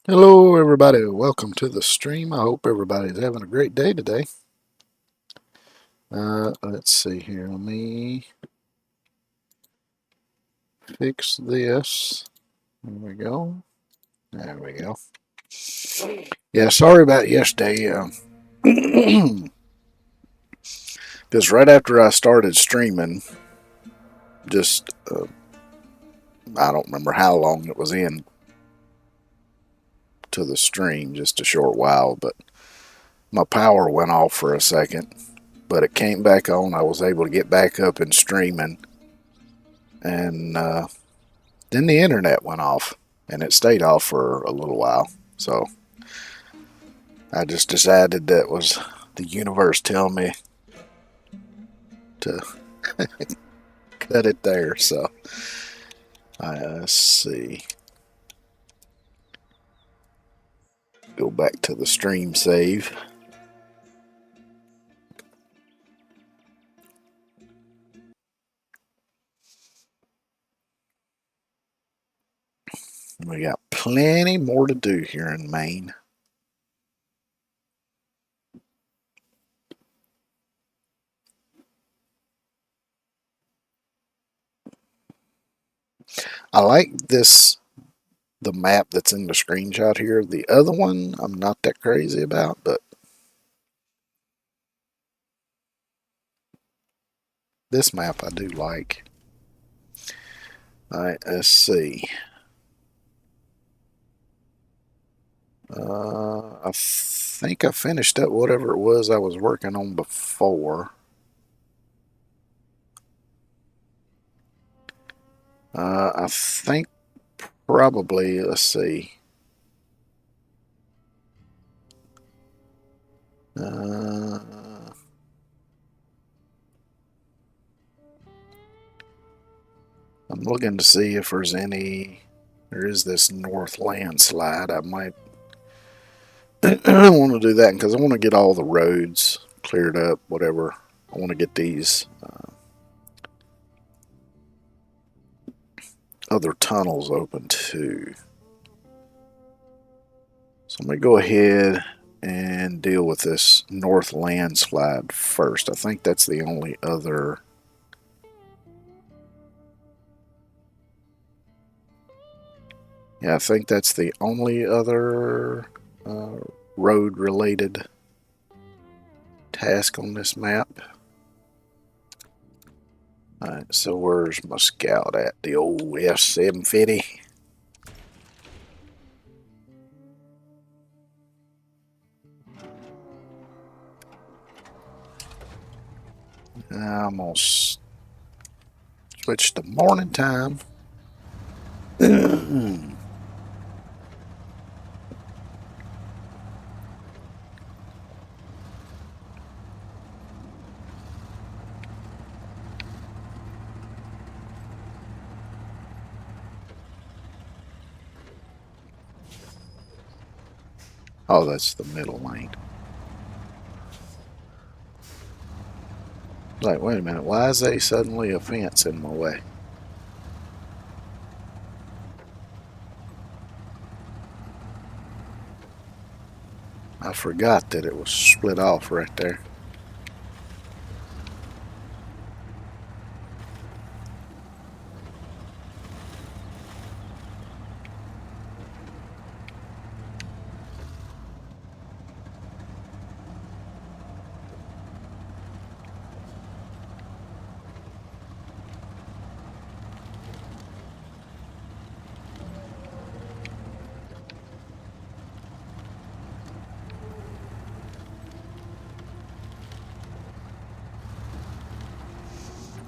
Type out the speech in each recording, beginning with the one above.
Hello, everybody. Welcome to the stream. I hope everybody's having a great day today. Let's see here. Let me fix this. There we go. There we go. Yeah, sorry about yesterday. Because right after I started streaming, just I don't remember how long it was in to the stream, just a short while, but my power went off for a second. But it came back on. I was able to get back up and streaming, and then the internet went off, and it stayed off for a little while. So I just decided that was the universe telling me to cut it there. So let's see. Go back to the stream save. We got plenty more to do here in Maine. I like the map that's in the screenshot here. The other one I'm not that crazy about, but this map I do like. Alright, let's see. I think I finished up whatever it was I was working on before. I think probably, let's see. Uh, I'm looking to see if there's any. There is this north landslide. I might want to do that because I want to get all the roads cleared up, whatever. I want to get these other tunnels open too. So I'm going to go ahead and deal with this north landslide first. I think that's the only other. Yeah, I think that's the only other road related task on this map. Alright, so where's my scout at? The old F-750. I'm gonna switch to morning time. Oh, that's the middle lane. Like, wait a minute, why is there suddenly a fence in my way? I forgot that it was split off right there.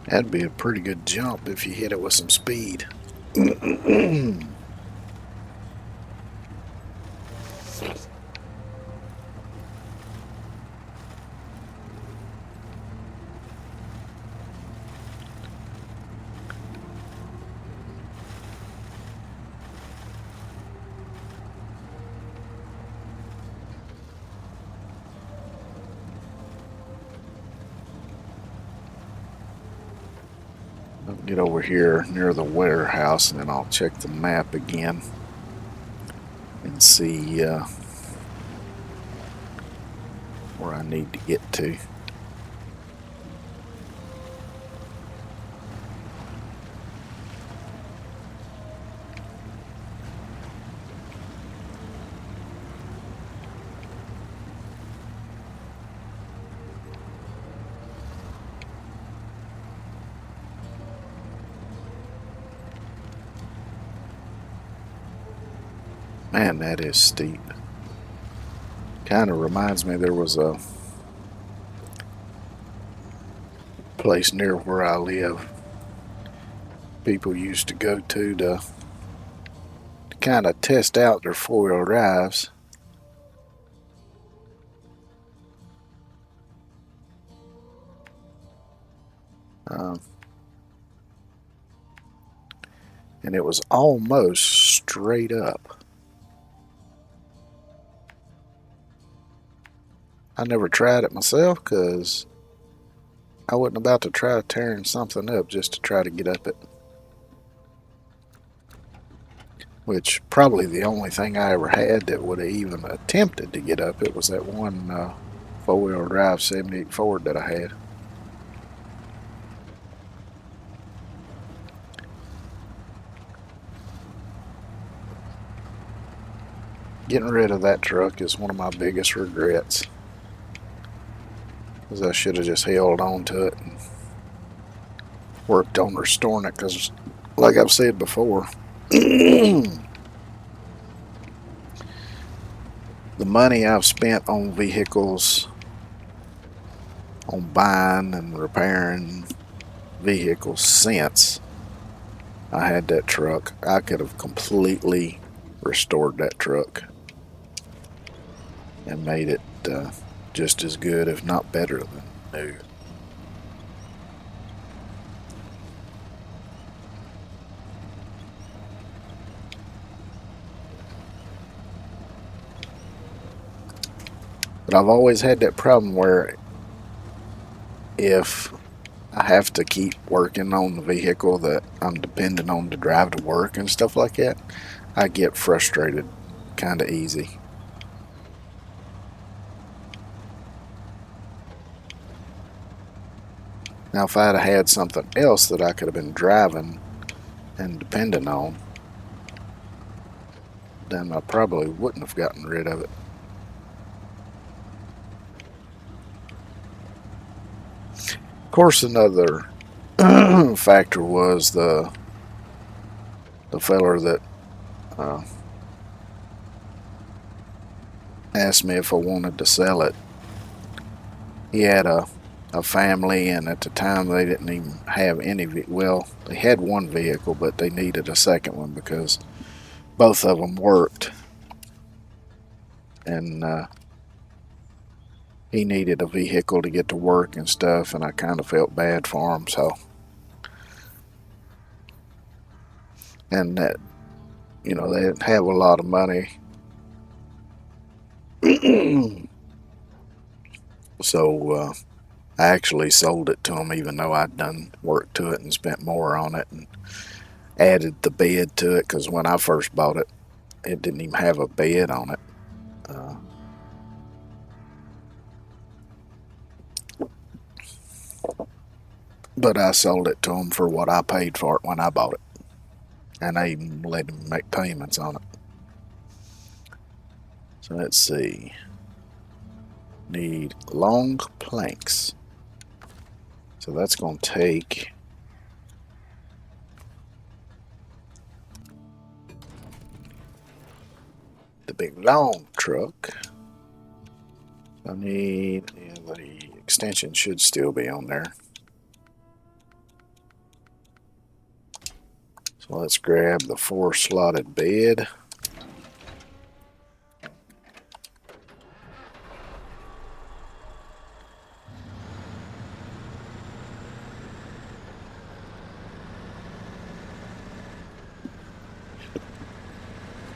That'd be a pretty good jump if you hit it with some speed. I'll get over here near the warehouse and then I'll check the map again. and see where I need to get to. Man, that is steep. Kind of reminds me there was a place near where I live people used to go to kind of test out their four-wheel drives. Um, and it was almost straight up. I never tried it myself because I wasn't about to try tearing something up just to try to get up it. Which probably the only thing I ever had that would have even attempted to get up it was that one four-wheel drive 78 Ford that I had. Getting rid of that truck is one of my biggest regrets, because I should have just held on to it and worked on restoring it, because like I've said before, the money I've spent on vehicles, on buying and repairing vehicles since I had that truck, I could have completely restored that truck and made it just as good, if not better, than new. But I've always had that problem where if I have to keep working on the vehicle that I'm dependent on to drive to work and stuff like that, I get frustrated kind of easy. Now, if I had had something else that I could have been driving and dependent on, then I probably wouldn't have gotten rid of it. Of course, another factor was the feller that uh, asked me if I wanted to sell it. He had a family, and at the time they didn't even have any. Well, they had one vehicle, but they needed a second one because both of them worked, and he needed a vehicle to get to work and stuff, and I kind of felt bad for him. So, and that, you know, they didn't have a lot of money. So I actually sold it to him, even though I'd done work to it and spent more on it and added the bed to it, because when I first bought it, it didn't even have a bed on it. Uh, but I sold it to him for what I paid for it when I bought it, and I even let him make payments on it. So let's see. Need long planks. So that's going to take the big long truck. I need, yeah, the extension should still be on there. So let's grab the 4-slotted bed.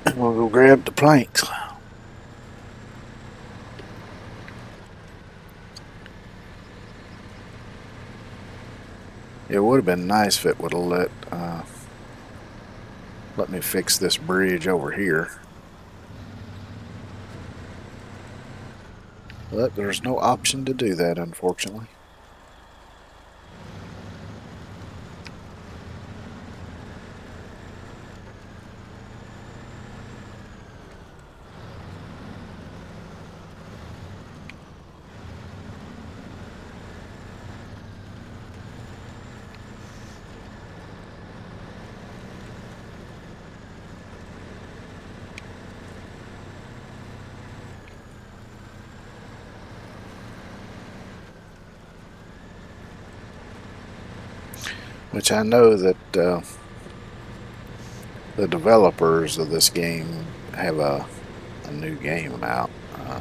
And we'll go grab the planks. It would have been nice if it would have let me fix this bridge over here. But there's no option to do that, unfortunately. Which I know that the developers of this game have a new game out,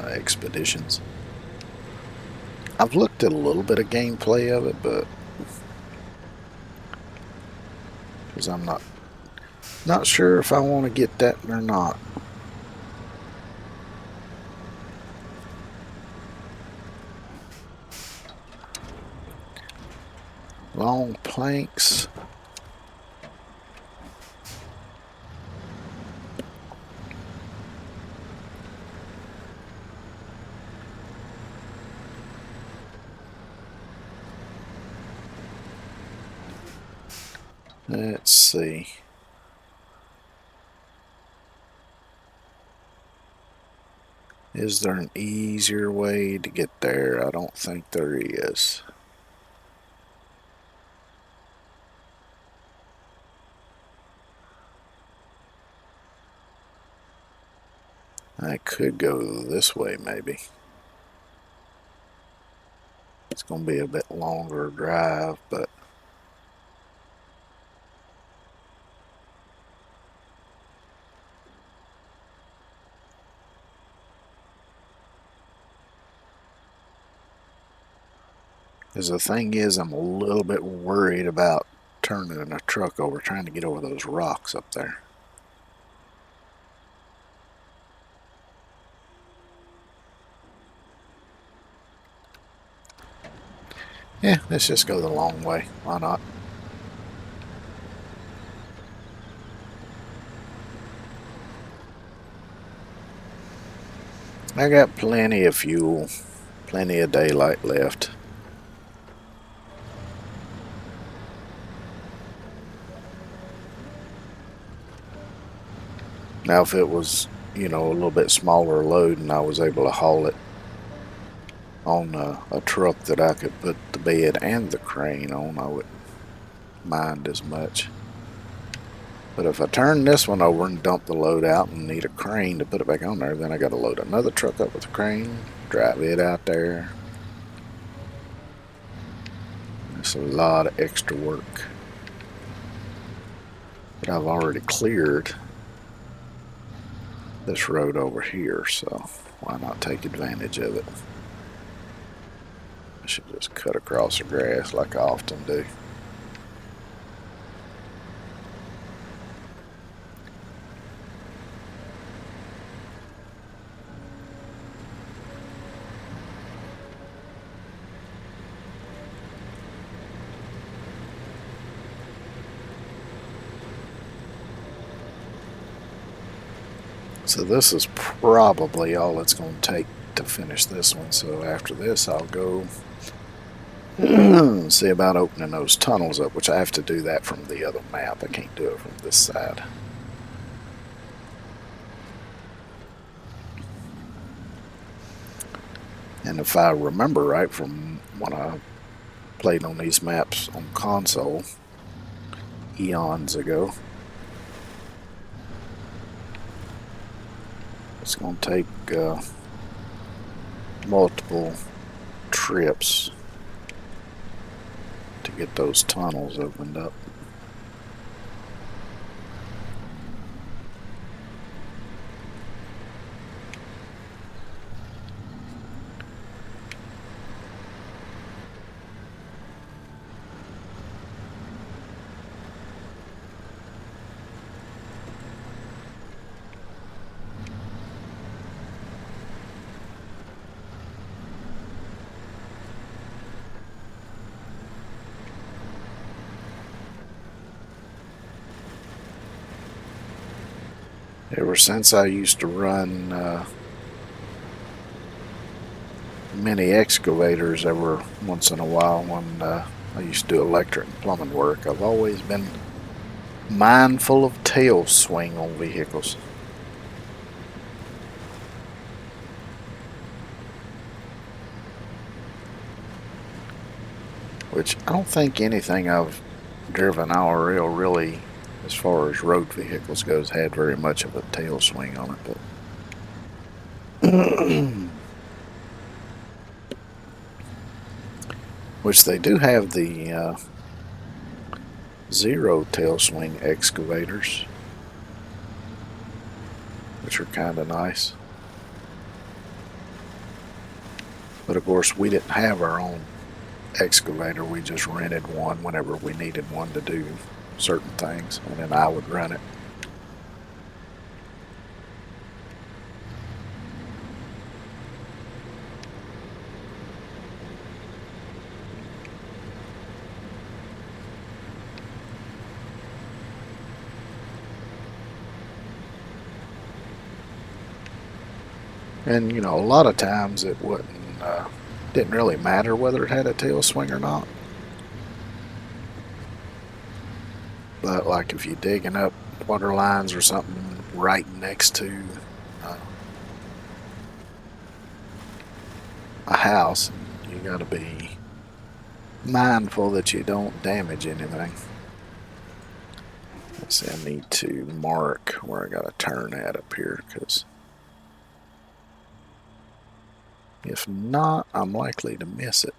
Expeditions. I've looked at a little bit of gameplay of it, but because I'm not sure if I want to get that or not. Long planks. Let's see. Is there an easier way to get there? I don't think there is. I could go this way, maybe. It's going to be a bit longer drive, but because the thing is, I'm a little bit worried about turning a truck over, trying to get over those rocks up there. Yeah, let's just go the long way. Why not? I got plenty of fuel, plenty of daylight left. Now, if it was, a little bit smaller load and I was able to haul it on a truck that I could put the bed and the crane on, I wouldn't mind as much. But if I turn this one over and dump the load out and need a crane to put it back on there, then I got to load another truck up with a crane, drive it out there. It's a lot of extra work. But I've already cleared this road over here, so why not take advantage of it? I should just cut across the grass like I often do. So this is probably all it's going to take to finish this one. So after this, I'll go see about opening those tunnels up, which I have to do that from the other map. I can't do it from this side. And if I remember right from when I played on these maps on console eons ago, it's going to take multiple trips to get those tunnels opened up. Ever since I used to run mini excavators every once in a while when I used to do electric and plumbing work. I've always been mindful of tail swing on vehicles. Which I don't think anything I've driven IRL really, as far as road vehicles goes, had very much of a tail swing on it. But which they do have the zero tail swing excavators, which are kind of nice. But of course, we didn't have our own excavator. We just rented one whenever we needed one to do certain things, and then I would run it. And you know, a lot of times it didn't really matter whether it had a tail swing or not. But like if you're digging up water lines or something right next to a house, you got to be mindful that you don't damage anything. Let's see, I need to mark where I got to turn at up here, because if not, I'm likely to miss it.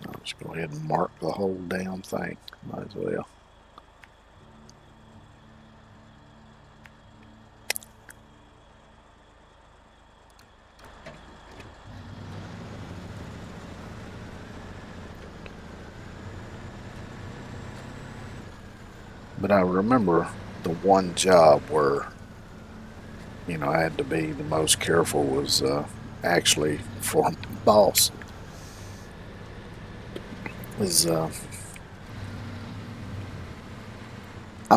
I'll just go ahead and mark the whole damn thing. Might as well. But I remember the one job where, you know, I had to be the most careful was actually for boss. Was I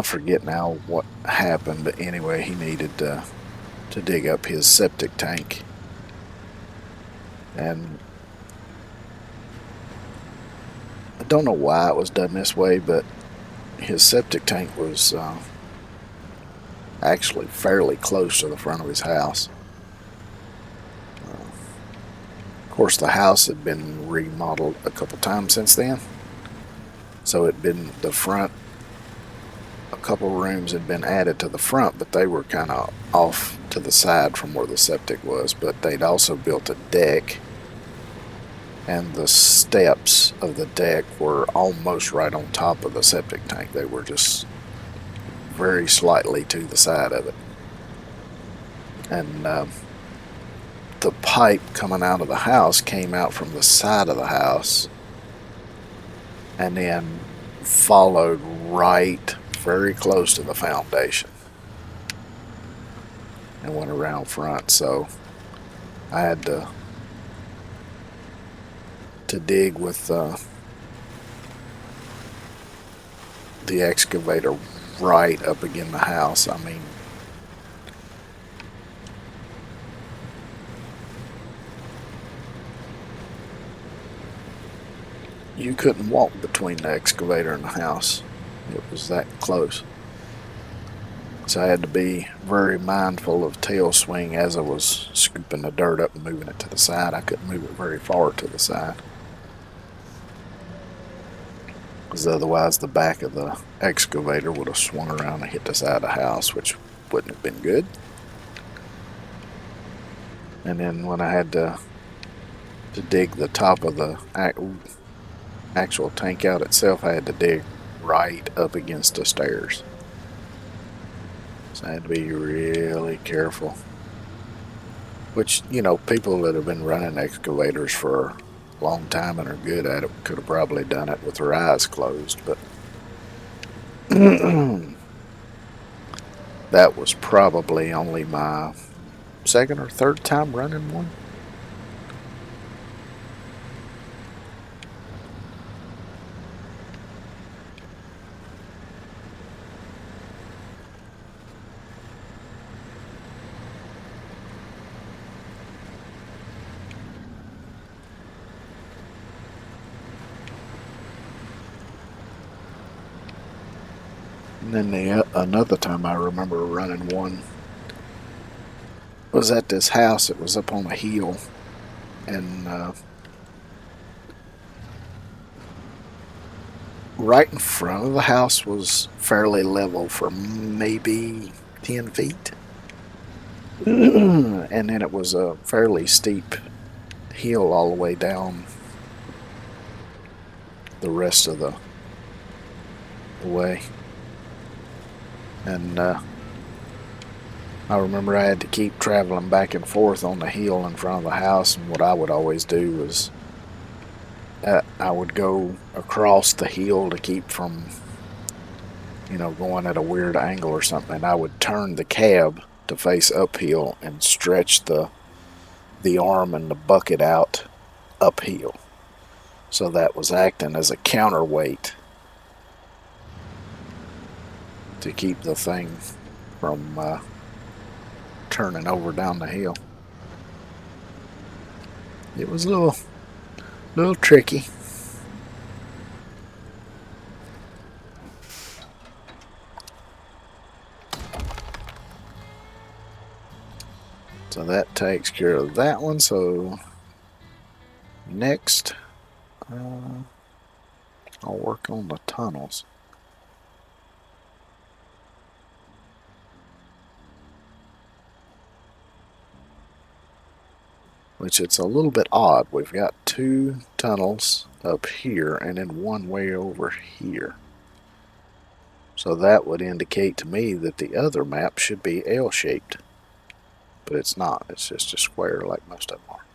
forget now what happened, but anyway, he needed to dig up his septic tank, and I don't know why it was done this way, but his septic tank was actually fairly close to the front of his house. Of course, the house had been remodeled a couple times since then, so it'd been the front. A couple rooms had been added to the front, but they were kind of off to the side from where the septic was. But they'd also built a deck, and the steps of the deck were almost right on top of the septic tank. They were just very slightly to the side of it. And the pipe coming out of the house came out from the side of the house and then followed right very close to the foundation and went around front. So I had to dig with the excavator right up against the house. I mean, you couldn't walk between the excavator and the house. It was that close. So I had to be very mindful of tail swing as I was scooping the dirt up and moving it to the side. I couldn't move it very far to the side, because otherwise the back of the excavator would have swung around and hit the side of the house, which wouldn't have been good. And then when I had to dig the top of the actual tank out itself, I had to dig right up against the stairs. So I had to be really careful. Which, you know, people that have been running excavators for a long time and are good at it could have probably done it with their eyes closed, but that was probably only my second or third time running one. And then another time I remember running one was at this house. It was up on a hill, and right in front of the house was fairly level for maybe 10 feet. And then it was a fairly steep hill all the way down the rest of the way. And I remember I had to keep traveling back and forth on the hill in front of the house, and what I would always do was I would go across the hill to keep from, going at a weird angle or something, and I would turn the cab to face uphill and stretch the arm and the bucket out uphill. So that was acting as a counterweight to keep the thing from turning over down the hill. It was a little tricky. So that takes care of that one. So next, I'll work on the tunnels. Which it's a little bit odd. We've got 2 tunnels up here and then one way over here. So that would indicate to me that the other map should be L-shaped. But it's not. It's just a square like most of them are.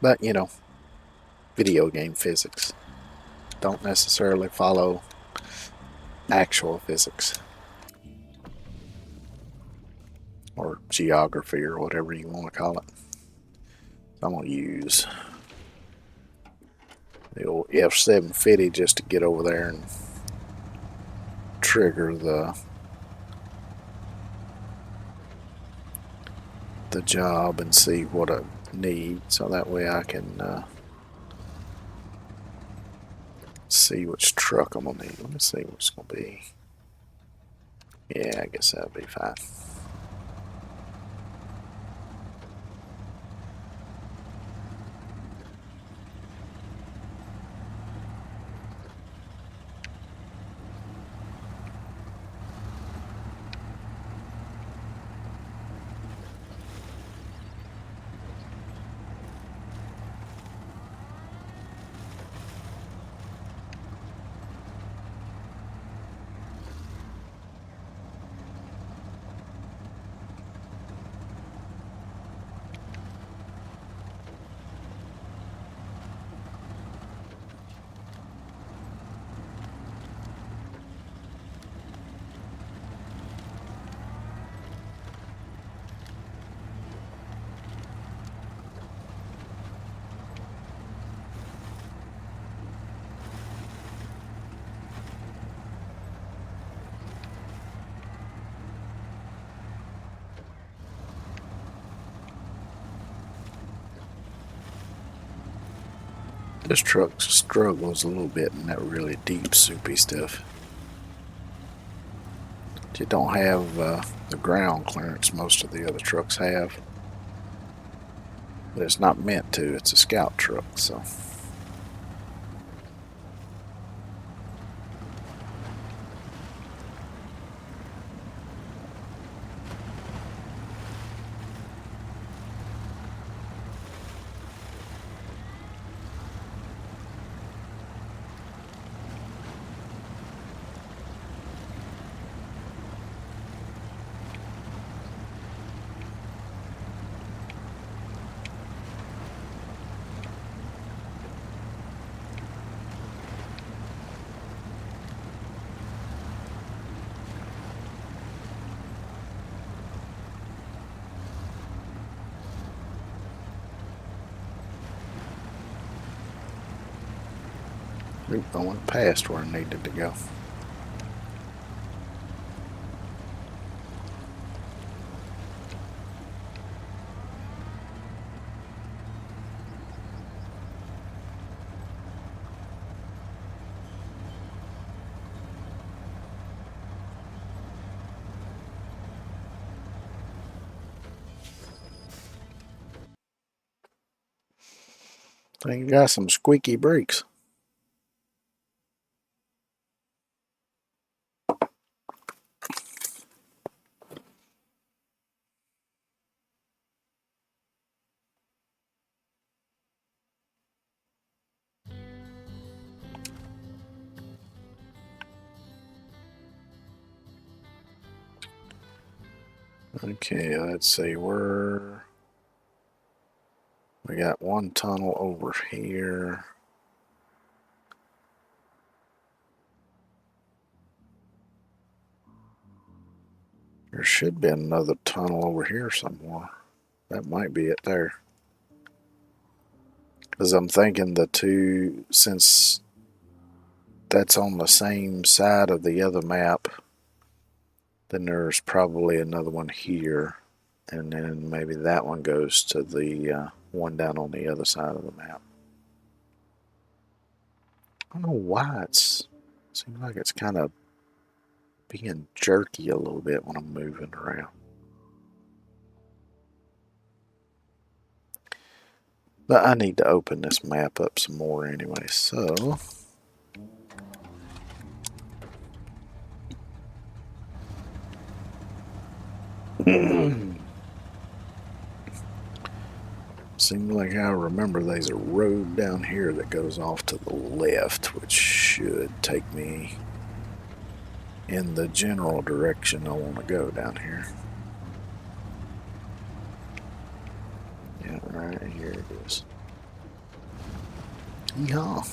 But, video game physics don't necessarily follow actual physics. Or geography, or whatever you want to call it. I'm going to use the old F750 just to get over there and trigger the job and see what I need, so that way I can see which truck I'm going to need. Let me see what it's going to be. Yeah, I guess that'll be fine. This truck struggles a little bit in that really deep, soupy stuff. You don't have the ground clearance most of the other trucks have. But it's not meant to. It's a scout truck, so. We're going past where I needed to go. think you got some squeaky brakes. Okay, let's see, we got one tunnel over here. There should be another tunnel over here somewhere. That might be it there. Because I'm thinking the two, since that's on the same side of the other map, then there's probably another one here. And then maybe that one goes to the one down on the other side of the map. I don't know why it seems like it's kind of being jerky a little bit when I'm moving around. But I need to open this map up some more anyway, so seems like I remember there's a road down here that goes off to the left, which should take me in the general direction I want to go down here. Yeah, right here it is. Yeehaw.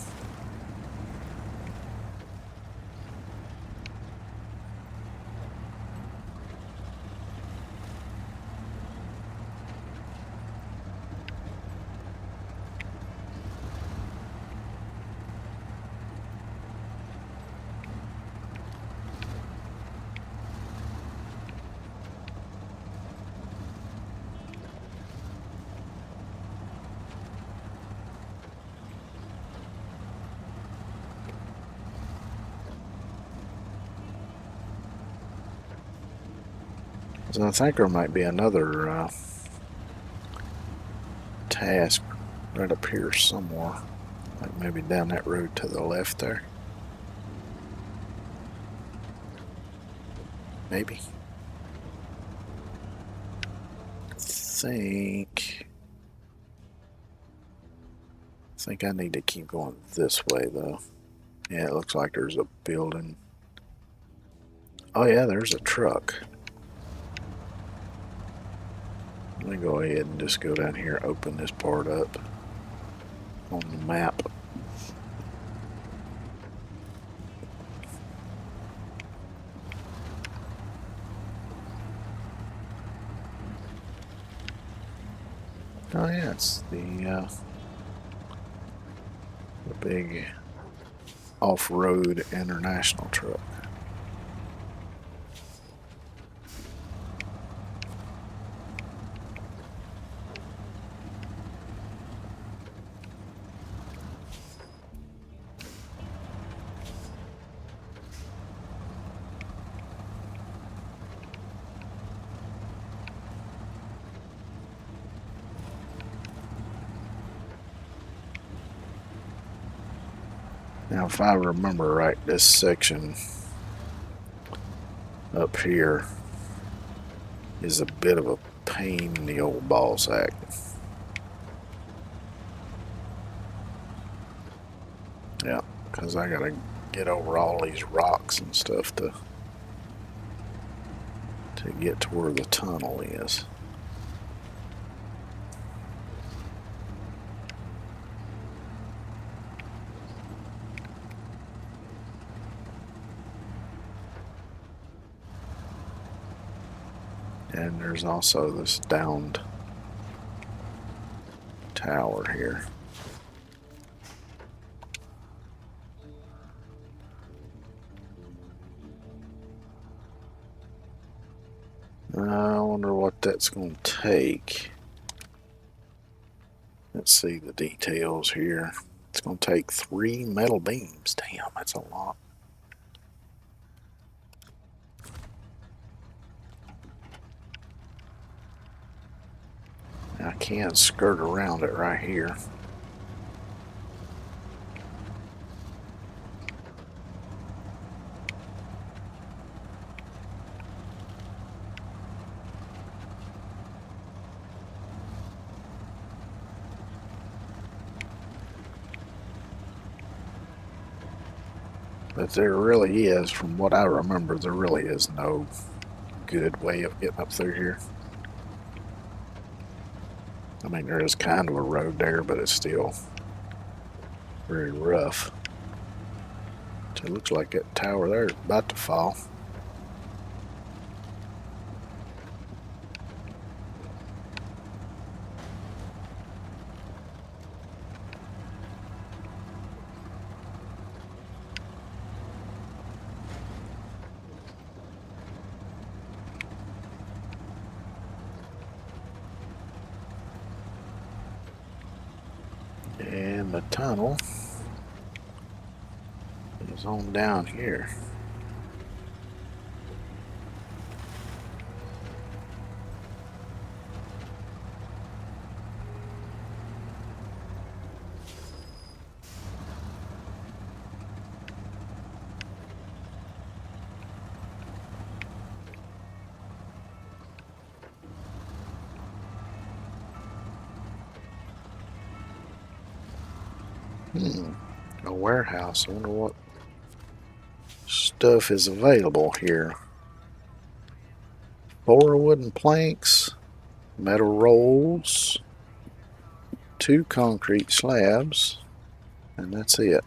So I think there might be another task right up here somewhere. Like maybe down that road to the left there. Maybe. I think I need to keep going this way though. Yeah, it looks like there's a building. Oh yeah, there's a truck. Let me go ahead and just go down here, open this part up on the map. Oh yeah, it's the big off-road international truck. Now, if I remember right, this section up here is a bit of a pain in the old ball sack. Yeah, because I gotta get over all these rocks and stuff to get to where the tunnel is. And there's also this downed tower here. I wonder what that's going to take. Let's see the details here. It's going to take 3 metal beams. Damn, that's a lot. I can skirt around it right here. But there really is, from what I remember, there really is no good way of getting up through here. I mean, there is kind of a road there, but it's still very rough. So it looks like that tower there is about to fall. And the tunnel is on down here. A warehouse. I wonder what stuff is available here. 4 wooden planks, metal rolls, 2 concrete slabs, and that's it.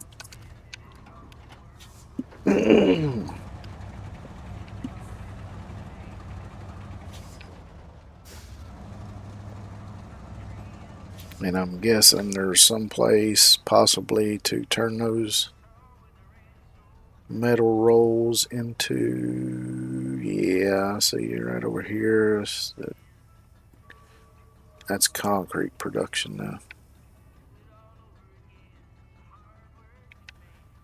And I'm guessing there's some place possibly to turn those metal rolls into, yeah, I see it right over here. That's concrete production now.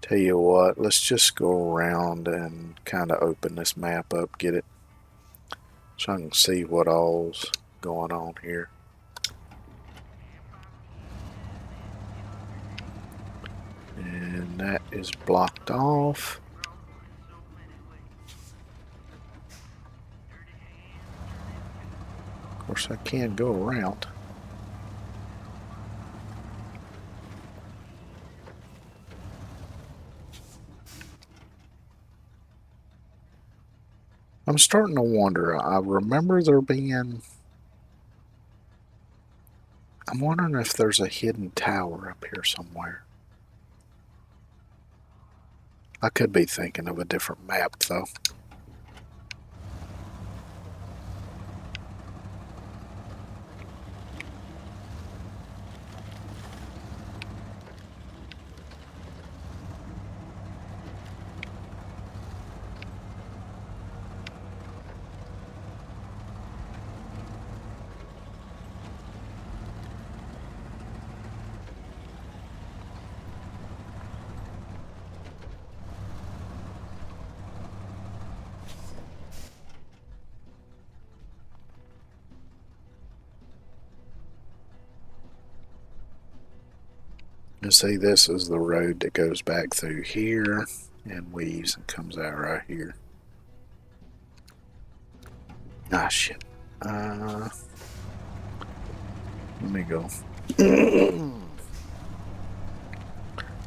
Tell you what, let's just go around and kind of open this map up, get it, so I can see what all's going on here. And that is blocked off. Of course, I can go around. I'm starting to wonder. I remember there being... I'm wondering if there's a hidden tower up here somewhere. I could be thinking of a different map, though. And see, this is the road that goes back through here and weaves and comes out right here. Ah, shit. Let me go.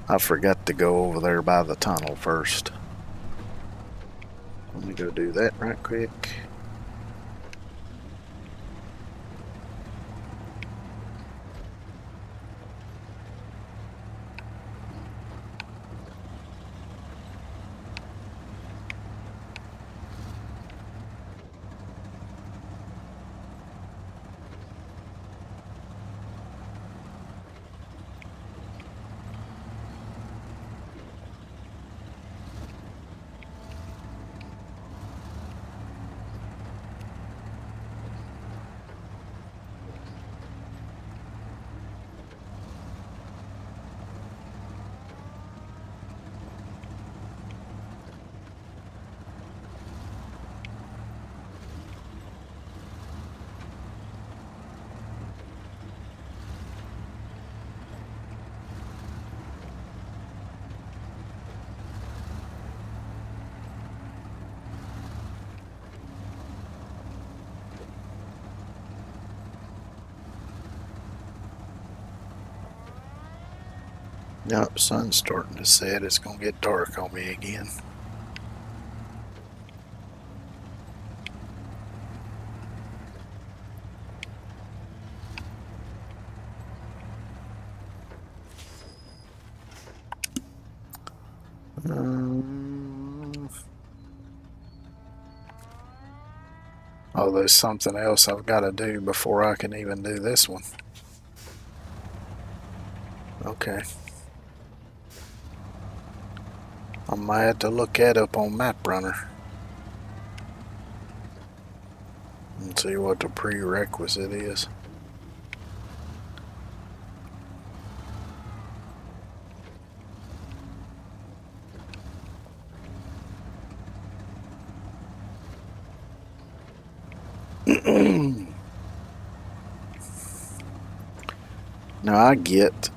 I forgot to go over there by the tunnel first. Let me go do that right quick. Yep, sun's starting to set. It's going to get dark on me again. Oh, there's something else I've got to do before I can even do this one. Okay. I might have to look that up on MapRunner and see what the prerequisite is. Now, I get,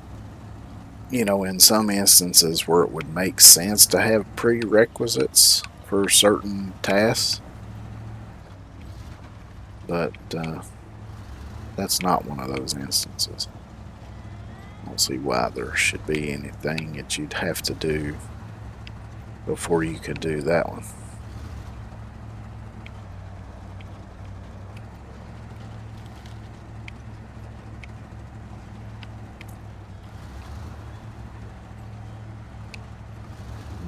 in some instances where it would make sense to have prerequisites for certain tasks, but that's not one of those instances. I don't see why there should be anything that you'd have to do before you could do that one.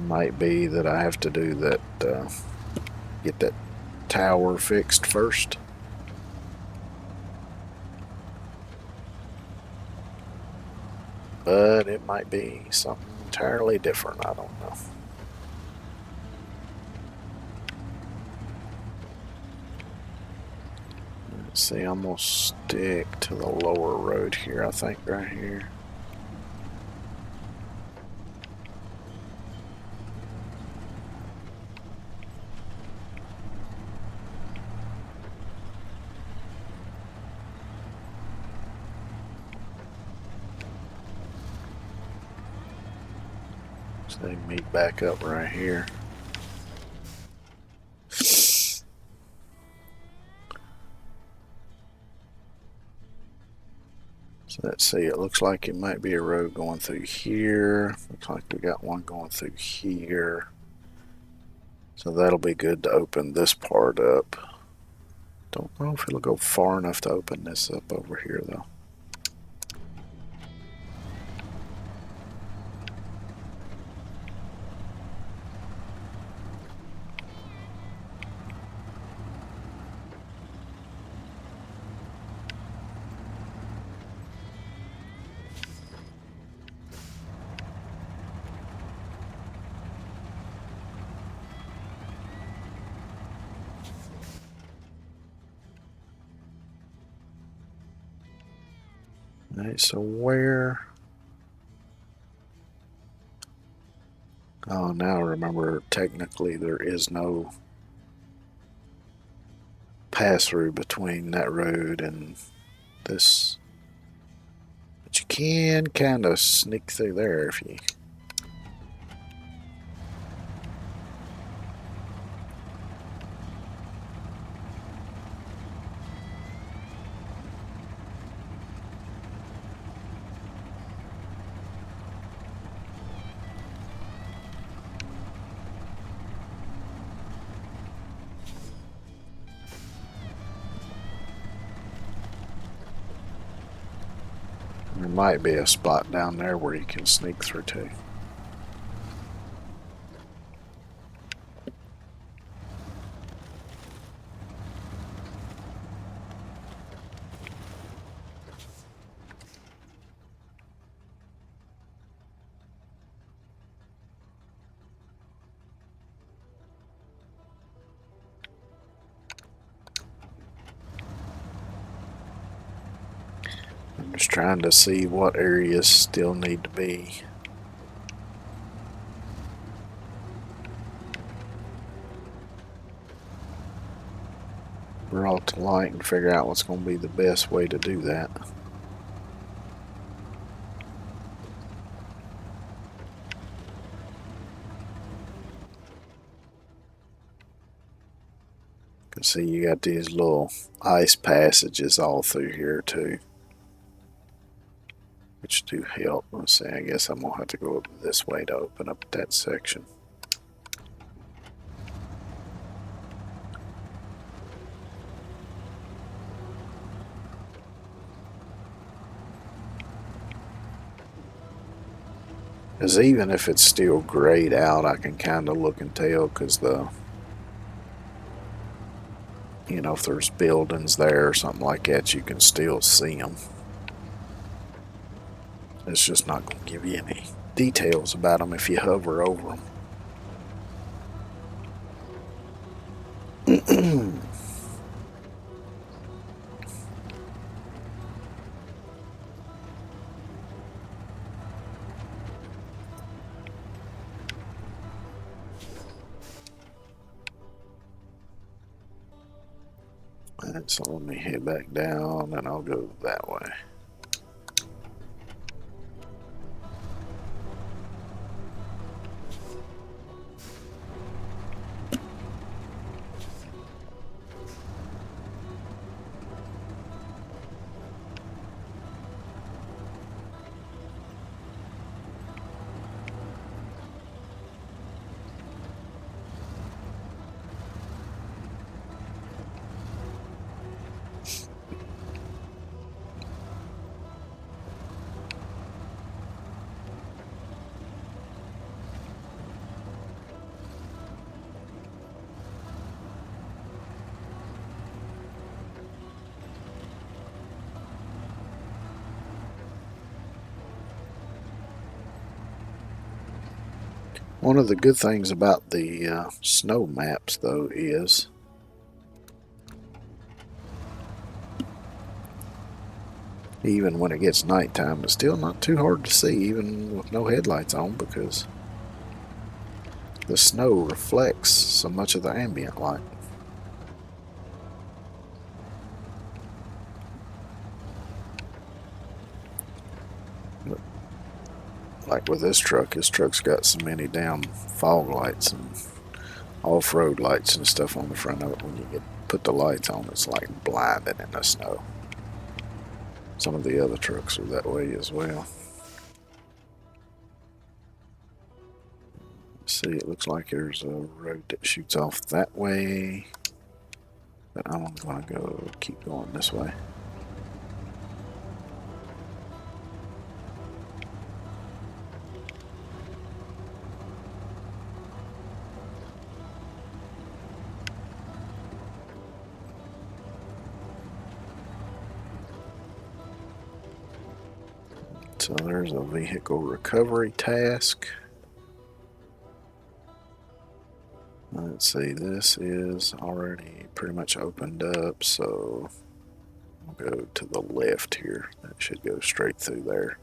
Might be that I have to do that, get that tower fixed first. But it might be something entirely different. I don't know. Let's see, I'm going to stick to the lower road here, I think, right here. So they meet back up right here. So let's see, it looks like it might be a road going through here. Looks like we got one going through here. So that'll be good to open this part up. Don't know if it'll go far enough to open this up over here though. Alright, so where... Oh, now I remember, technically there is no pass-through between that road and this. But you can kind of sneak through there if you... There might be a spot down there where you can sneak through too. I'm just trying to see what areas still need to be. Brought to light and figure out what's going to be the best way to do that. You can see you got these little ice passages all through here too. which do help. Let's see, I guess I'm going to have to go this way to open up that section. Because even if it's still grayed out, I can kind of look and tell because if there's buildings there or something like that, you can still see them. It's just not going to give you any details about them if you hover over them. Alright, so let me head back down and I'll go that way. One of the good things about the snow maps, though, is even when it gets nighttime, it's still not too hard to see, even with no headlights on, because the snow reflects so much of the ambient light. Like with this truck's got so many damn fog lights and off-road lights and stuff on the front of it. When you put the lights on, it's like blinding in the snow. Some of the other trucks are that way as well. See, it looks like there's a road that shoots off that way, but I'm going to keep going this way. So there's a vehicle recovery task. Let's see, this is already pretty much opened up, so I'll go to the left here. That should go straight through there.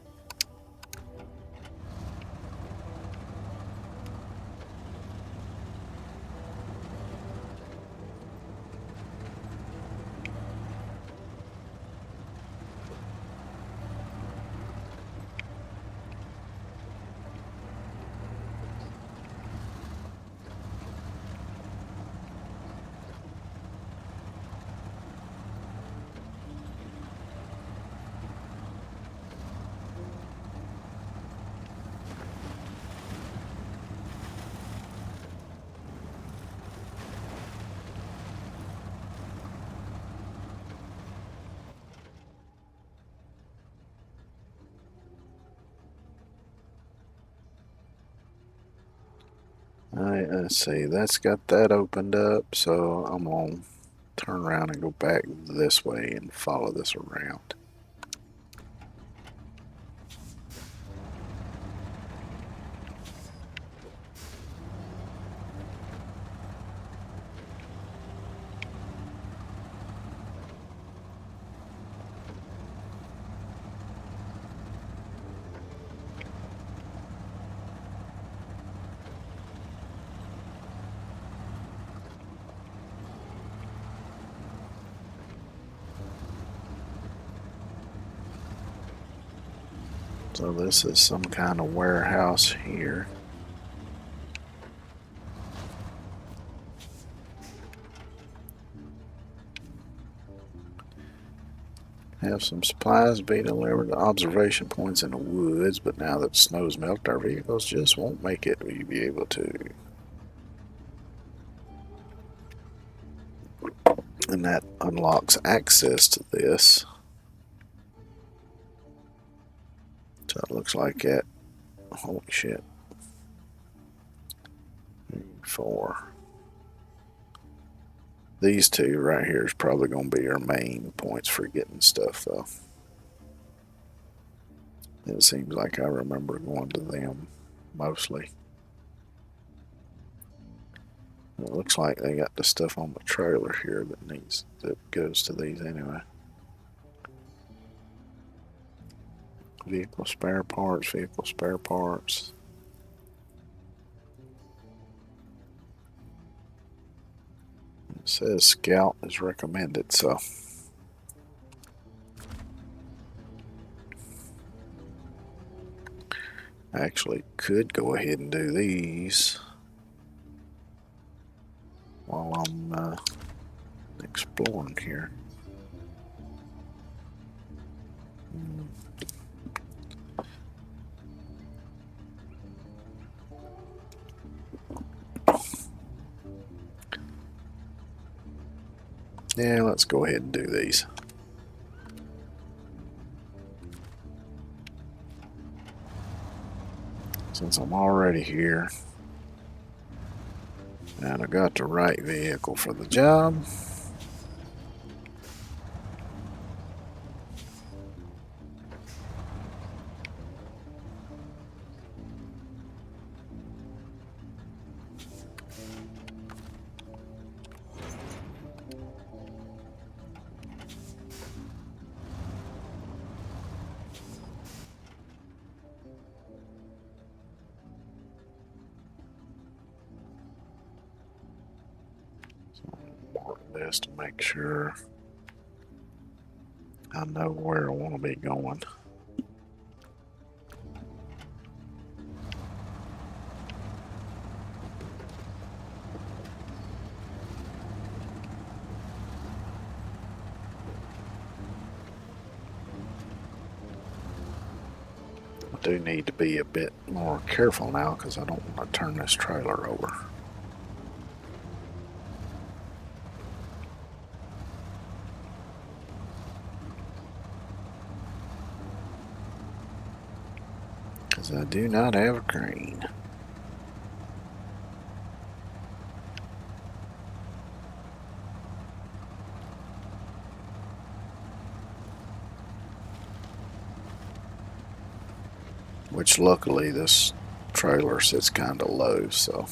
Alright, let's see, that's got that opened up, so I'm going to turn around and go back this way and follow this around. So this is some kind of warehouse here. Have some supplies be delivered to observation points in the woods, but now that snow's melted, our vehicles just won't make it. Will you be able to? And that unlocks access to this. So it looks like that. Holy shit. 4. These two right here is probably going to be our main points for getting stuff, though. It seems like I remember going to them mostly. It looks like they got the stuff on the trailer here that goes to these anyway. Vehicle spare parts, vehicle spare parts. It says Scout is recommended, so I actually could go ahead and do these while I'm exploring here. Yeah, let's go ahead and do these. Since I'm already here and I got the right vehicle for the job. This to make sure I know where I want to be going. I do need to be a bit more careful now because I don't want to turn this trailer over. Because I do not have a crane. Which luckily this trailer sits kind of low, so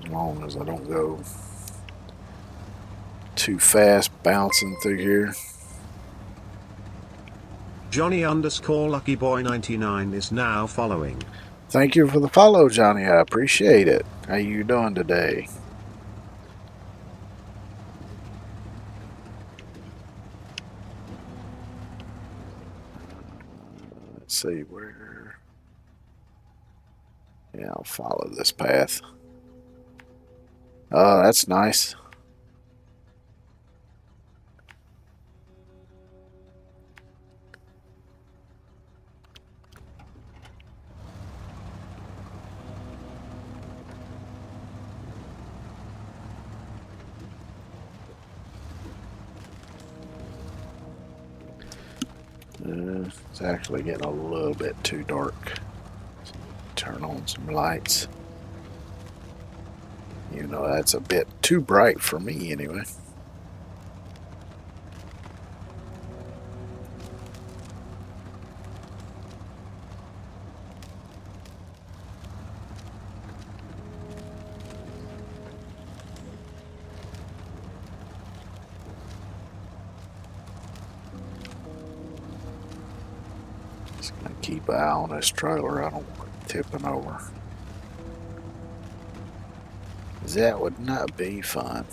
as long as I don't go too fast bouncing through here. Johnny_Lucky Boy 99 is now following. Thank you for the follow, Johnny. I appreciate it. How you doing today? Let's see where. Yeah, I'll follow this path. Oh, that's nice. It's actually getting a little bit too dark. Turn on some lights. You know, that's a bit too bright for me anyway. Just gonna keep an eye on this trailer. I don't want it tipping over. That would not be fun.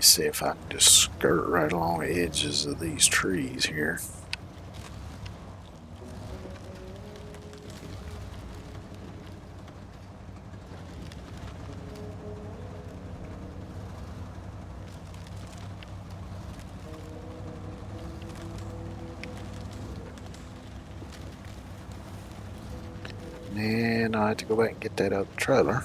see if I can just skirt right along the edges of these trees here. And I have to go back and get that other trailer.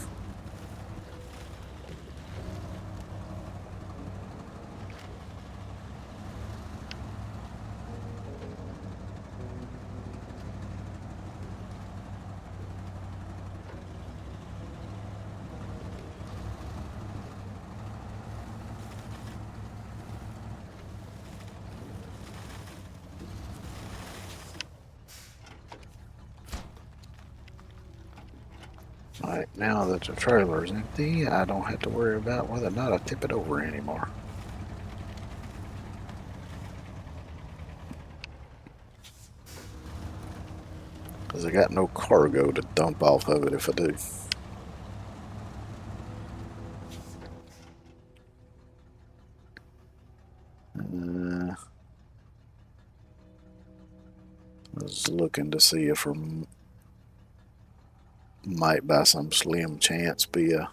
Alright, now that the trailer is empty, I don't have to worry about whether or not I tip it over anymore. Because I got no cargo to dump off of it if I do. I was looking to see if there might by some slim chance be a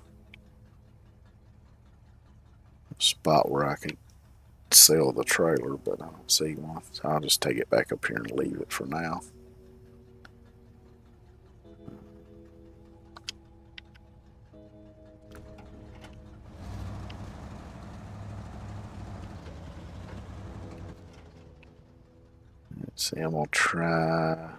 spot where I could sell the trailer, but I don't see one. So I'll just take it back up here and leave it for now. Let's see, I'm gonna try.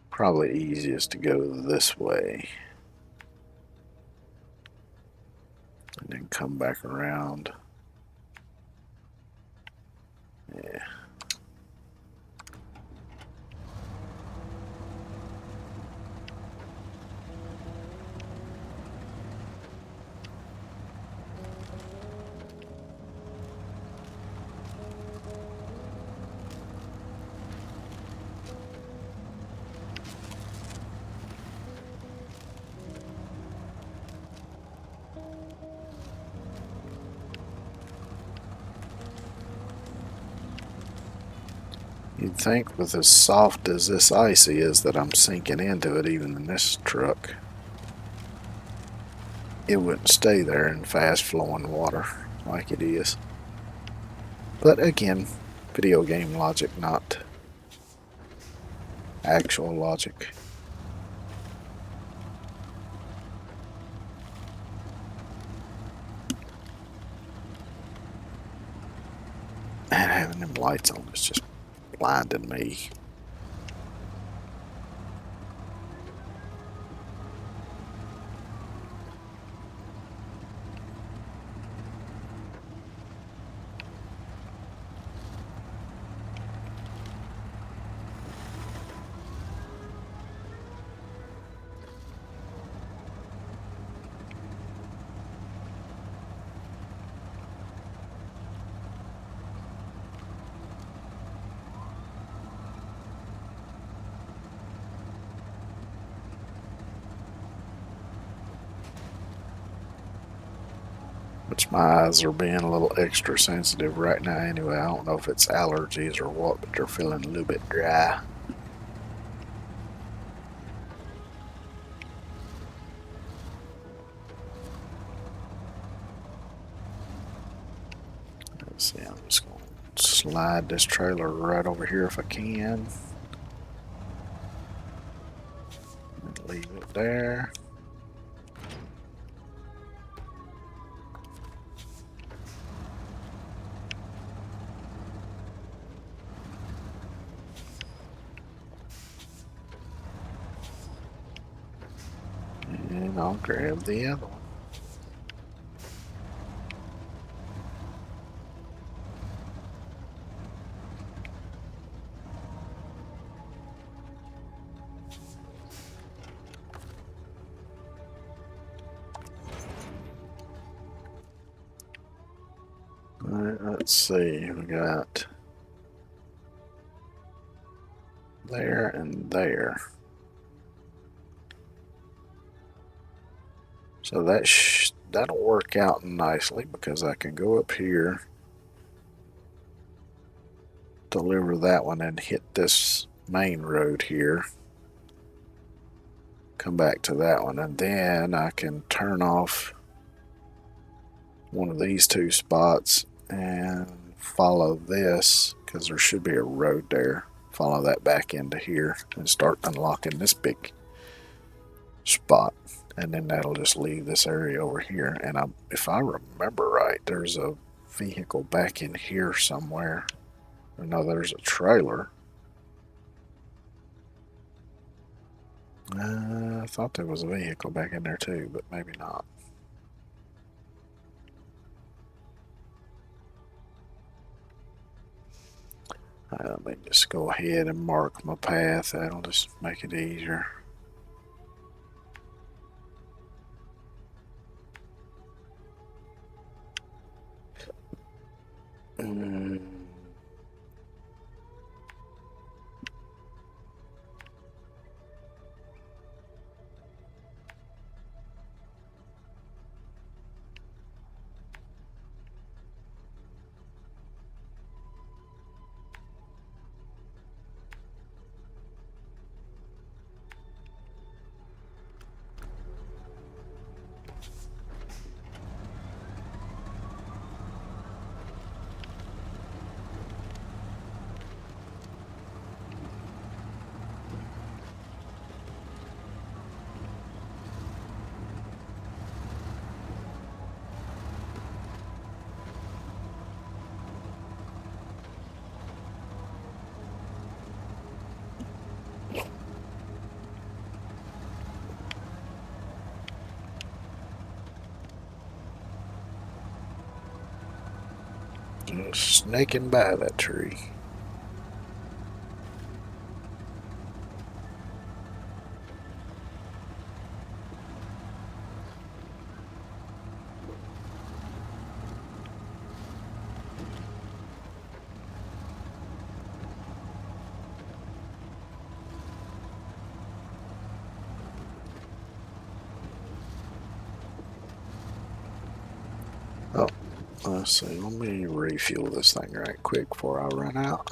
Probably easiest to go this way. And then come back around. Yeah. You'd think with as soft as this ice is that I'm sinking into it, even in this truck, it wouldn't stay there in fast flowing water like it is. But again, video game logic, not actual logic. And having them lights on is just blinding me. Which my eyes are being a little extra sensitive right now anyway. I don't know if it's allergies or what, but they're feeling a little bit dry. Let's see, I'm just going to slide this trailer right over here if I can. And leave it there. And I'll grab the other one. Alright, let's see. We got there and there. So that'll work out nicely because I can go up here, deliver that one, and hit this main road here. Come back to that one, and then I can turn off one of these two spots and follow this, because there should be a road there. Follow that back into here and start unlocking this big spot, and then that'll just leave this area over here. And if I remember right, there's a vehicle back in here somewhere. No, there's a trailer. I thought there was a vehicle back in there too, but maybe not. Let me just go ahead and mark my path. That'll just make it easier. Mm. Just snaking by that tree. Oh, let's see. Let me refuel this thing right quick before I run out.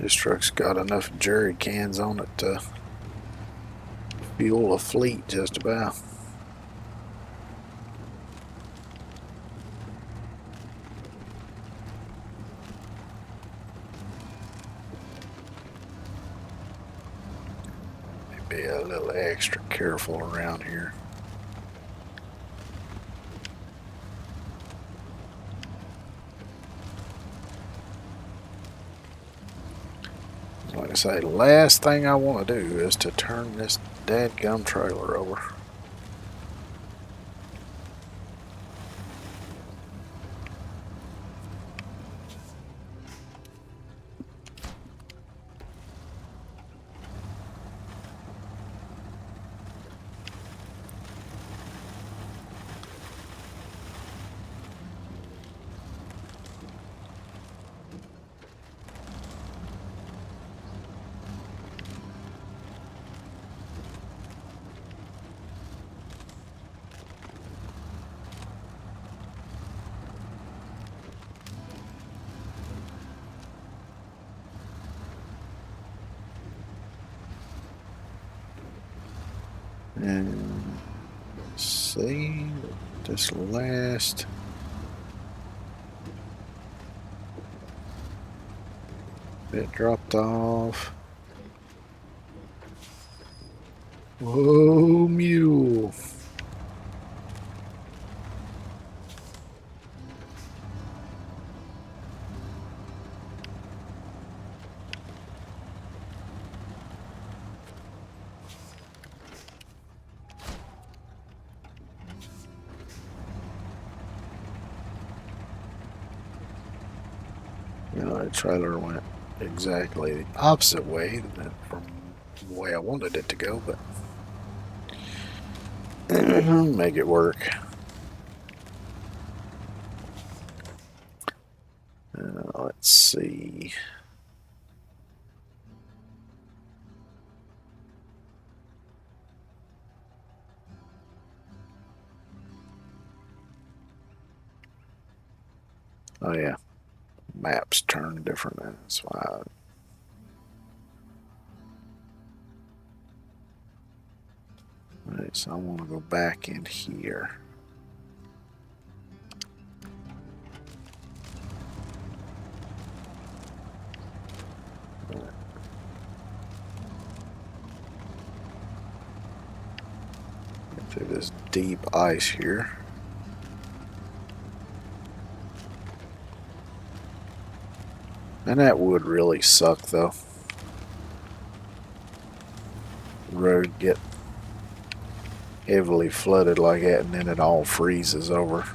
This truck's got enough jerry cans on it to fuel a fleet just about. Be a little extra careful around here. Like I say, the last thing I want to do is to turn this dadgum trailer over. And see, this last bit dropped off. Whoa, mule. The trailer went exactly the opposite way from the way I wanted it to go, but make it work. Let's see. Oh yeah, maps turn different. That's why. Alright, so I want to go back in here. Through this deep ice here. And that would really suck though. The road get heavily flooded like that and then it all freezes over.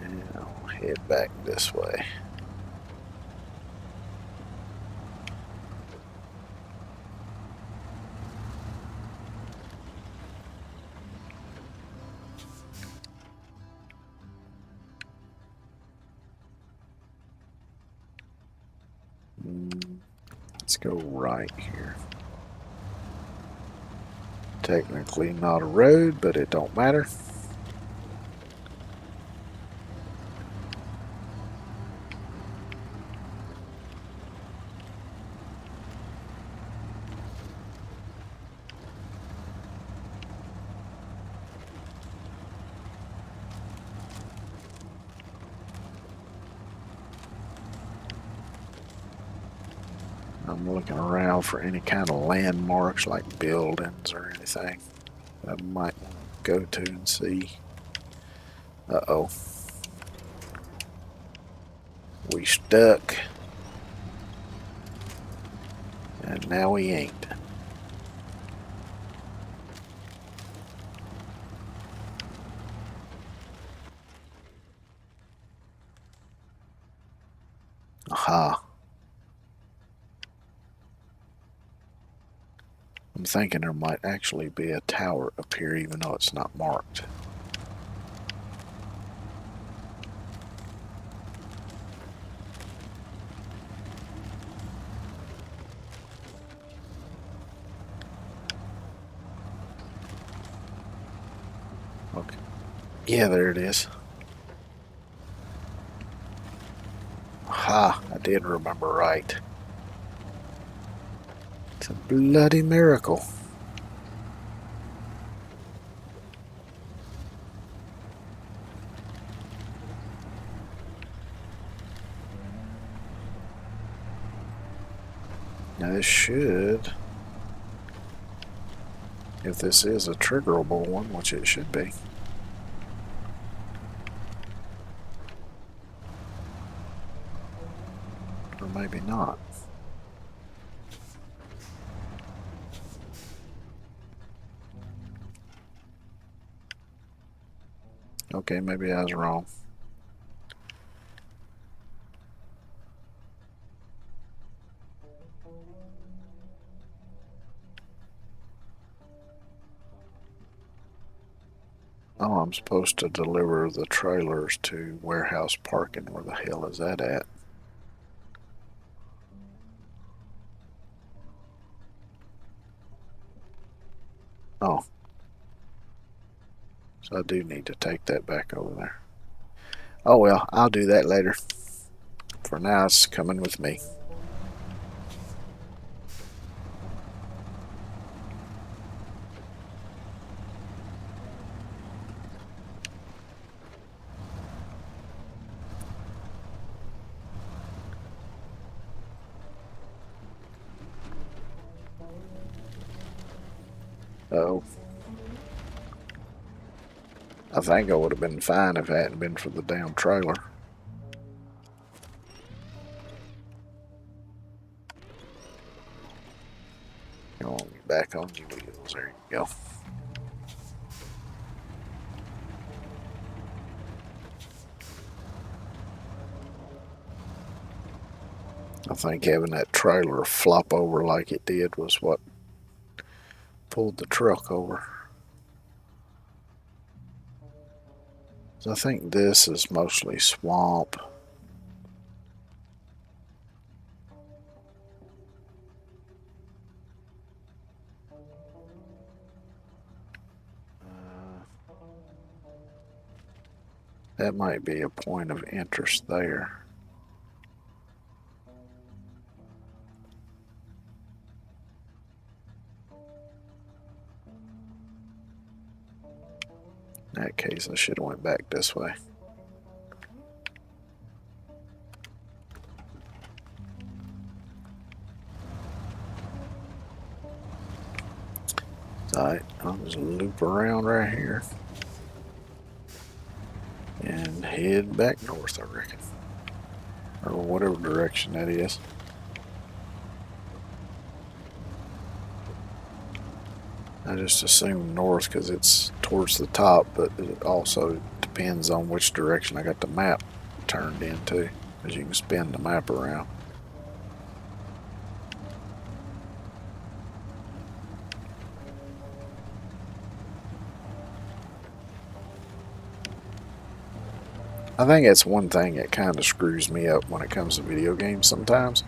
And I'll head back this way. Let's go right here. Technically not a road, but it don't matter. I'm looking around for any kind of landmarks like buildings or anything that I might want to go to and see. Uh-oh. We stuck. And now we ain't. Aha. I'm thinking there might actually be a tower up here even though it's not marked. Okay. Yeah, there it is. Aha, I did remember right. It's a bloody miracle. Now this should, if this is a triggerable one, which it should be. Or maybe not. Okay, maybe I was wrong. Oh, I'm supposed to deliver the trailers to warehouse parking. Where the hell is that at? Oh. So I do need to take that back over there. Oh well, I'll do that later. For now, it's coming with me. Uh-oh. I think I would have been fine if it hadn't been for the damn trailer. Come on, back on your wheels. There you go. I think having that trailer flop over like it did was what pulled the truck over. So I think this is mostly swamp. That might be a point of interest there. In that case, I should have went back this way. Alright, I'll just loop around right here and head back north, I reckon. Or whatever direction that is. I just assume north because it's towards the top, but it also depends on which direction I got the map turned into, because you can spin the map around. I think that's one thing that kind of screws me up when it comes to video games sometimes,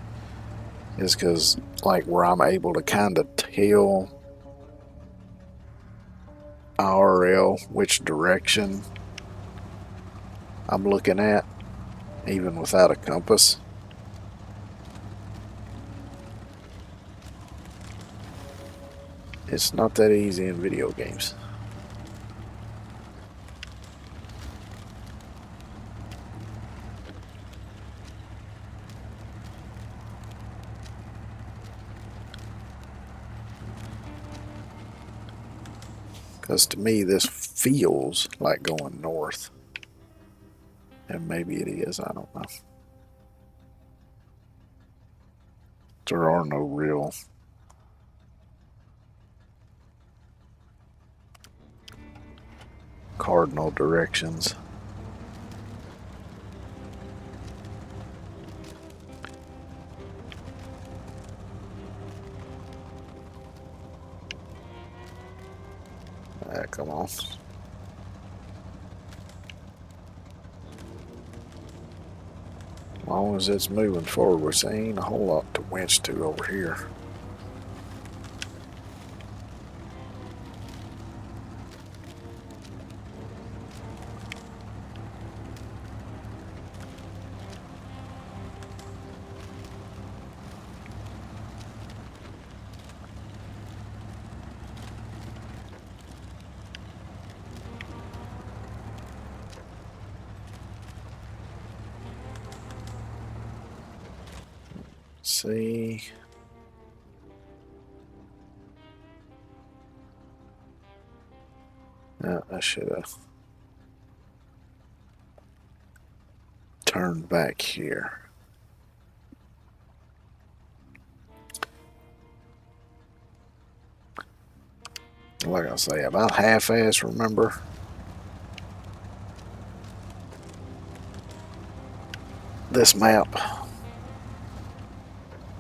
is because like where I'm able to kind of tell IRL which direction I'm looking at, even without a compass. It's not that easy in video games. Because to me, this feels like going north. And maybe it is, I don't know. There are no real cardinal directions. Come on. As long as it's moving forward, there ain't a whole lot to winch to over here. See. I should have turned back here. Like I say, about half-ass, remember? This map.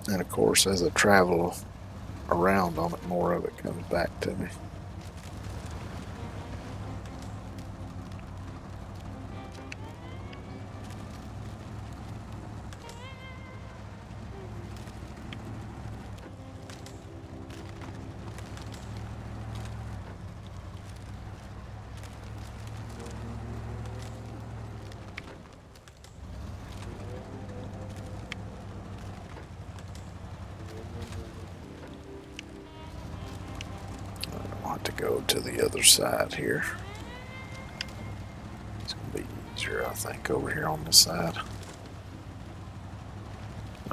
And of course, as I travel around on it, more of it comes back to me. To go to the other side here. It's going to be easier, I think, over here on the side.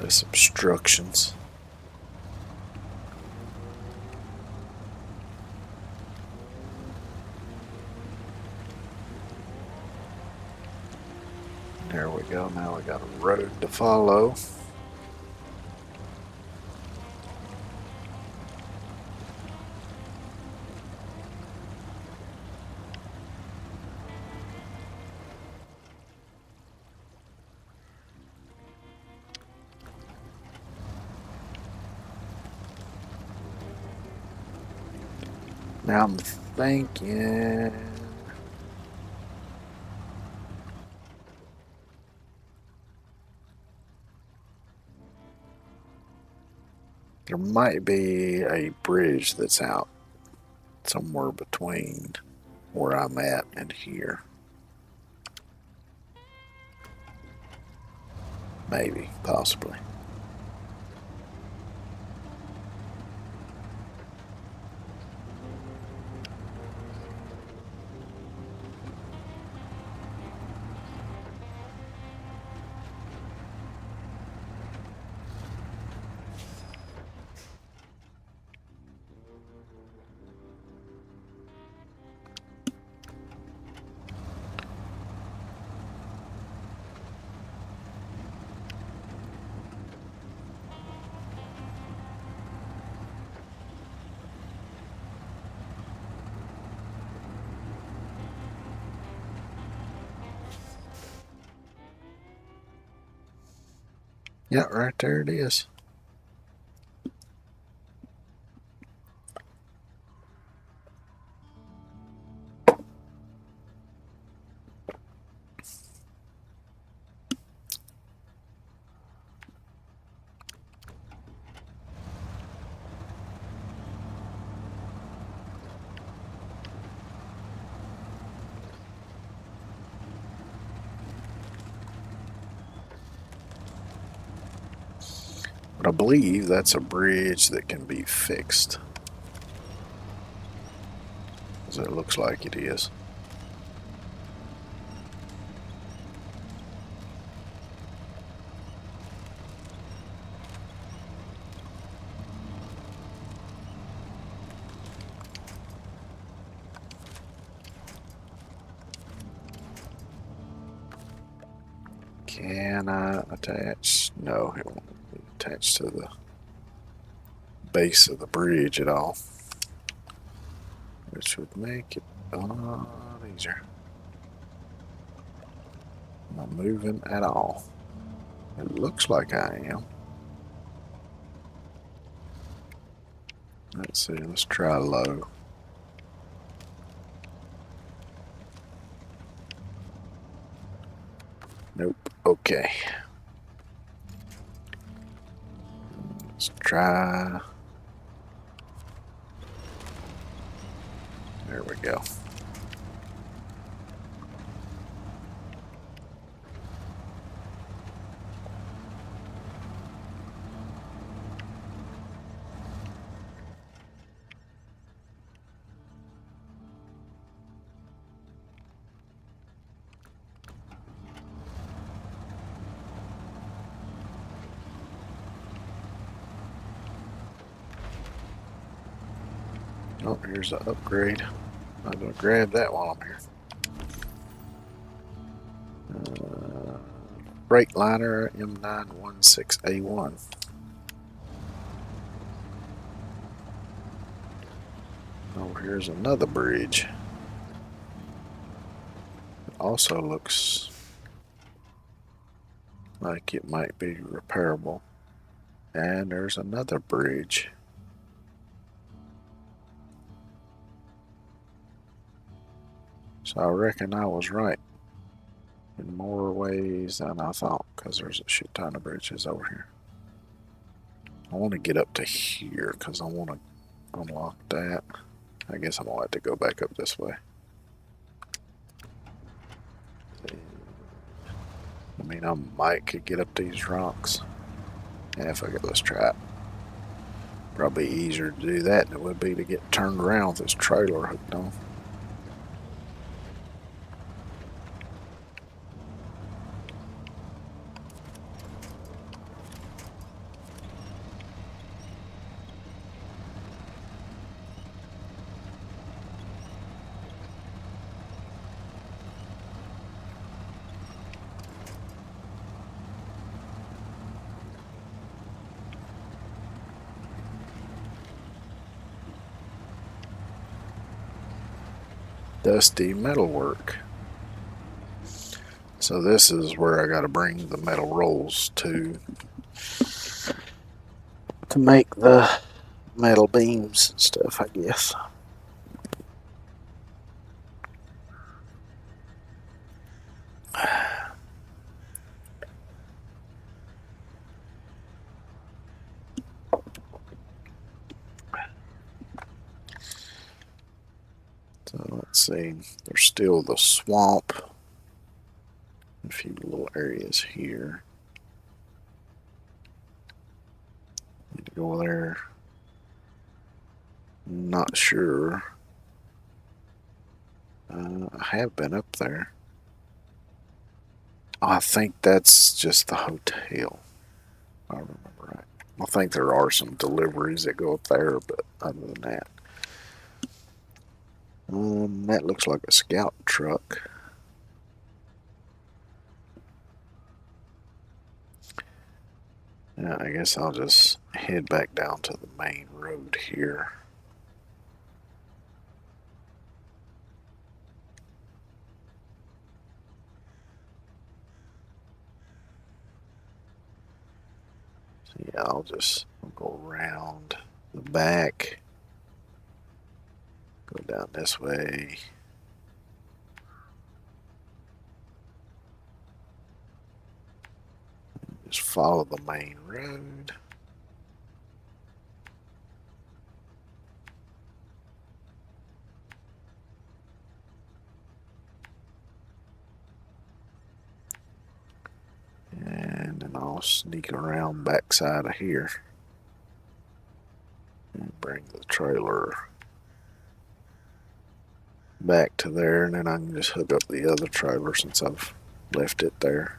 Less obstructions. There we go. Now we got a road to follow. Now I'm thinking there might be a bridge that's out somewhere between where I'm at and here. Maybe, possibly. Yeah, right there it is. But I believe that's a bridge that can be fixed. As it looks like it is. Can I attach? No, it won't be attached to the base of the bridge at all. Which would make it a lot easier. Am I moving at all? It looks like I am. Let's see, let's try low. Nope. Okay. Let's try. There we go. Oh, here's an upgrade. I'm going to grab that while I'm here. Freightliner M916A1. Oh, here's another bridge. It also looks like it might be repairable. And there's another bridge. So I reckon I was right in more ways than I thought, because there's a shit ton of bridges over here. I want to get up to here because I want to unlock that. I guess I'm gonna have to go back up this way. I mean, I might could get up these rocks. Yeah, if I could, let's try it. Probably easier to do that than it would be to get turned around with this trailer hooked on. Dusty metalwork. So this is where I got to bring the metal rolls to make the metal beams and stuff, I guess. So let's see, there's still the swamp, a few little areas here. Need to go there. Not sure. I have been up there. Oh, I think that's just the hotel. I remember right. I think there are some deliveries that go up there, but other than that, that looks like a scout truck. Yeah, I guess I'll just head back down to the main road here. So yeah, I'll just go around the back, go down this way. Just follow the main road. And then I'll sneak around backside of here and bring the trailer back to there, and then I can just hook up the other trailer since I've left it there.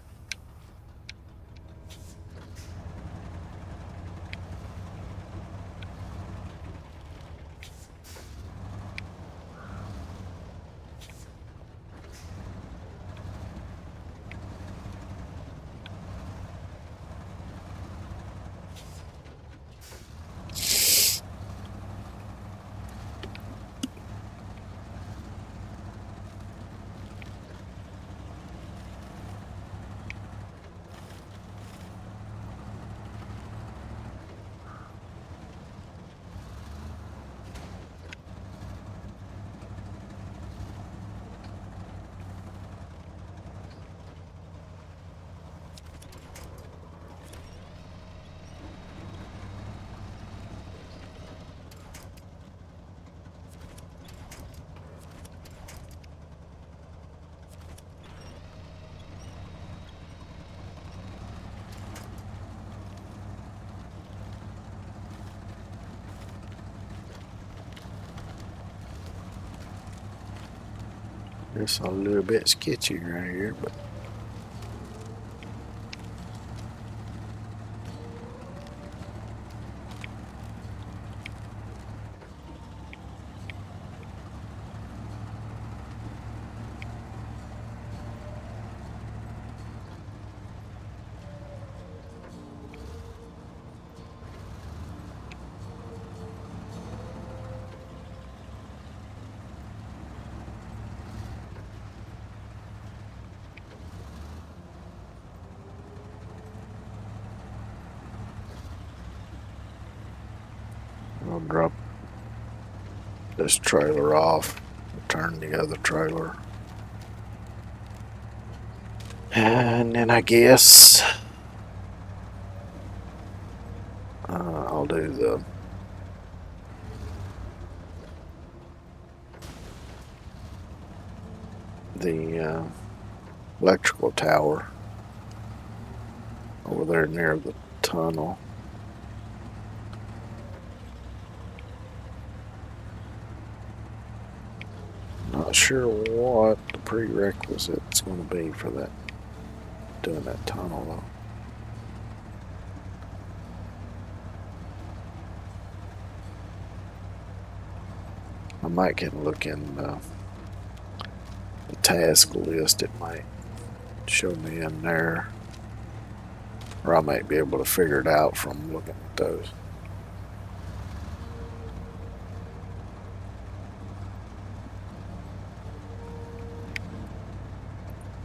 It's a little bit sketchy right here, but I'll drop this trailer off, return the other trailer. And then I guess I'll do the electrical tower over there near the tunnel. Not sure what the prerequisite's going to be for that, doing that tunnel though. I might get a look in the task list. It might show me in there, or I might be able to figure it out from looking at those.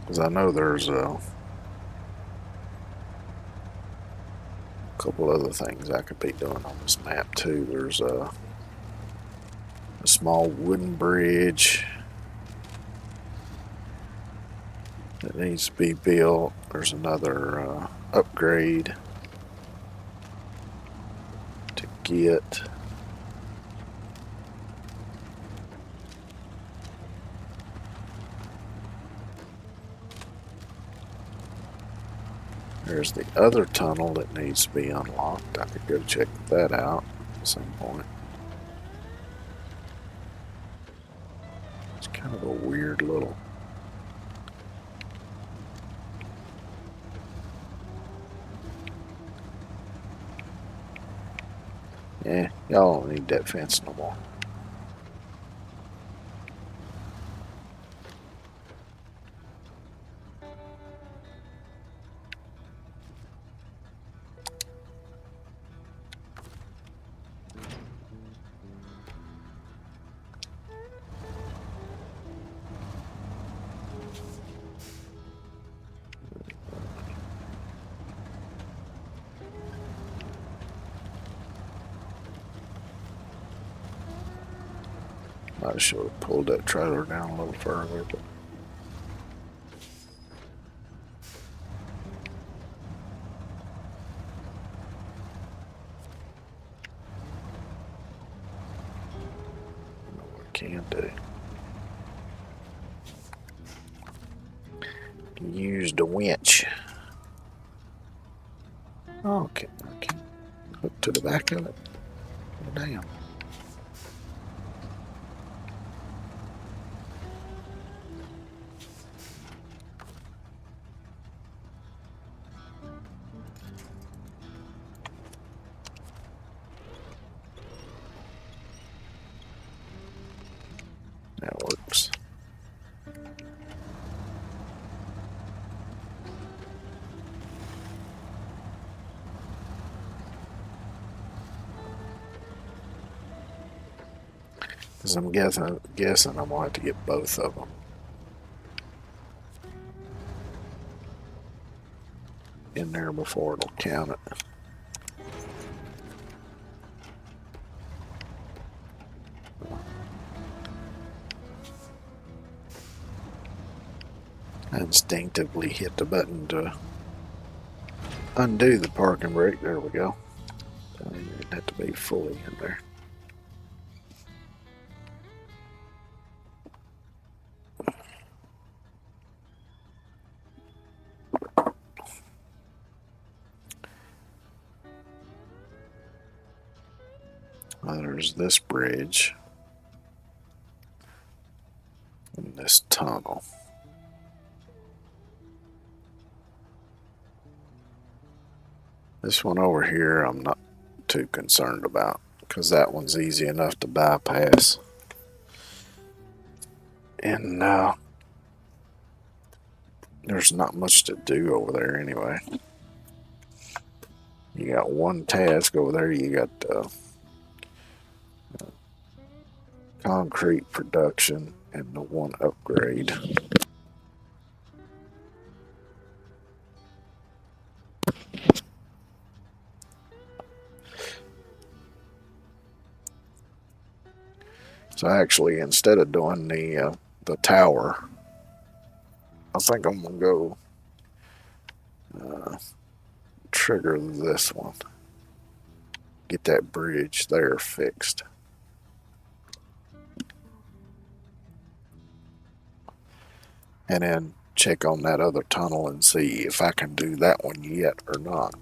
Because I know there's a couple other things I could be doing on this map too. There's a small wooden bridge that needs to be built. There's another upgrade to get. There's the other tunnel that needs to be unlocked. I could go check that out at some point. It's kind of a weird little... Yeah, y'all don't need that fence no more. I should have pulled that trailer down a little further, but I know what I can do. Use the winch. Oh, okay, I can hook to the back of it. Oh, damn. That works. Because I'm guessing I'm going to have to get both of them in there before it'll count it. I instinctively hit the button to undo the parking brake. There we go. It didn't have to be fully in there. There's this bridge and this tunnel. This one over here I'm not too concerned about because that one's easy enough to bypass. And there's not much to do over there anyway. You got one task over there. You got concrete production and the one upgrade. So actually, instead of doing the tower, I think I'm gonna go trigger this one. Get that bridge there fixed. And then check on that other tunnel and see if I can do that one yet or not.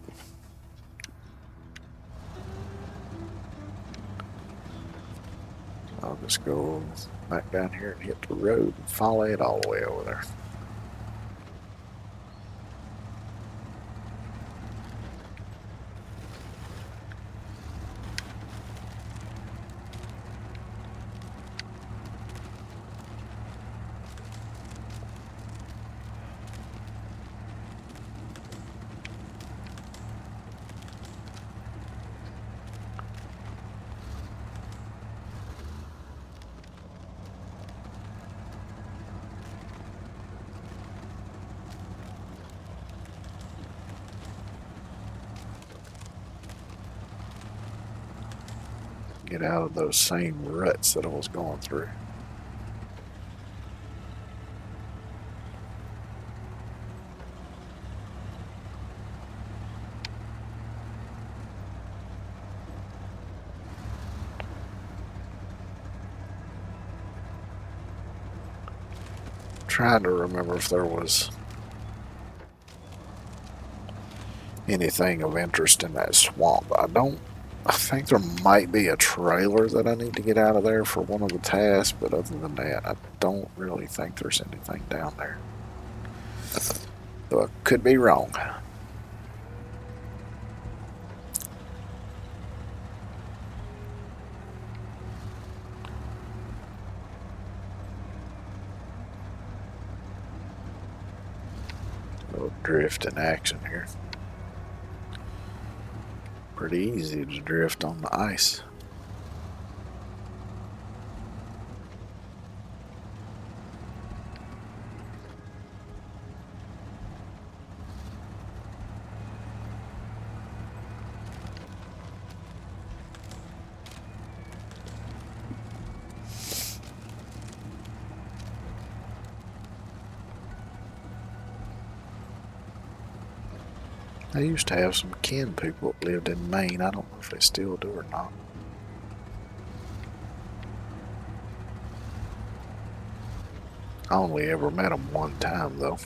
I'll just go back down here and hit the road and follow it all the way over there. Get out of those same ruts that I was going through. Trying to remember if there was anything of interest in that swamp. I think there might be a trailer that I need to get out of there for one of the tasks, but other than that, I don't really think there's anything down there. Though I could be wrong. A little drift in action here. Pretty easy to drift on the ice. I used to have some kin people that lived in Maine. I don't know if they still do or not. I only ever met them one time, though.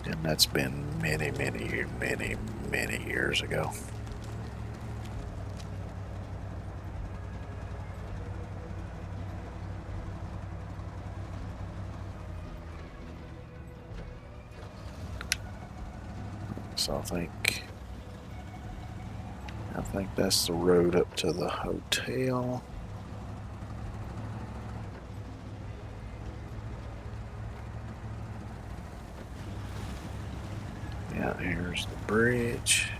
And that's been many, many, many, many years ago. So I think that's the road up to the hotel. Yeah, here's the bridge.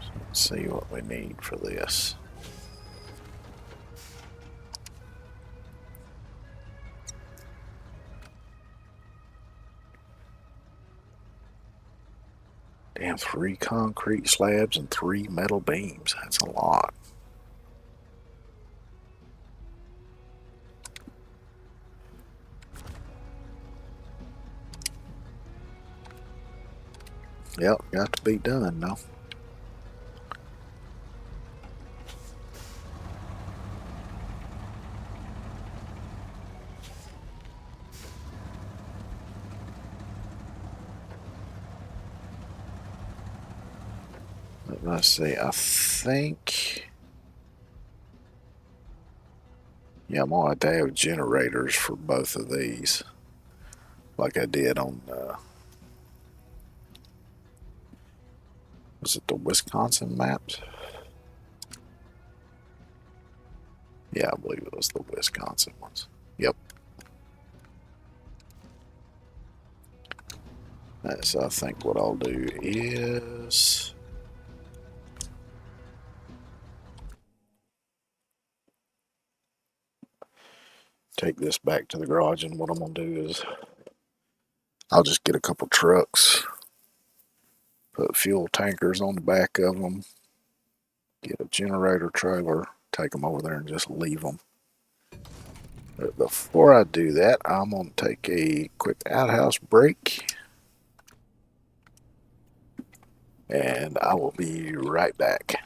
So let's see what we need for this. Damn, 3 concrete slabs and 3 metal beams. That's a lot. Yep, got to be done though. Let's see, I think... Yeah, I'm gonna have to have generators for both of these. Like I did on, was it the Wisconsin maps? Yeah, I believe it was the Wisconsin ones. Yep. So I think what I'll do is... take this back to the garage, and what I'm going to do is I'll just get a couple trucks, put fuel tankers on the back of them, get a generator trailer, take them over there and just leave them. But before I do that, I'm going to take a quick outhouse break, and I will be right back.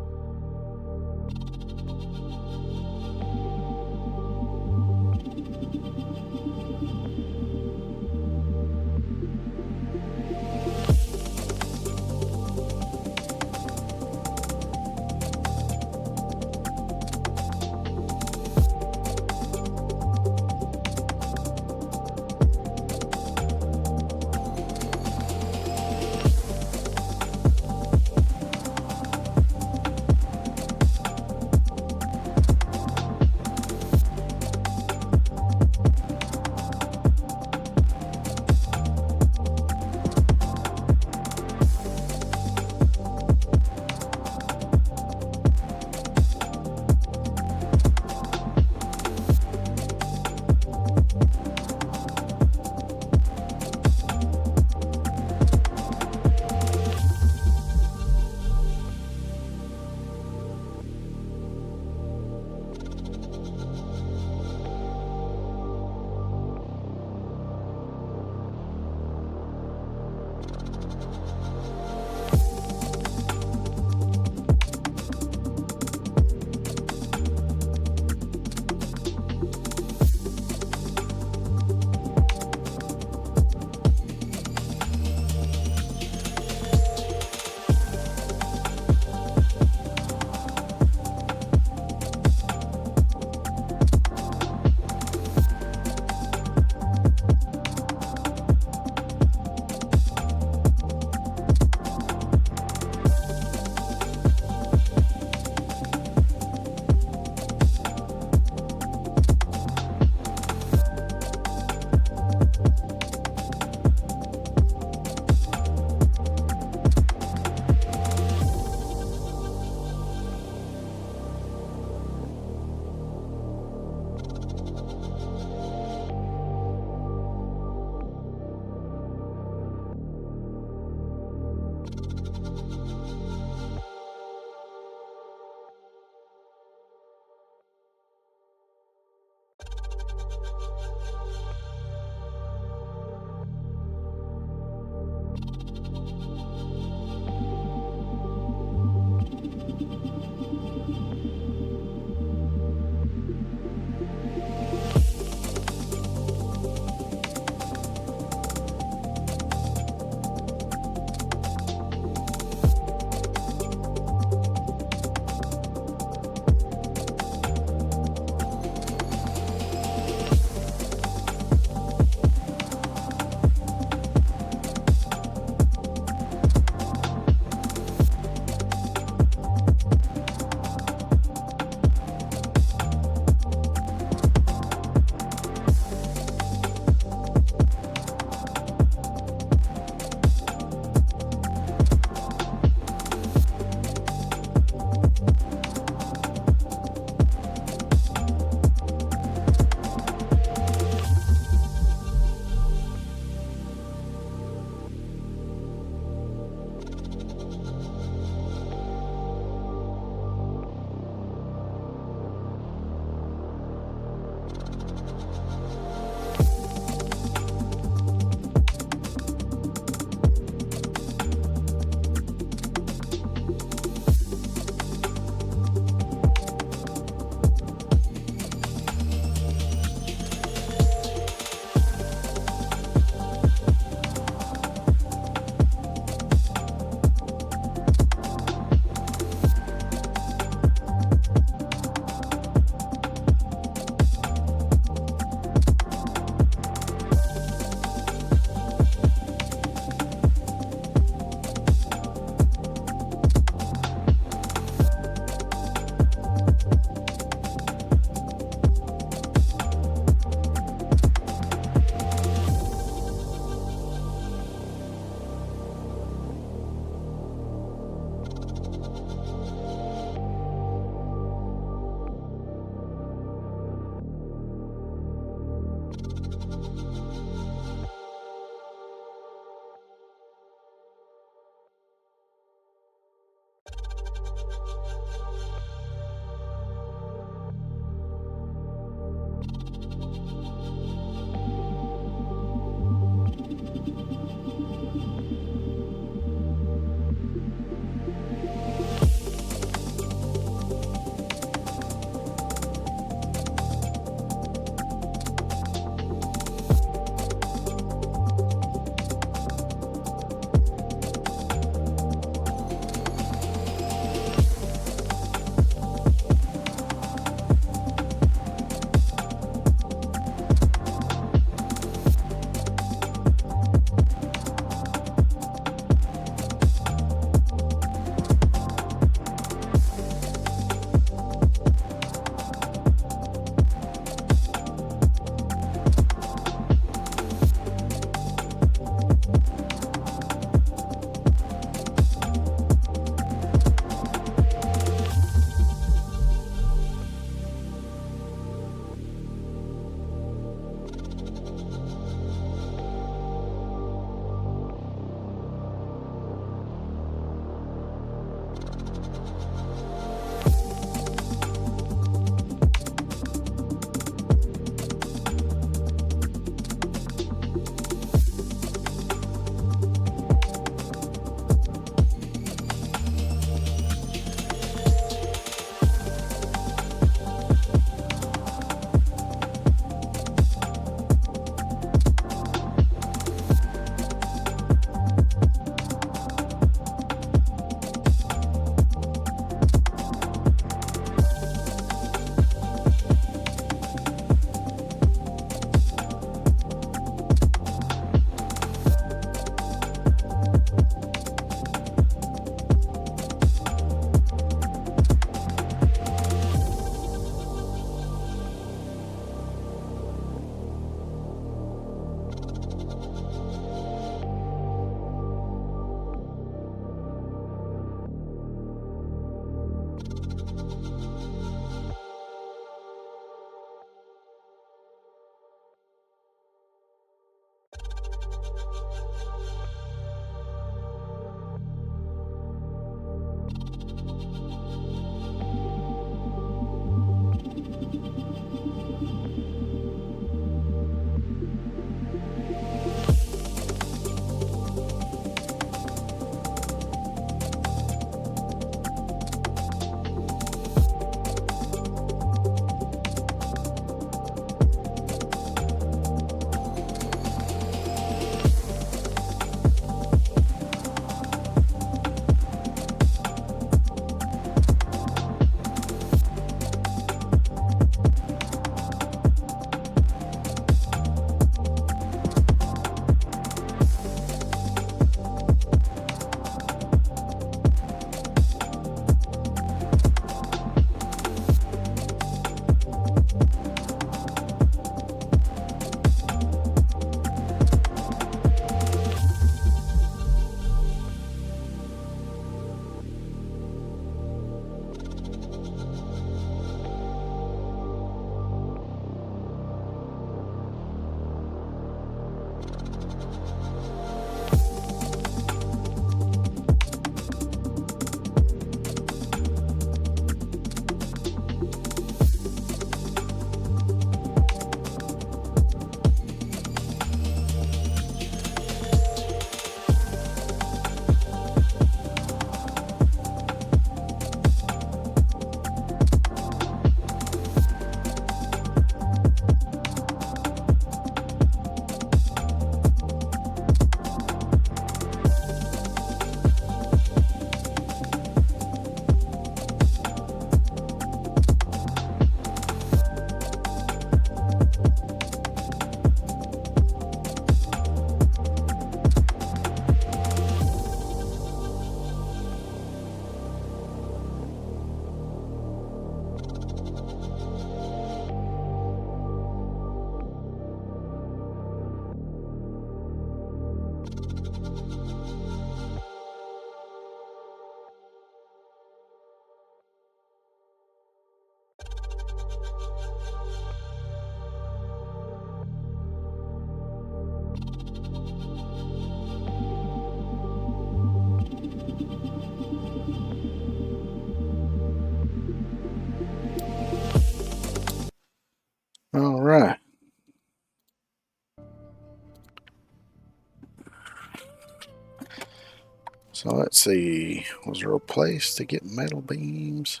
So let's see, was there a place to get metal beams?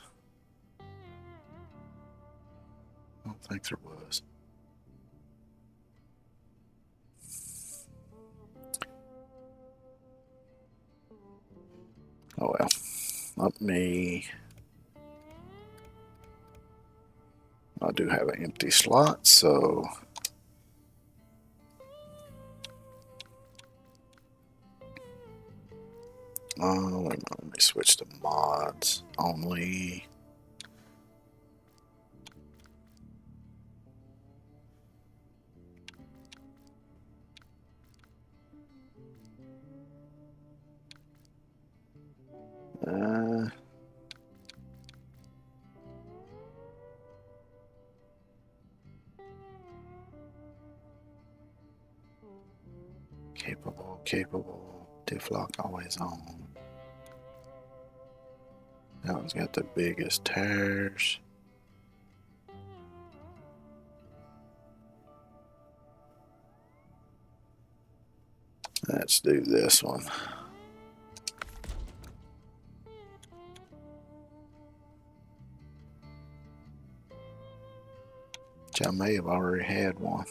I don't think there was. Oh well, let me. I do have an empty slot, so let me switch to mods only. Capable, diff lock always on. That one's got the biggest tires. Let's do this one. Which I may have already had one.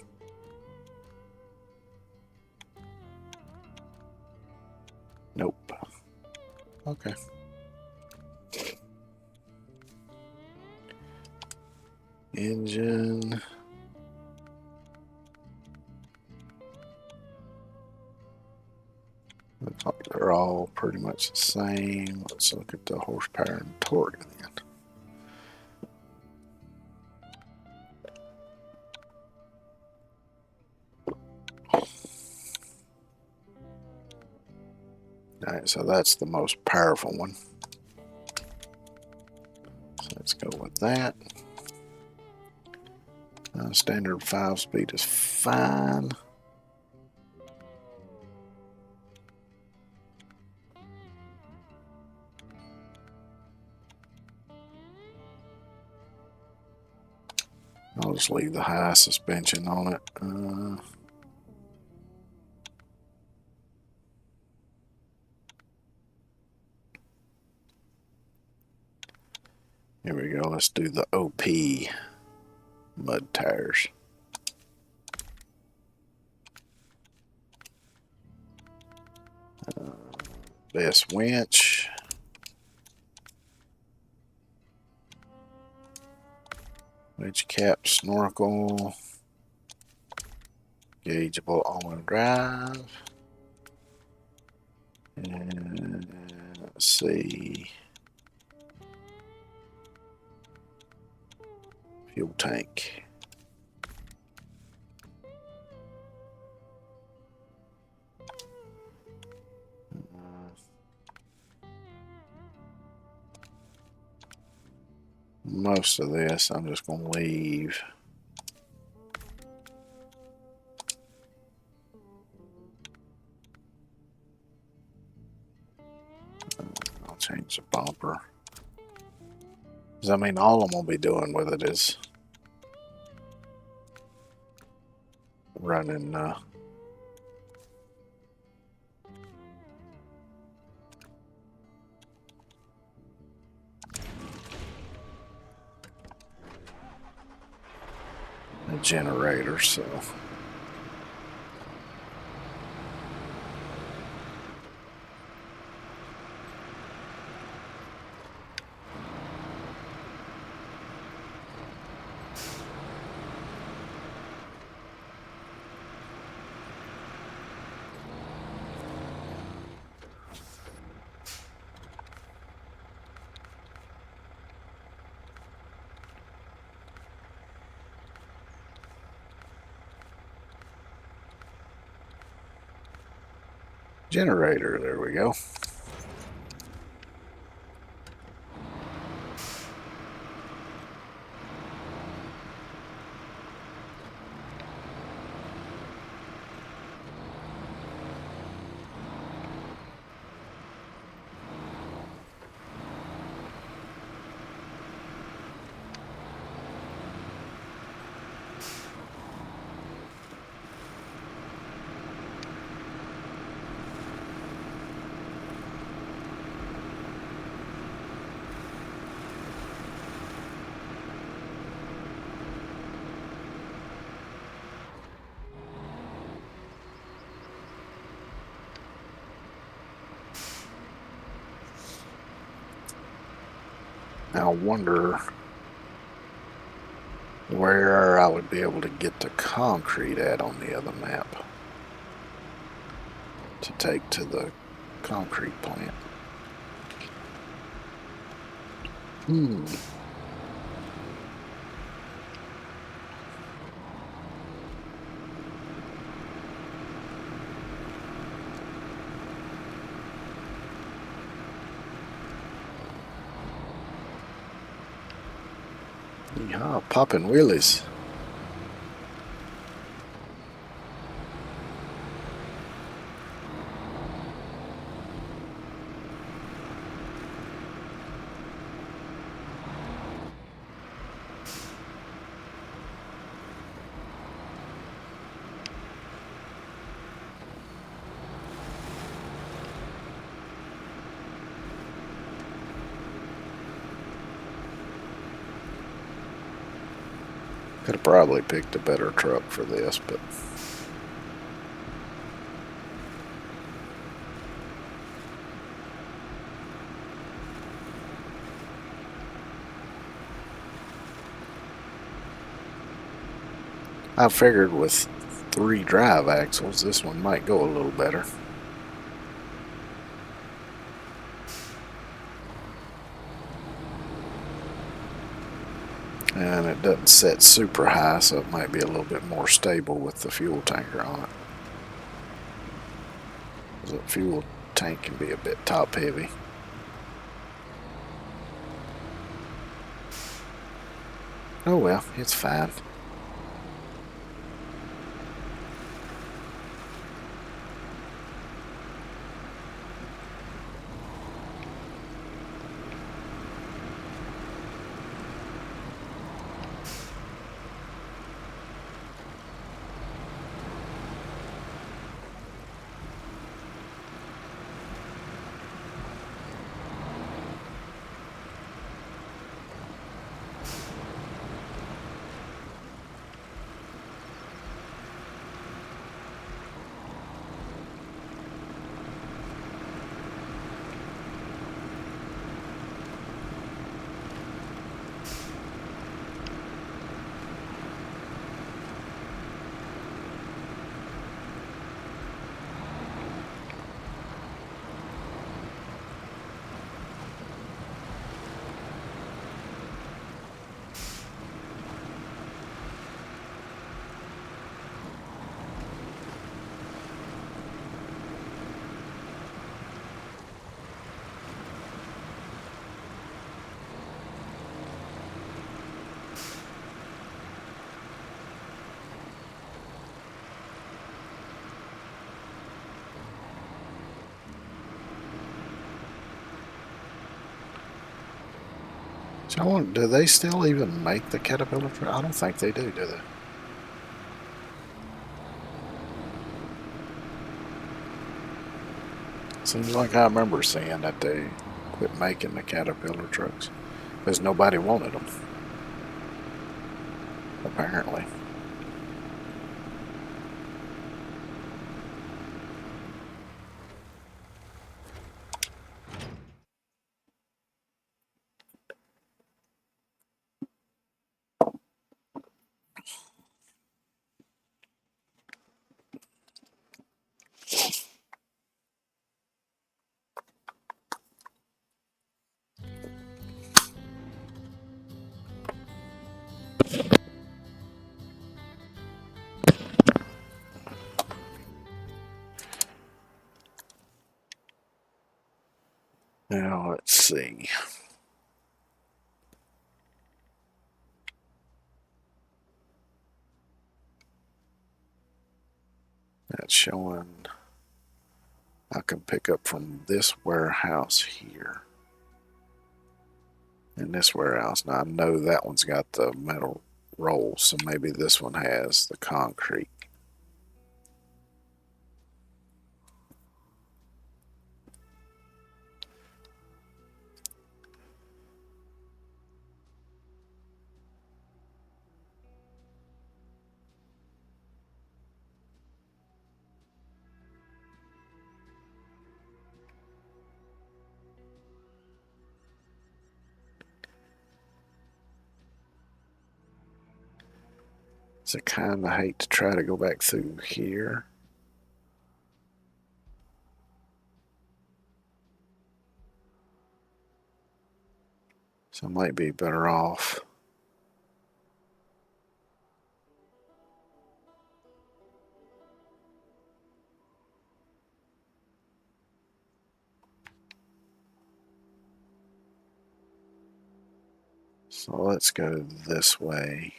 Nope. Okay. Engine. Looks like they're all pretty much the same. Let's look at the horsepower and torque then. Alright, so that's the most powerful one. So let's go with that. Standard 5-speed is fine. I'll just leave the high suspension on it. Here we go. Let's do the OP mud tires. Best winch. Winch cap, snorkel. Gaugeable all-wheel drive. And let's see. Fuel tank. Most of this I'm just going to leave. I'll change the bumper. Because I mean, all I'm going to be doing with it is running a generator, so generator, there we go. I wonder where I would be able to get the concrete at on the other map to take to the concrete plant. Yeah, popping wheelies. Could have probably picked a better truck for this, but I figured with 3 drive axles, this one might go a little better. And it doesn't set super high, so it might be a little bit more stable with the fuel tanker on it. The fuel tank can be a bit top heavy. Oh well, it's fine. So I wonder, do they still even make the Caterpillar truck? I don't think they do they? Seems like I remember seeing that they quit making the Caterpillar trucks because nobody wanted them, apparently. Now let's see. That's showing I can pick up from this warehouse here. And this warehouse. Now I know that one's got the metal rolls, so maybe this one has the concrete. So I kind of hate to try to go back through here. So I might be better off. So let's go this way.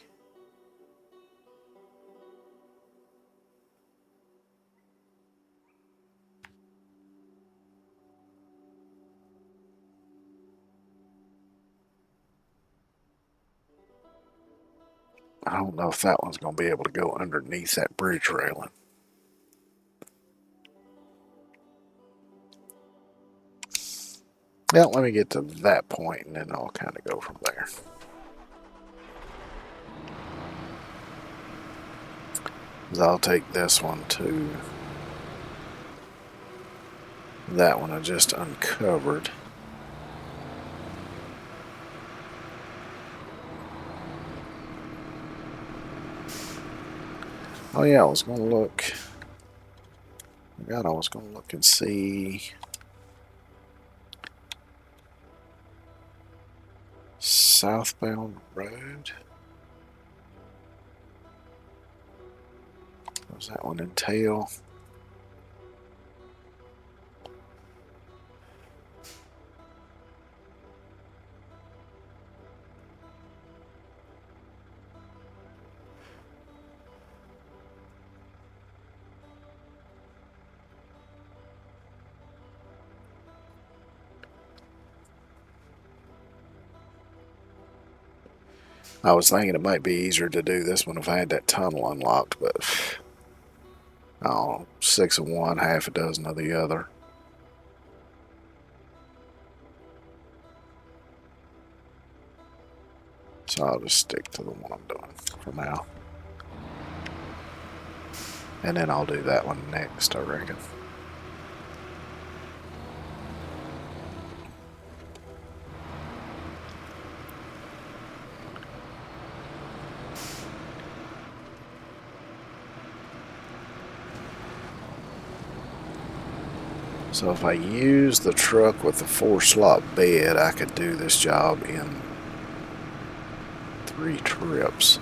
I don't know if that one's going to be able to go underneath that bridge railing. Well, let me get to that point and then I'll kind of go from there. I'll take this one to that one I just uncovered. Oh yeah, I was going to look. I was going to look and see. Southbound road. What does that one entail? I was thinking it might be easier to do this one if I had that tunnel unlocked, but oh, 6 of one, half a dozen of the other. So I'll just stick to the one I'm doing for now. And then I'll do that one next, I reckon. So if I use the truck with the 4-slot bed, I could do this job in 3 trips.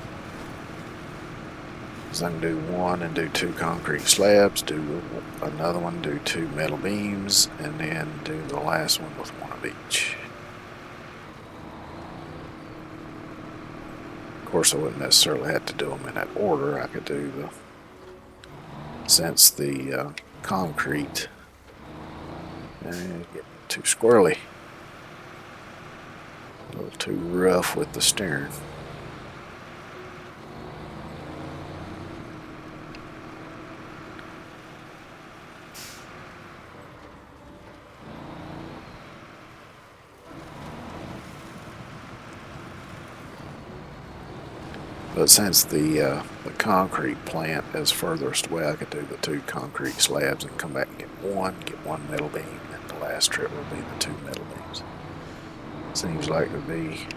So I can do one and do 2 concrete slabs, do another one, do 2 metal beams, and then do the last one with 1 of each. Of course, I wouldn't necessarily have to do them in that order. I could do the, since the concrete, get too squirrely, a little too rough with the steering. But since the concrete plant is furthest away, I could do the 2 concrete slabs and come back and get one metal beam, and the last trip will be the 2 metal beams. Seems like it would be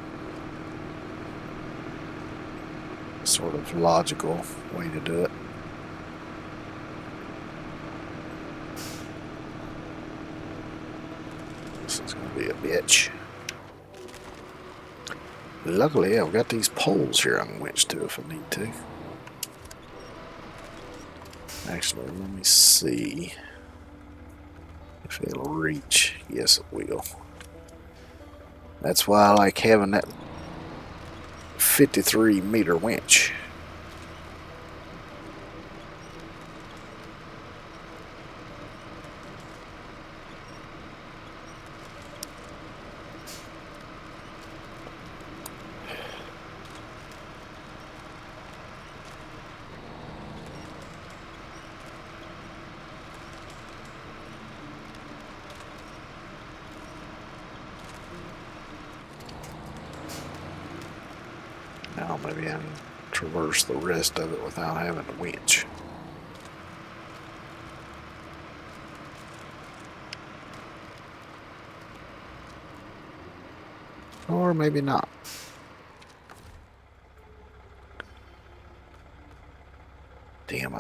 a sort of logical way to do it. This is going to be a bitch. Luckily, I've got these poles here I can winch to if I need to. Actually, let me see if it'll reach. Yes, it will. That's why I like having that 53-meter winch. Now maybe I can traverse the rest of it without having to winch. Or maybe not.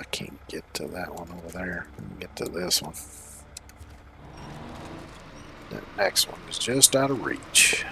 I can't get to that one over there. I can get to this one. That next one is just out of reach.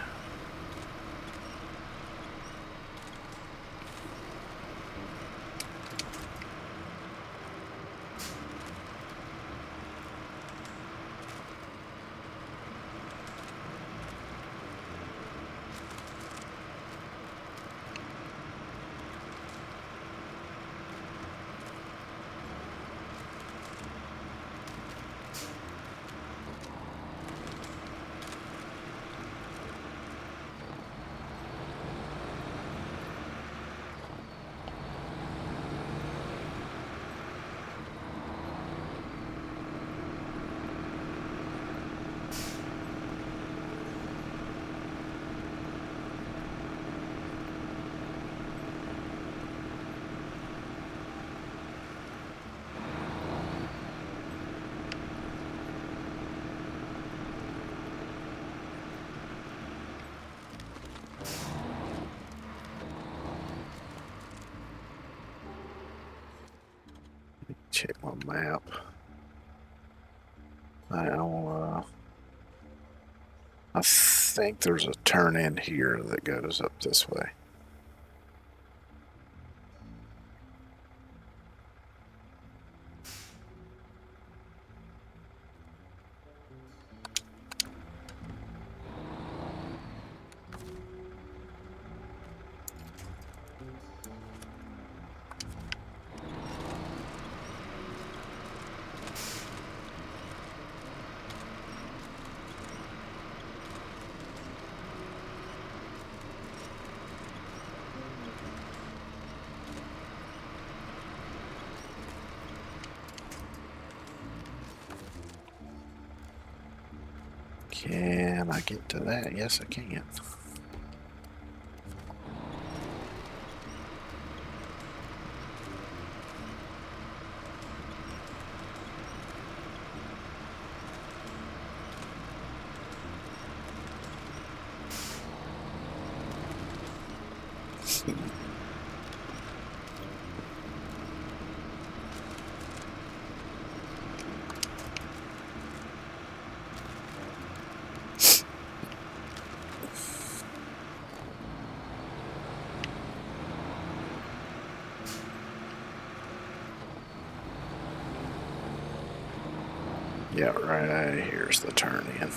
Check my map. I think there's a turn in here that goes up this way. Can I get to that? Yes, I can. Yeah, right here's the turn in.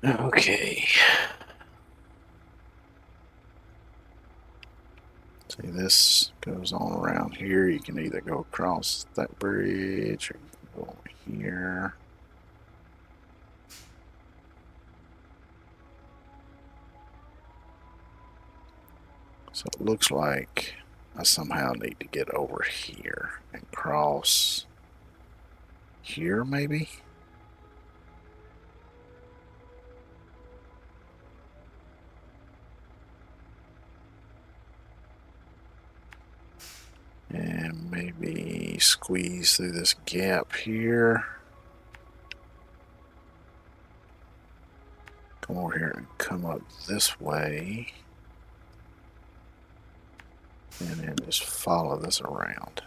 Okay. See, this goes on around here. You can either go across that bridge or you can go over here. So it looks like I somehow need to get over here and cross here, maybe? And maybe squeeze through this gap here. Come over here and come up this way. And then just follow this around.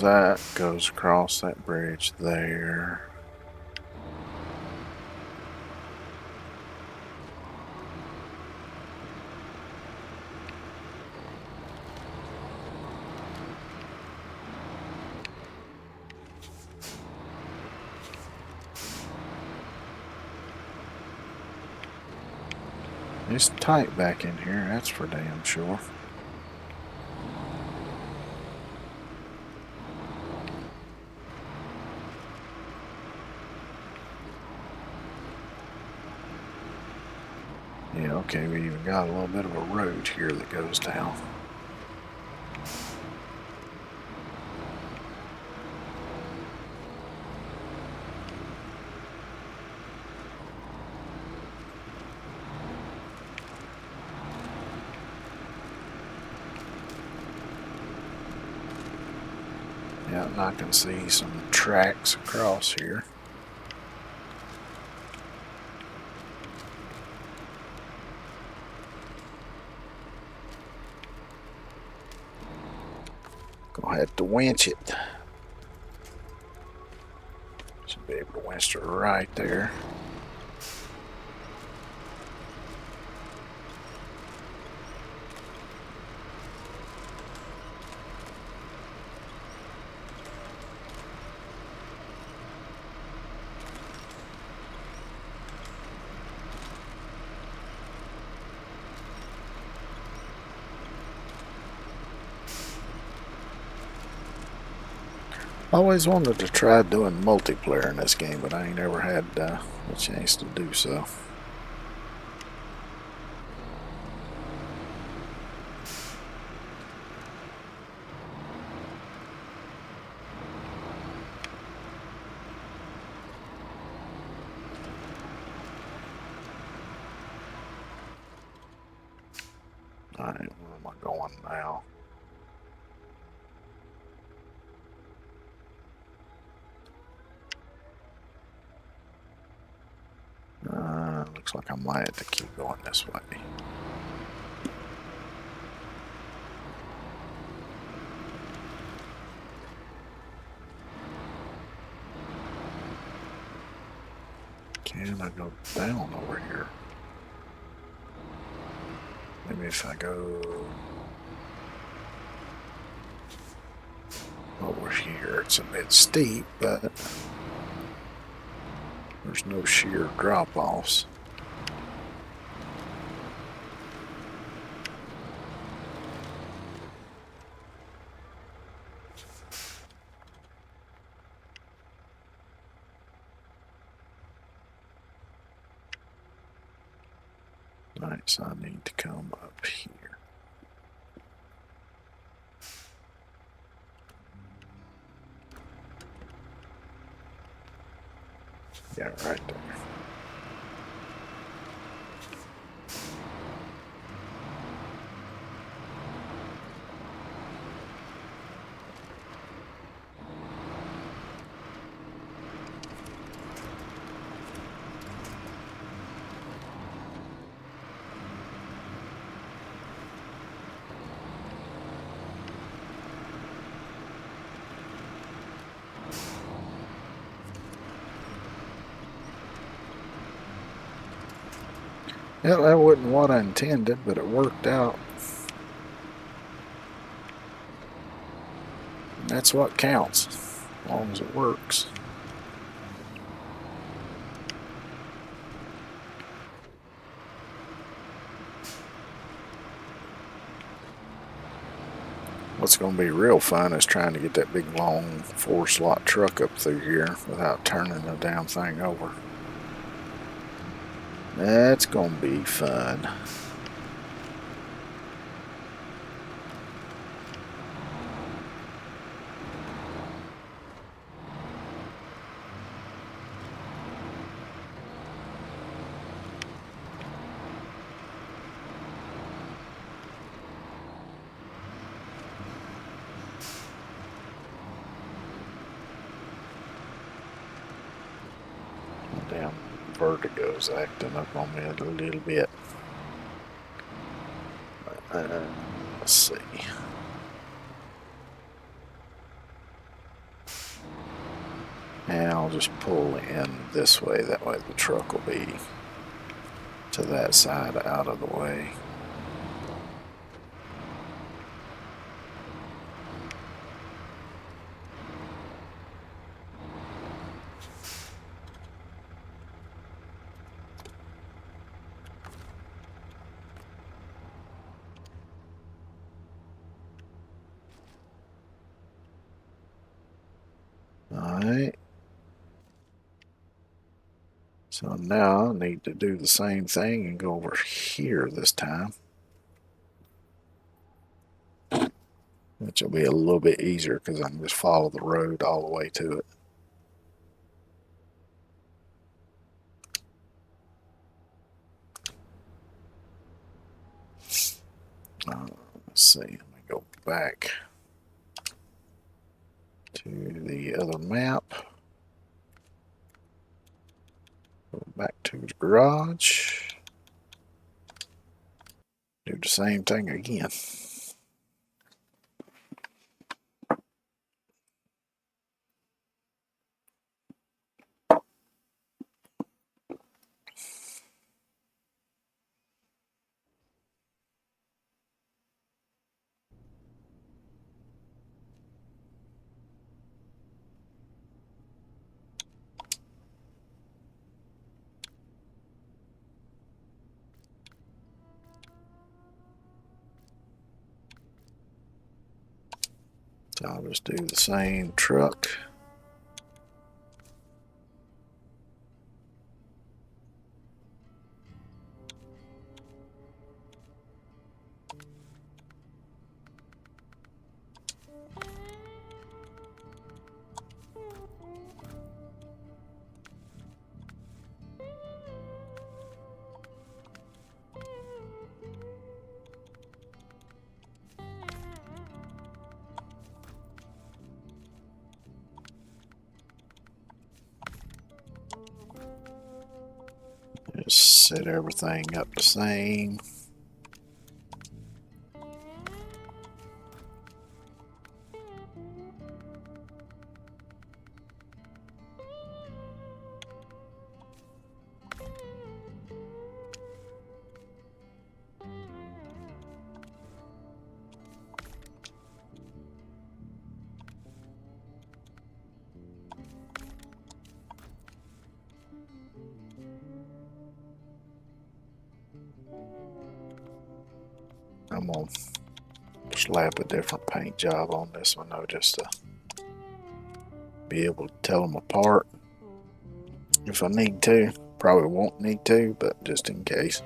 That goes across that bridge there. It's tight back in here, that's for damn sure. Yeah, okay, we even got a little bit of a road here that goes down. Yeah, and I can see some tracks across here. Gonna have to winch it. Should be able to winch it right there. I always wanted to try doing multiplayer in this game, but I ain't ever had a chance to do so. Alright, where am I going now? Looks like I might have to keep going this way. Can I go down over here? Maybe if I go over here, it's a bit steep, but there's no sheer drop-offs. Right, so I need to come up here. Yeah, right there. Yeah, that wasn't what I intended, but it worked out. And that's what counts, as long as it works. What's going to be real fun is trying to get that big long 4-slot truck up through here without turning the damn thing over. That's going to be fun. vertigo's acting up on me a little bit. Let's see. And I'll just pull in this way. That way the truck will be to that side out of the way. Alright. So now I need to do the same thing and go over here this time, which will be a little bit easier because I can just follow the road all the way to it. Let's see, let me go back to the other map. Go back to the garage. Do the same thing again. So I'll just do the same truck. Just set everything up the same. I'm going to slap a different paint job on this one though, just to be able to tell them apart if I need to. Probably won't need to, but just in case.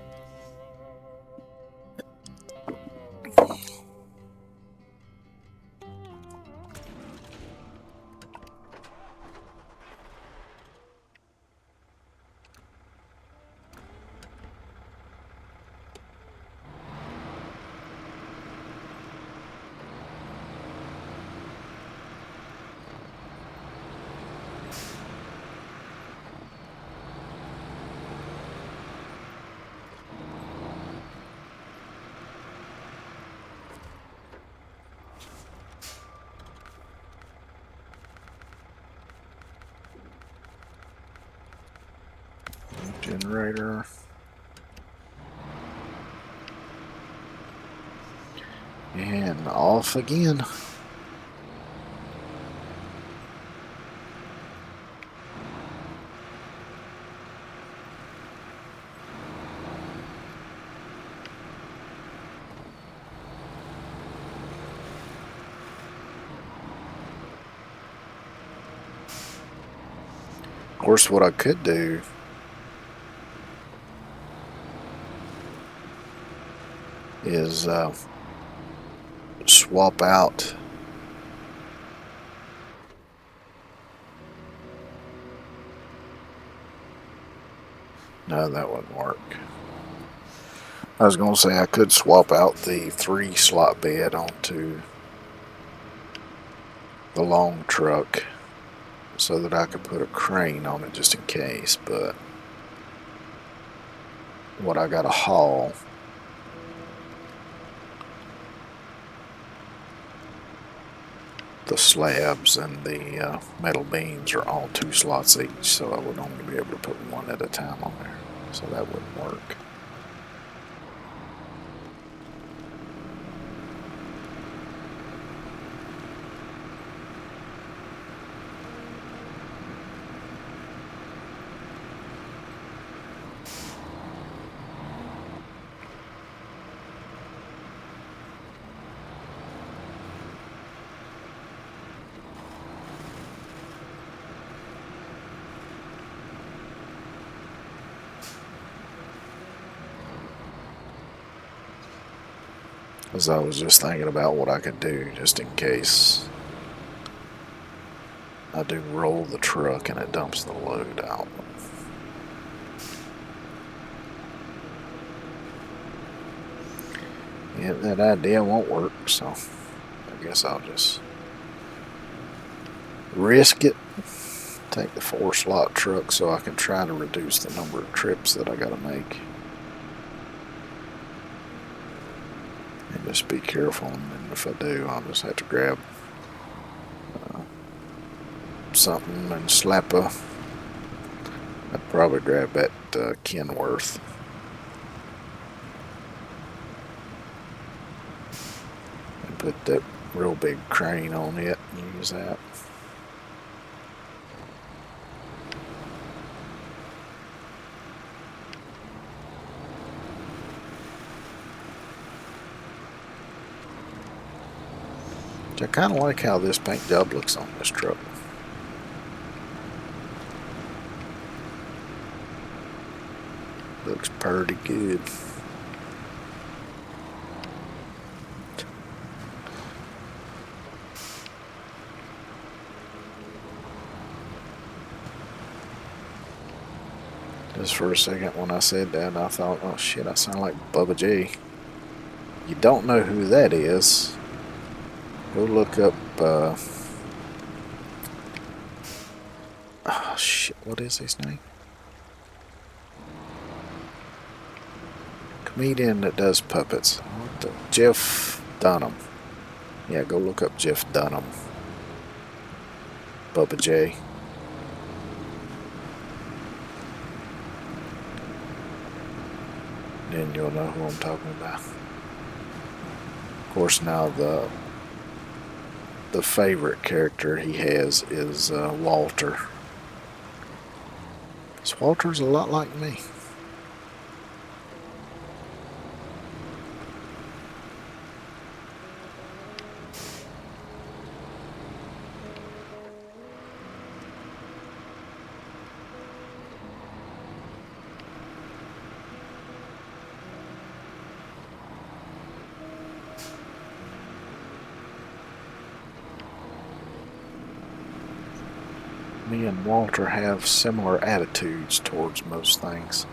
Generator. And off again. Of course, what I could do is swap out no, that wouldn't work. I was going to say I could swap out the 3 slot bed onto the long truck so that I could put a crane on it just in case, but what I gotta haul. The slabs and the metal beams are all 2 slots each, so I would only be able to put one at a time on there. So that wouldn't work. Because I was just thinking about what I could do just in case I do roll the truck and it dumps the load out. Yeah, that idea won't work, so I guess I'll just risk it. Take the 4-slot truck so I can try to reduce the number of trips that I gotta make. And just be careful, and if I do, I'll just have to grab something and slap a... I'd probably grab that Kenworth. And put that real big crane on it and use that. I kind of like how this paint job looks on this truck. Looks pretty good. Just for a second when I said that, I thought, oh shit, I sound like Bubba G. You don't know who that is? Go look up, oh shit, what is his name? Comedian that does puppets. Jeff Dunham. Yeah, go look up Jeff Dunham. Bubba J. Then you'll know who I'm talking about. Of course, now the favorite character he has is Walter. Because Walter's a lot like me. Me and Walter have similar attitudes towards most things.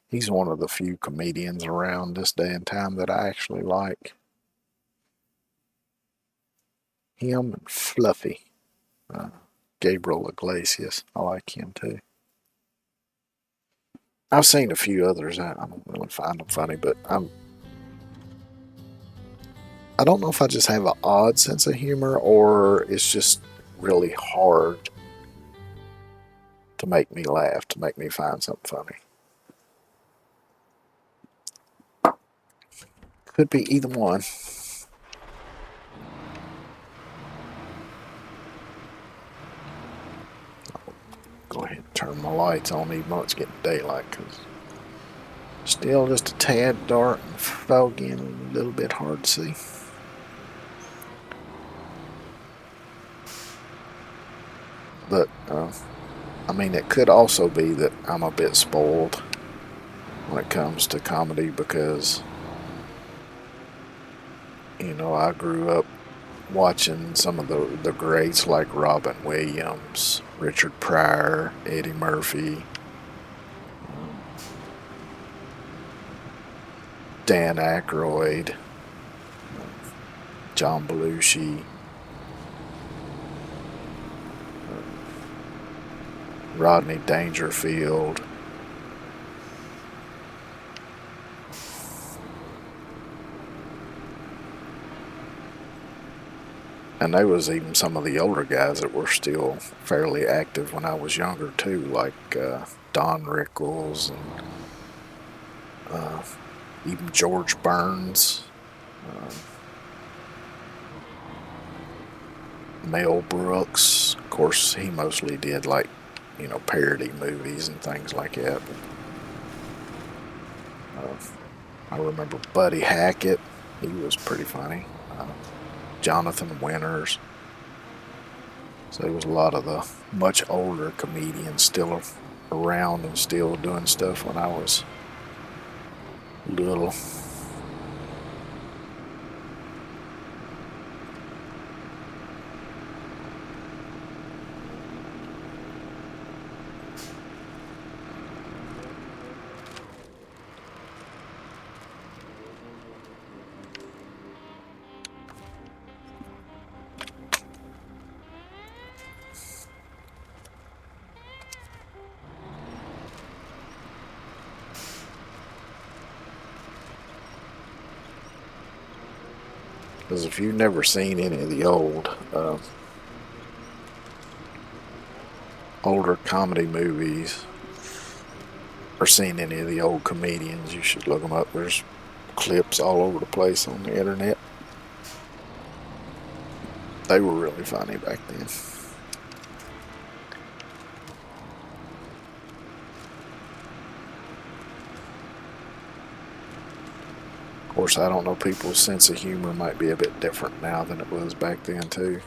He's one of the few comedians around this day and time that I actually like. Him and Fluffy. Gabriel Iglesias. I like him too. I've seen a few others. I don't really find them funny, but I don't know if I just have an odd sense of humor or it's just really hard to make me laugh, to make me find something funny. Could be either one. Go ahead and turn my lights on even though it's getting daylight, because still just a tad dark and foggy and a little bit hard to see. But I mean, it could also be that I'm a bit spoiled when it comes to comedy because, you know, I grew up watching some of the greats like Robin Williams, Richard Pryor, Eddie Murphy, Dan Aykroyd, John Belushi, Rodney Dangerfield. And there was even some of the older guys that were still fairly active when I was younger too, like Don Rickles and even George Burns, Mel Brooks. Of course, he mostly did like, parody movies and things like that. I remember Buddy Hackett. He was pretty funny. Jonathan Winters. So there was a lot of the much older comedians still around and still doing stuff when I was little. Because if you've never seen any of the older comedy movies or seen any of the old comedians, you should look them up. There's clips all over the place on the internet. They were really funny back then. Of course, I don't know, people's sense of humor might be a bit different now than it was back then too.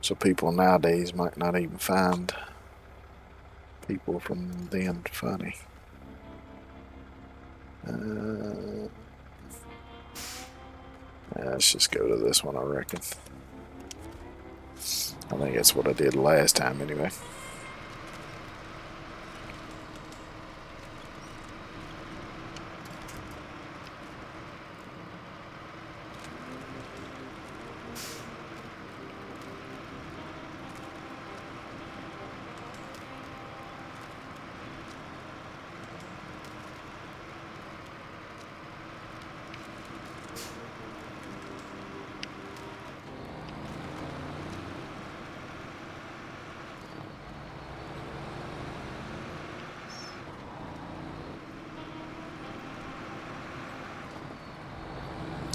So people nowadays might not even find people from then funny. Let's just go to this one, I reckon. I think that's what I did last time anyway.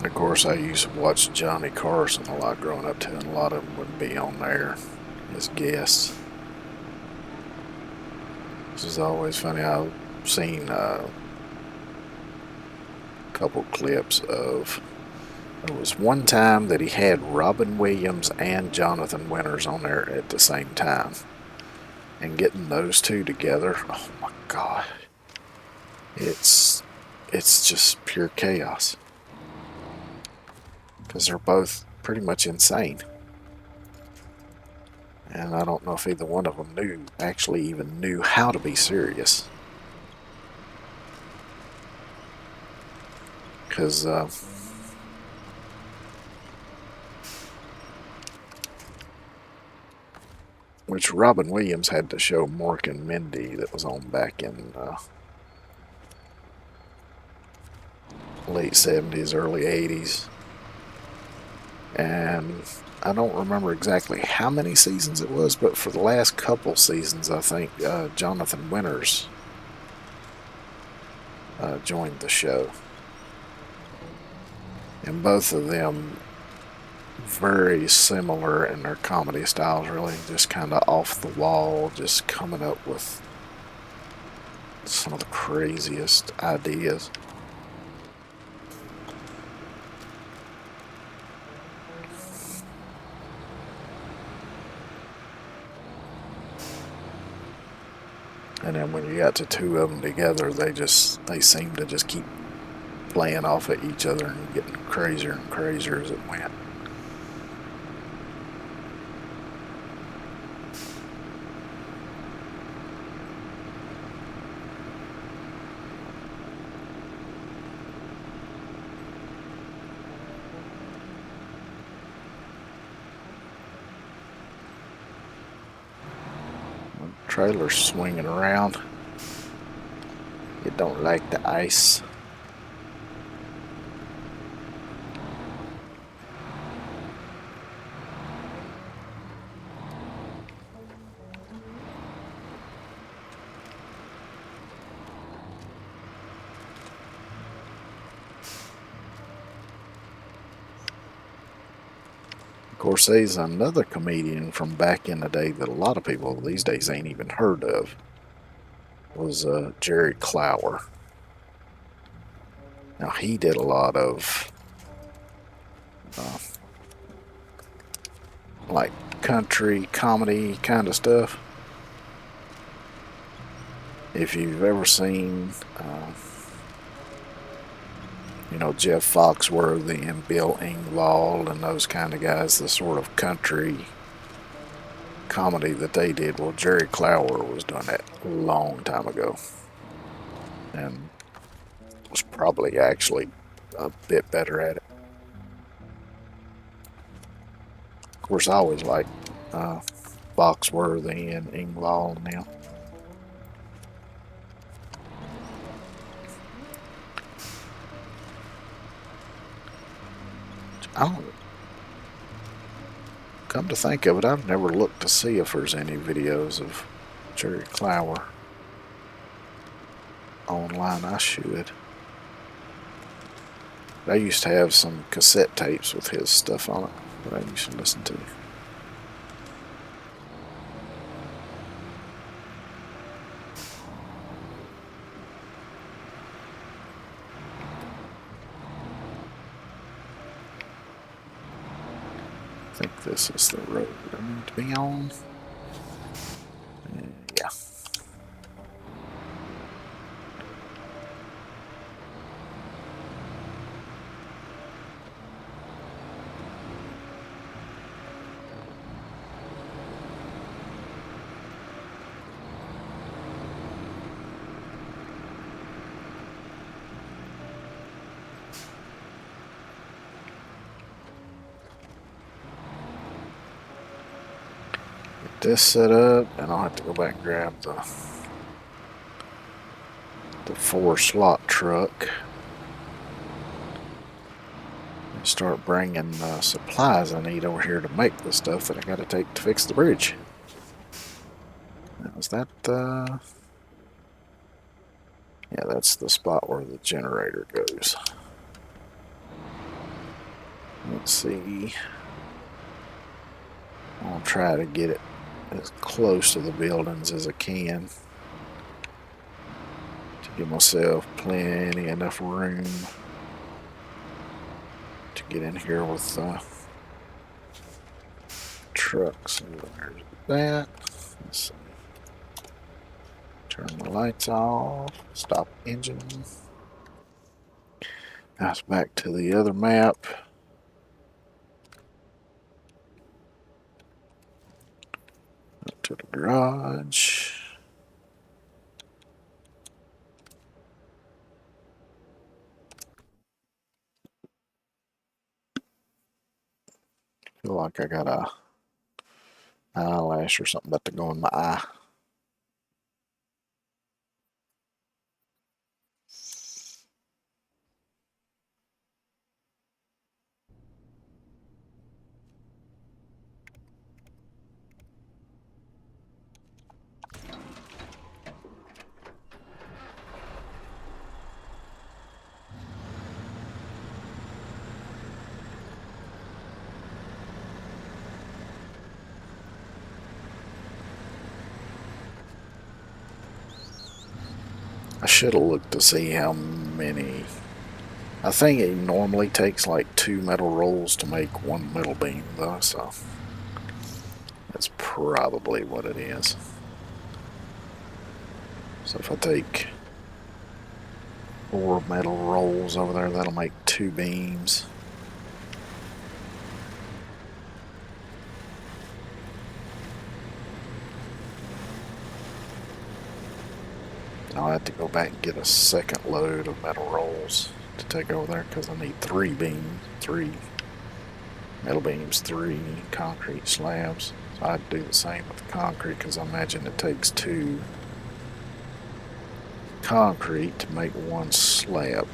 Of course, I used to watch Johnny Carson a lot growing up too, and a lot of them would be on there as guests. This is always funny. I've seen a couple clips of. There was one time that he had Robin Williams and Jonathan Winters on there at the same time, and getting those two together. Oh my God! It's just pure chaos. Because they're both pretty much insane. And I don't know if either one of them actually even knew how to be serious. Because, which Robin Williams had the show Mork and Mindy that was on back in late 70s, early 80s. And I don't remember exactly how many seasons it was, but for the last couple seasons, I think Jonathan Winters joined the show. And both of them very similar in their comedy styles, really just kind of off the wall, just coming up with some of the craziest ideas. And then when you got the two of them together, they seem to just keep playing off at each other and getting crazier and crazier as it went. Trailer's swinging around. It don't like the ice. Of course, there's another comedian from back in the day that a lot of people these days ain't even heard of. Was Jerry Clower. Now he did a lot of uh, like country comedy kind of stuff. If you've ever seen, Jeff Foxworthy and Bill Engvall and those kind of guys, the sort of country comedy that they did, well, Jerry Clower was doing that a long time ago, and was probably actually a bit better at it. Of course, I always liked Foxworthy and Engvall and them. I don't. Come to think of it, I've never looked to see if there's any videos of Jerry Clower online. I should. I used to have some cassette tapes with his stuff on it that I used to listen to. I think this is the road I need to be on. Yeah. This set up, and I'll have to go back and grab the 4-slot truck and start bringing supplies I need over here to make the stuff that I got to take to fix the bridge. Now, is that yeah, that's the spot where the generator goes. Let's see. I'll try to get it as close to the buildings as I can to give myself plenty enough room to get in here with trucks. So there's that. Let's see. Turn the lights off. Stop engine. That's back to the other map. Up to the garage. Feel like I got a eyelash or something about to go in my eye. I should have looked to see how many. I think it normally takes like 2 metal rolls to make 1 metal beam, though, so that's probably what it is. So if I take 4 metal rolls over there, that'll make 2 beams. I'll have to go back and get a second load of metal rolls to take over there because I need 3 beams. 3. Metal beams 3, concrete slabs. So I'd do the same with the concrete because I imagine it takes 2 concrete to make 1 slab.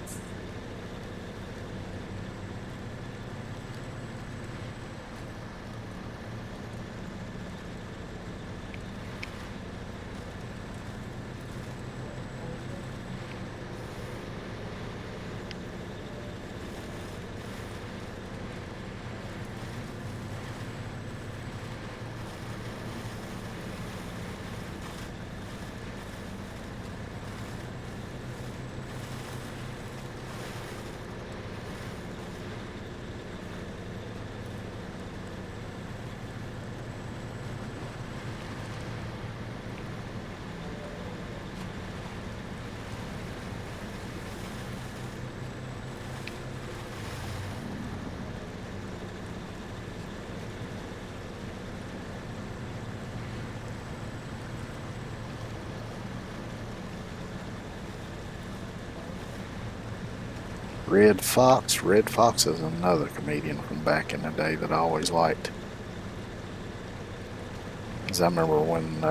Red Fox. Red Fox is another comedian from back in the day that I always liked. Because I remember when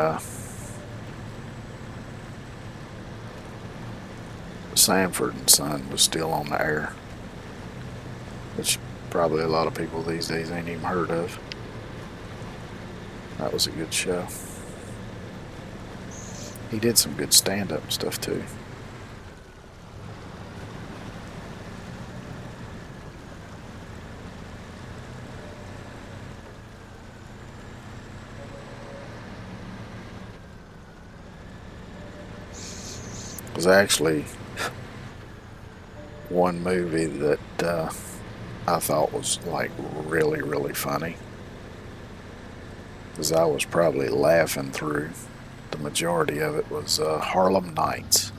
Sanford and Son was still on the air, which probably a lot of people these days ain't even heard of. That was a good show. He did some good stand-up stuff too. There's actually one movie that I thought was like really, really funny, because I was probably laughing through the majority of it, was Harlem Nights.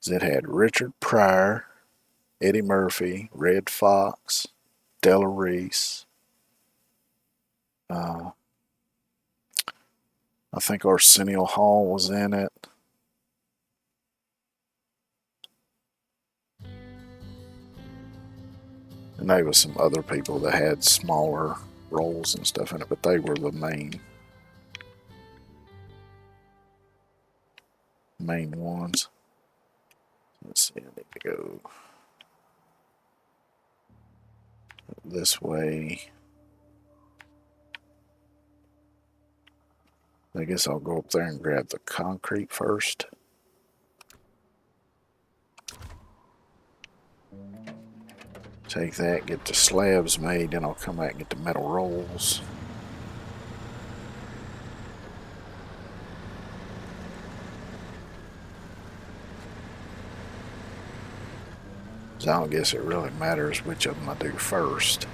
It had Richard Pryor, Eddie Murphy, Red Fox, Della Reese. Uh, I think Arsenio Hall was in it. And there was some other people that had smaller roles and stuff in it, but they were the main ones. Let's see, I need to go this way. I guess I'll go up there and grab the concrete first. Take that, get the slabs made, then I'll come back and get the metal rolls. So I don't guess it really matters which of them I do first.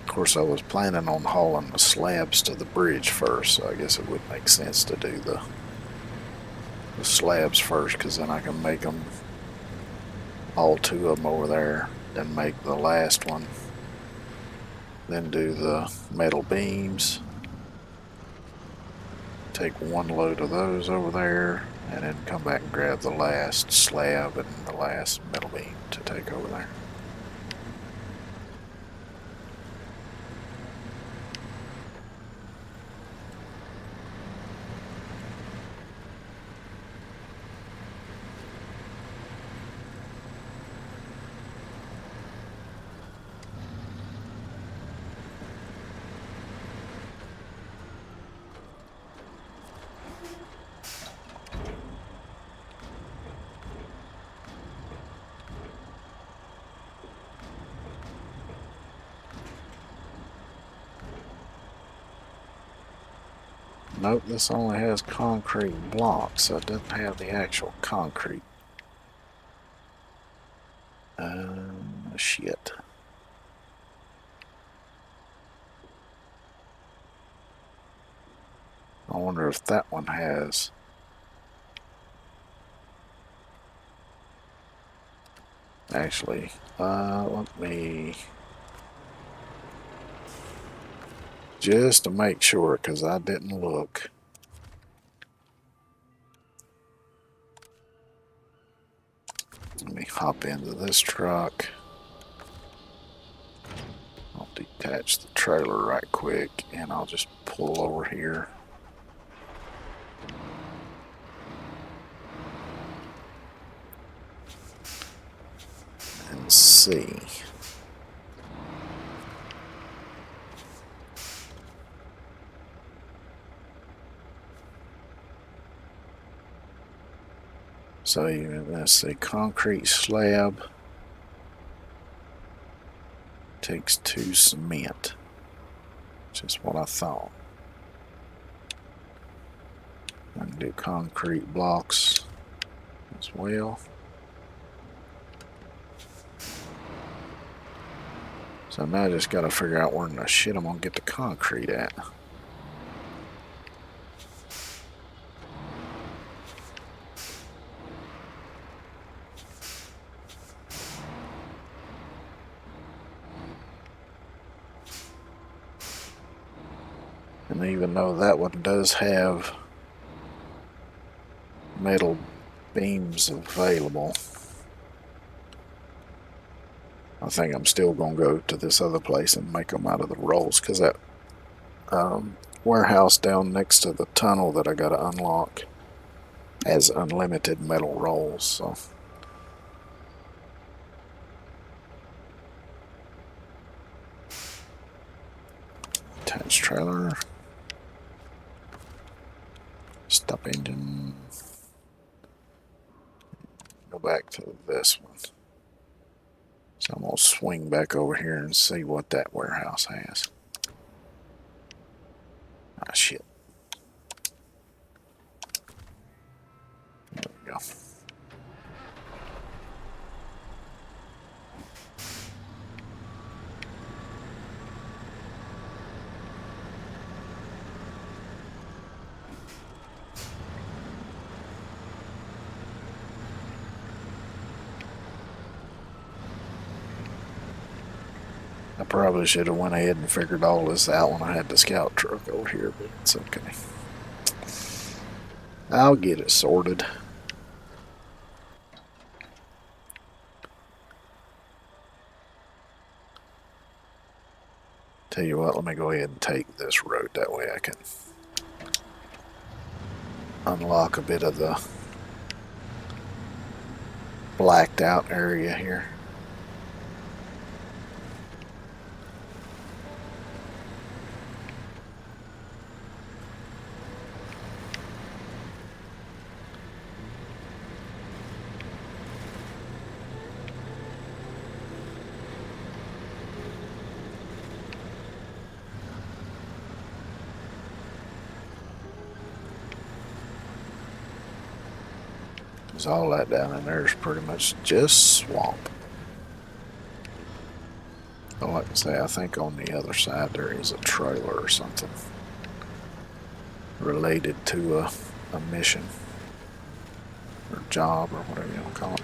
Of course, I was planning on hauling the slabs to the bridge first, so I guess it would make sense to do the slabs first, because then I can make them, all 2 of them over there, then make the last one, then do the metal beams, take 1 load of those over there, and then come back and grab the last slab and the last metal beam to take over there. Nope, this only has concrete blocks, so it doesn't have the actual concrete. Shit. I wonder if that one has. Actually, let me just to make sure, because I didn't look. Let me hop into this truck. I'll detach the trailer right quick, and I'll just pull over here. And see. So let's see, concrete slab takes 2 cement, which is what I thought. I can do concrete blocks as well. So now I just got to figure out where in the shit I'm going to get the concrete at. And even though that one does have metal beams available, I think I'm still going to go to this other place and make them out of the rolls, because that warehouse down next to the tunnel that I got to unlock has unlimited metal rolls. So attach trailer, stop engine, go back to this one. So I'm going to swing back over here and see what that warehouse has. Ah, shit. There we go. I probably should have went ahead and figured all this out when I had the scout truck over here, but it's okay. I'll get it sorted. Tell you what, let me go ahead and take this road. That way I can unlock a bit of the blacked out area here. Because all that down in there is pretty much just swamp. But like I say, I think on the other side there is a trailer or something related to a mission or job or whatever you want to call it.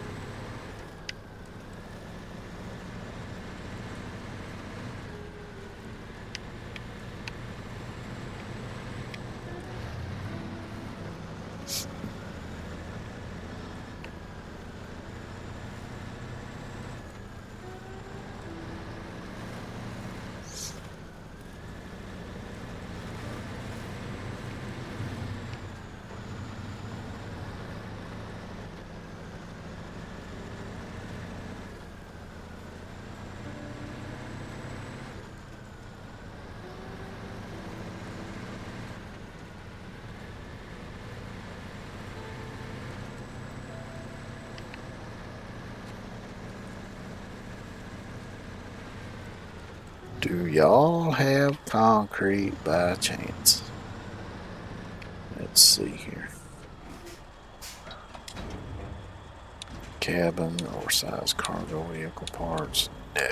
Do y'all have concrete by chance? Let's see here. Cabin or size cargo vehicle parts? No.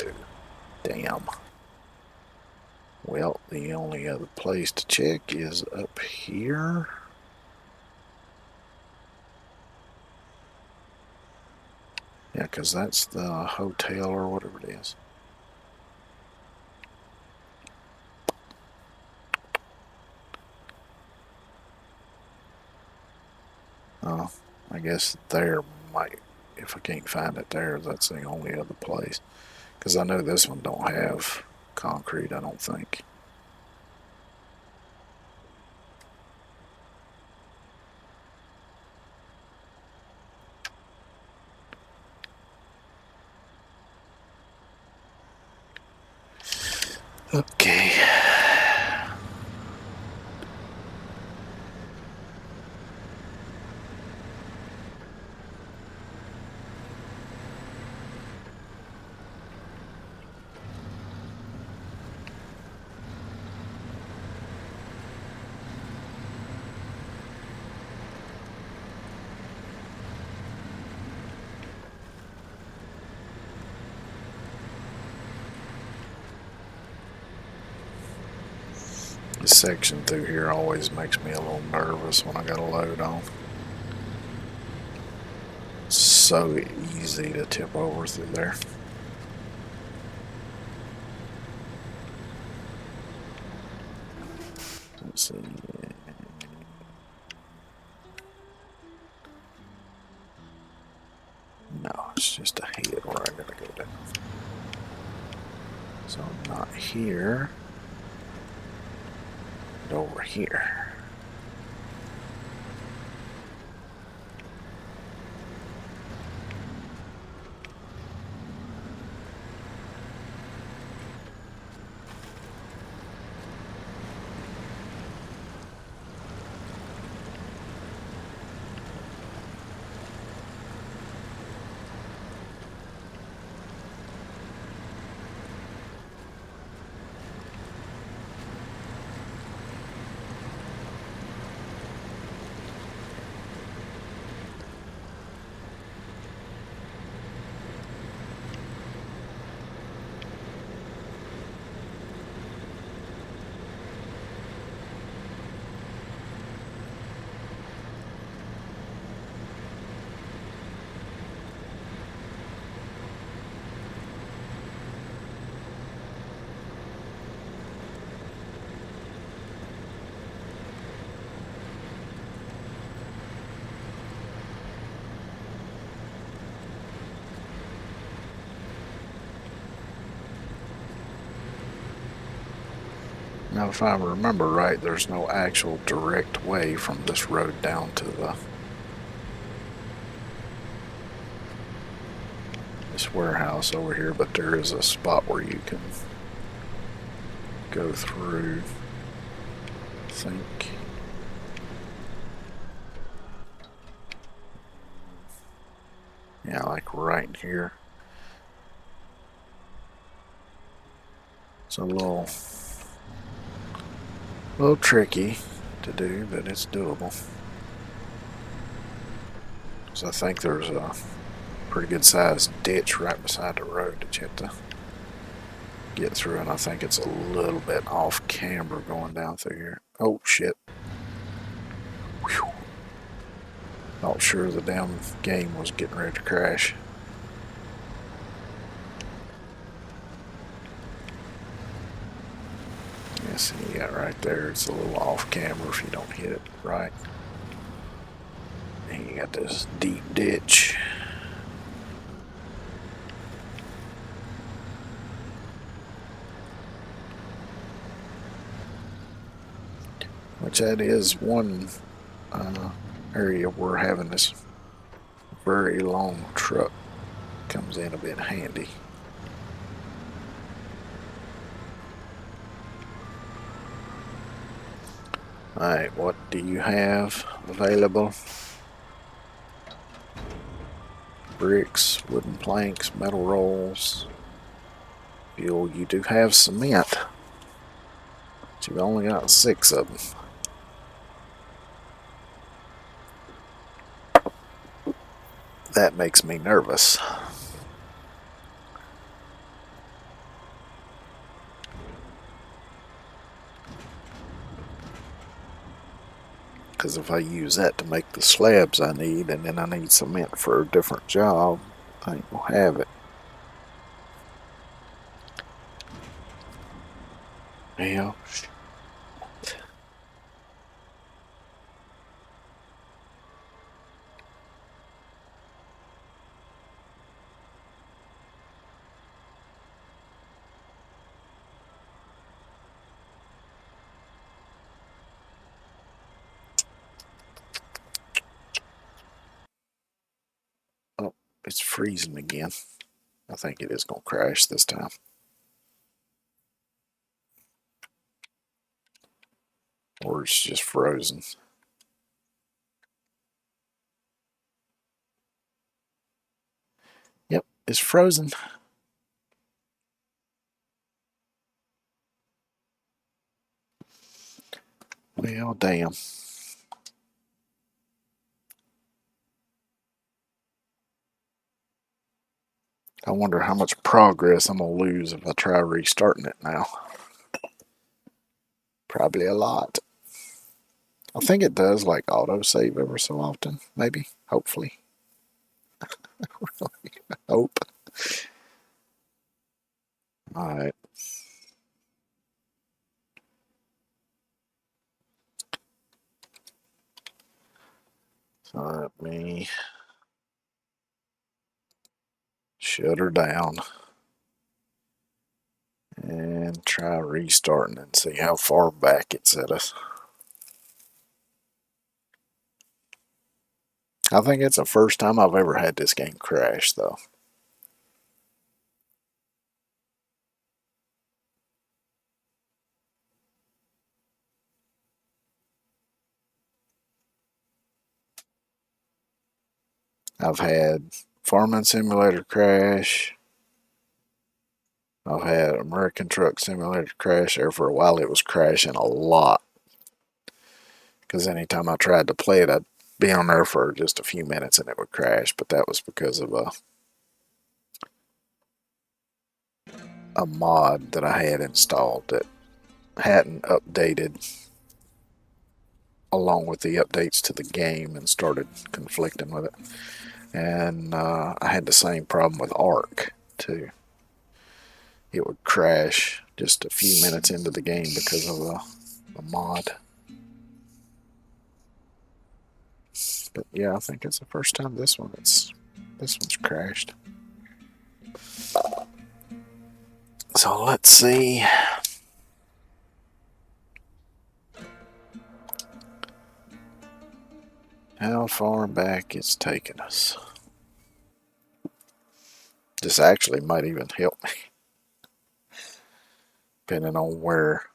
Damn. Well, the only other place to check is up here. Yeah, because that's the hotel or whatever it is. Oh, I guess there might, if I can't find it there, that's the only other place. Because I know this one don't have concrete, I don't think. Okay. This section through here always makes me a little nervous when I got a load on. It's so easy to tip over through there. Let's see. No, it's just a head where I gotta go down. So I'm not here, but over here. Now, if I remember right, there's no actual direct way from this road down to this warehouse over here, but there is a spot where you can go through, I think. Yeah, like right here. It's a little tricky to do, but it's doable. So I think there's a pretty good sized ditch right beside the road that you have to get through, and I think it's a little bit off camber going down through here. Oh shit. Whew. Not sure the damn game was getting ready to crash. Yeah, see, you got right there, it's a little off camber if you don't hit it right. And you got this deep ditch. Which that is one area where having this very long truck comes in a bit handy. Alright, what do you have available? Bricks, wooden planks, metal rolls. Fuel, you do have cement, but you've only got 6 of them. That makes me nervous. Because if I use that to make the slabs I need, and then I need cement for a different job, I ain't gonna have it. Well, it's freezing again. I think it is going to crash this time. Or it's just frozen. Yep, it's frozen. Well, damn. I wonder how much progress I'm going to lose if I try restarting it now. Probably a lot. I think it does like autosave ever so often. Maybe. Hopefully. Hope. Alright. So let me shut her down and try restarting and see how far back it set us. I think it's the first time I've ever had this game crash, though. I've had Farming Simulator crash. I've had American Truck Simulator crash. There for a while, it was crashing a lot. Because anytime I tried to play it, I'd be on there for just a few minutes and it would crash. But that was because of a mod that I had installed that hadn't updated along with the updates to the game and started conflicting with it. And I had the same problem with Ark too. It would crash just a few minutes into the game because of a mod. But yeah, I think it's the first time this one's crashed. So let's see. How far back it's taken us. This actually might even help me, depending on where.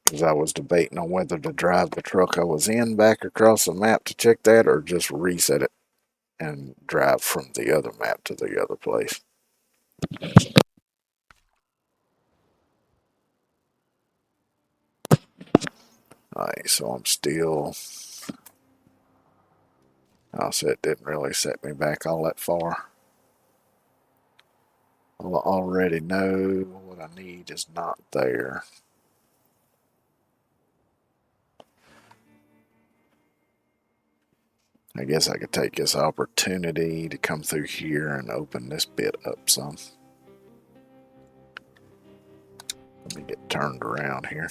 Because I was debating on whether to drive the truck I was in back across the map to check that or just reset it and drive from the other map to the other place. Alright, so I'm still. Also, it didn't really set me back all that far. Well, I already know what I need is not there. I guess I could take this opportunity to come through here and open this bit up some. Let me get turned around here.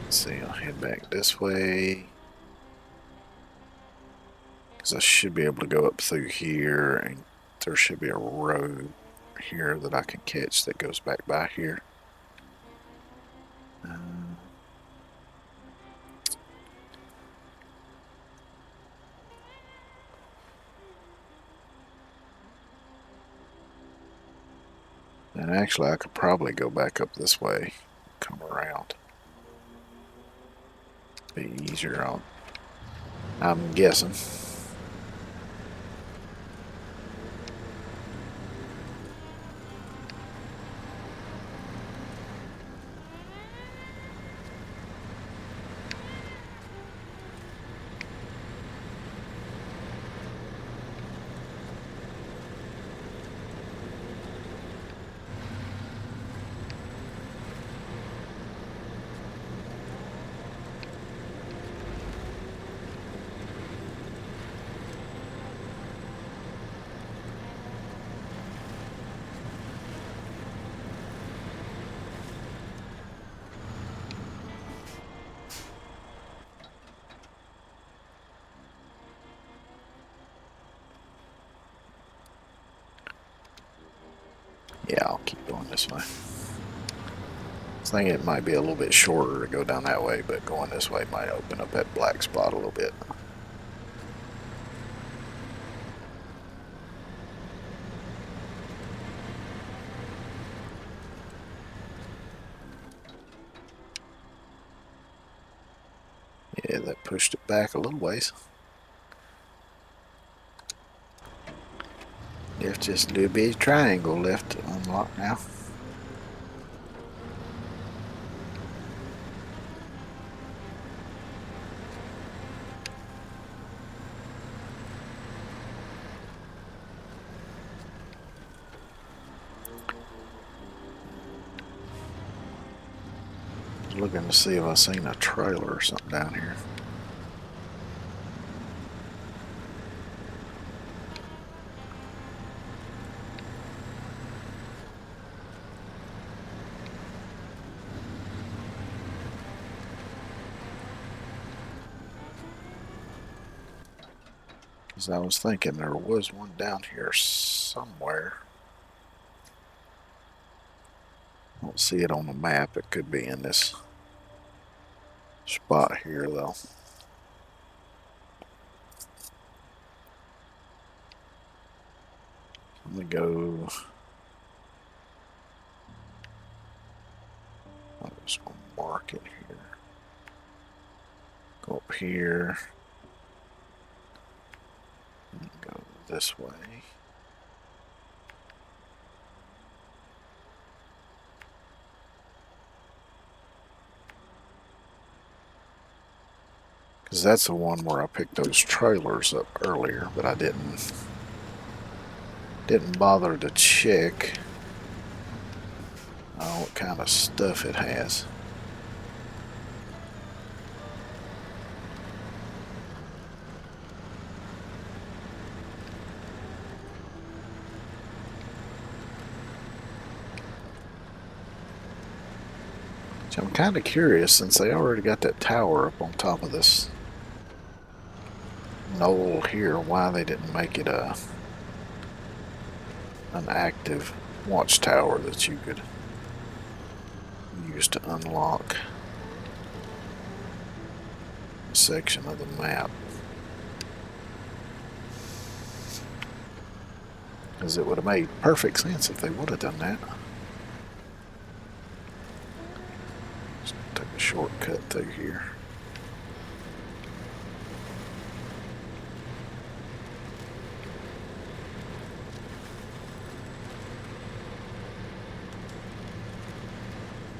Let's see, I'll head back this way. Because I should be able to go up through here, and there should be a road here that I can catch that goes back by here. And actually, I could probably go back up this way, come around. Be easier on, I'm guessing. Yeah, I'll keep going this way. I think it might be a little bit shorter to go down that way, but going this way might open up that black spot a little bit. Yeah, that pushed it back a little ways. There's just a little bit of triangle left to unlock now. Looking to see if I seen a trailer or something down here. Because I was thinking there was one down here somewhere. I don't see it on the map. It could be in this spot here though. I'm gonna go. I'm just gonna mark it here. Go up here. And go this way. Because that's the one where I picked those trailers up earlier, but I didn't bother to check what kind of stuff it has. So I'm kind of curious, since they already got that tower up on top of this knoll here, why they didn't make it an active watchtower that you could use to unlock a section of the map. Because it would have made perfect sense if they would have done that. Just take a shortcut through here.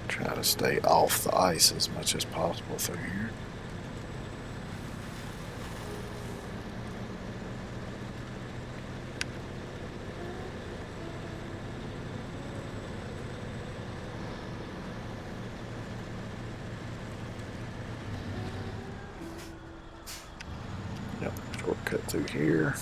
Try to stay off the ice as much as possible through here. Yep, shortcut through here.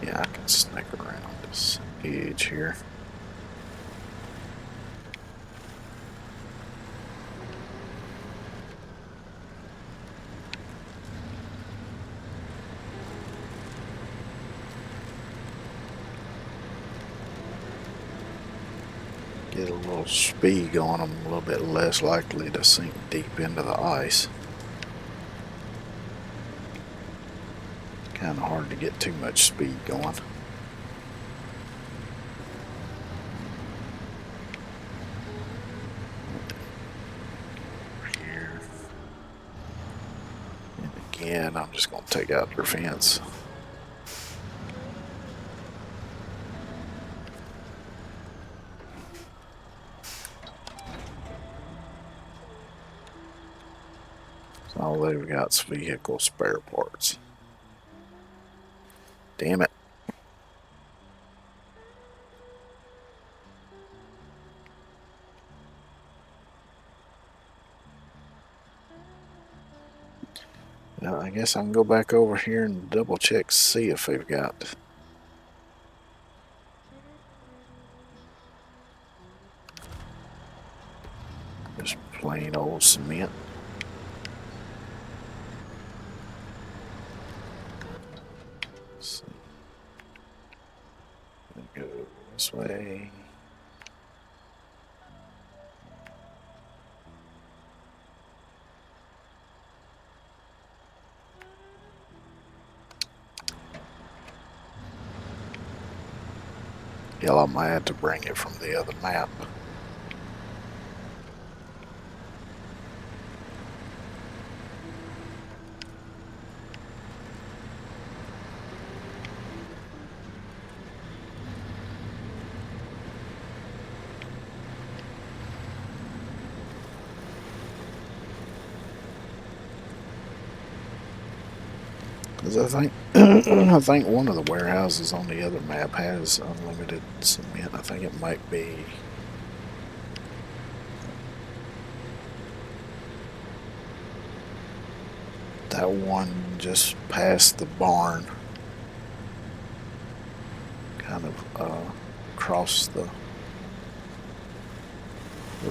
Yeah, I can snake around this edge here. get a little speed going, I'm a little bit less likely to sink deep into the ice. Kind of hard to get too much speed going. Here. And again, I'm just going to take out their fence. So all they've got is vehicle spare parts. Damn it. Now, I guess I can go back over here and double check, see if they've got just plain old cement. Let's see. Go this way. Hell, I might have to bring it from the other map. Because I think I think one of the warehouses on the other map has unlimited cement. I think it might be that one just past the barn, kind of across the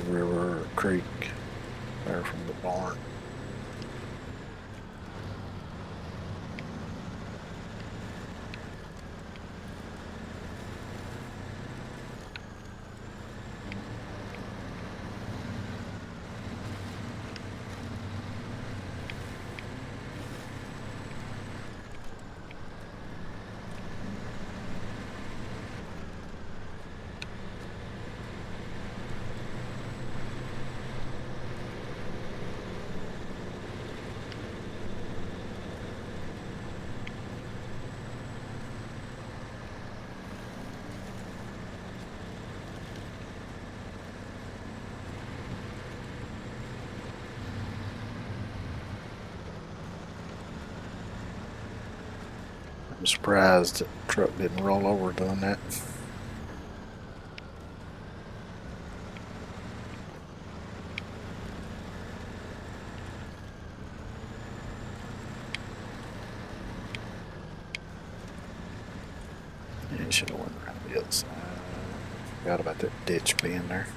river or creek there from the barn. I'm surprised the truck didn't roll over doing that. Yeah, it should have went around the other side. Forgot about that ditch being there.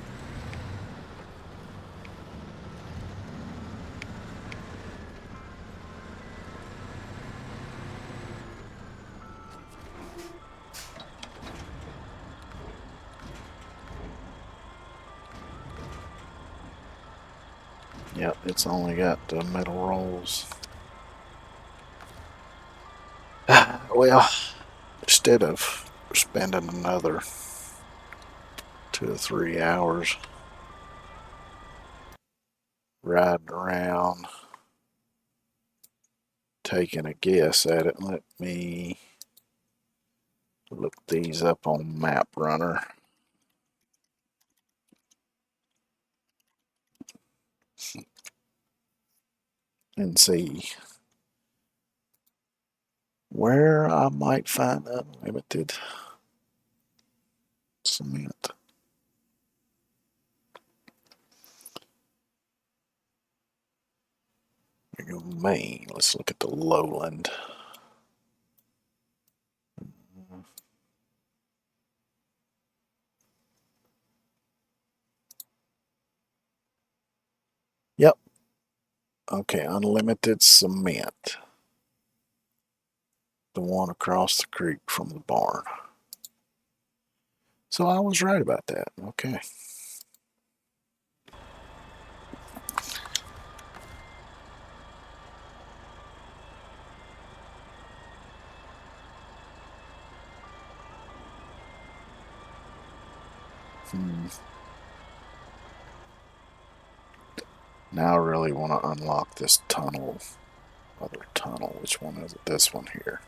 Yep, it's only got metal rolls. Well, instead of spending another 2 or 3 hours riding around taking a guess at it, let me look these up on Map Runner and see where I might find unlimited cement. Here we go, Maine. Let's look at the lowland. Yep. Okay, unlimited cement. The one across the creek from the barn. So I was right about that. Okay. Now I really want to unlock this tunnel. Other tunnel. Which one is it? This one here.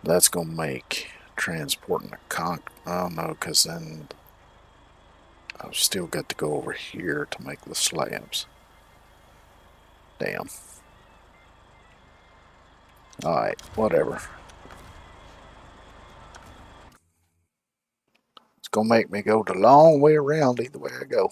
That's going to make transporting the oh no, because then I've still got to go over here to make the slabs. Damn. Alright, whatever. It's going to make me go the long way around either way I go.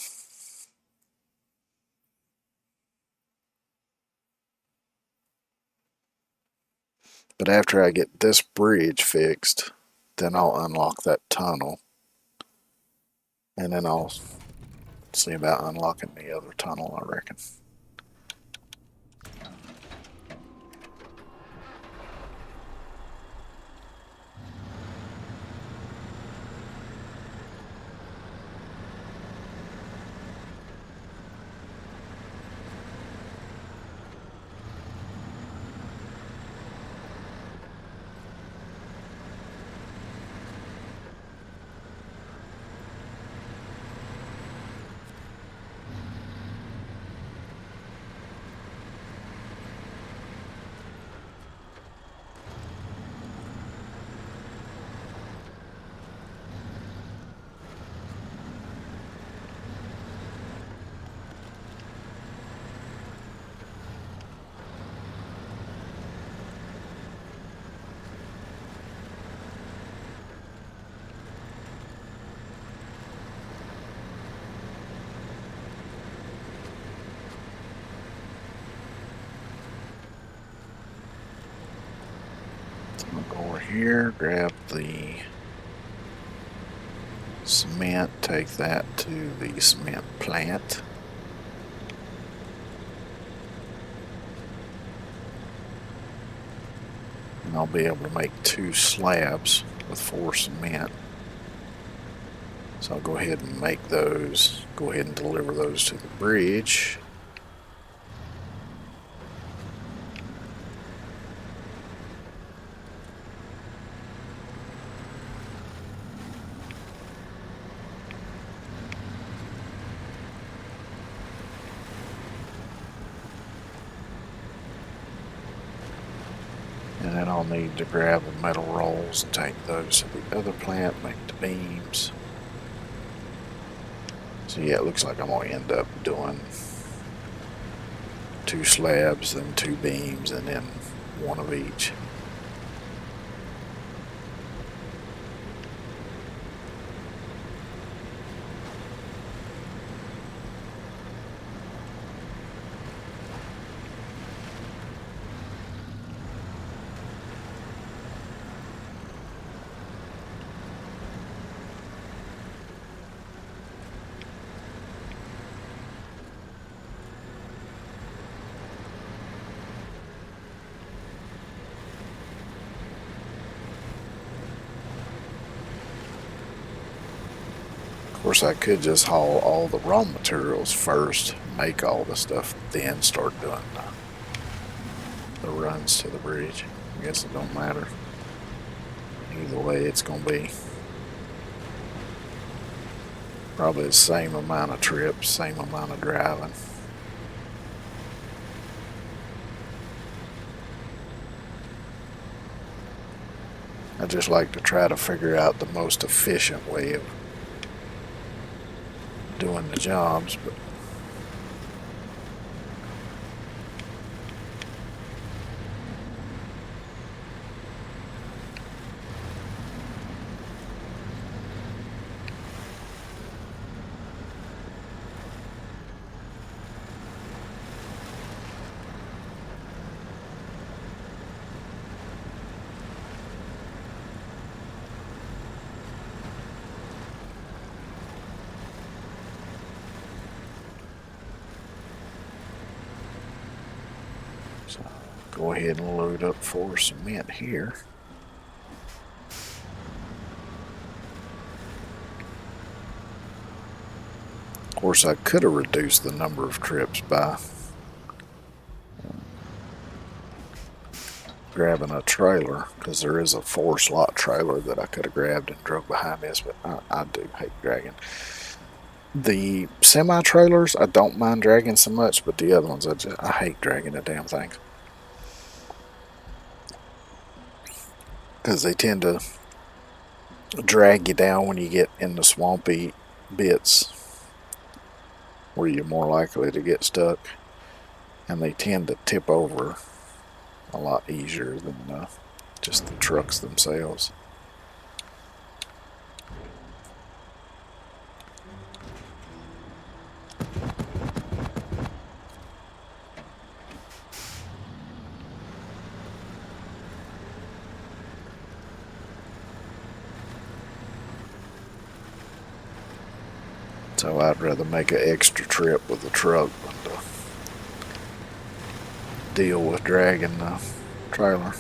But after I get this bridge fixed, then I'll unlock that tunnel. And then I'll see about unlocking the other tunnel, I reckon. I'll go over here, grab the cement, take that to the cement plant. And I'll be able to make 2 slabs with 4 cement. So I'll go ahead and make those, go ahead and deliver those to the bridge. And then I'll need to grab the metal rolls and take those to the other plant, make the beams. So yeah, it looks like I'm going to end up doing 2 slabs, then 2 beams, and then 1 of each. Of course, I could just haul all the raw materials first, make all the stuff, then start doing the runs to the bridge. I guess it don't matter. Either way, it's going to be probably the same amount of trips, same amount of driving. I just like to try to figure out the most efficient way of doing the jobs, but so go ahead and load up 4 cement here. Of course, I could have reduced the number of trips by grabbing a trailer, because there is a 4-slot trailer that I could have grabbed and drove behind this, but I do hate dragging. The semi-trailers I don't mind dragging so much, but the other ones I hate dragging the damn things. Because they tend to drag you down when you get in the swampy bits where you're more likely to get stuck, and they tend to tip over a lot easier than just the trucks themselves. So I'd rather make an extra trip with the truck than to deal with dragging the trailer.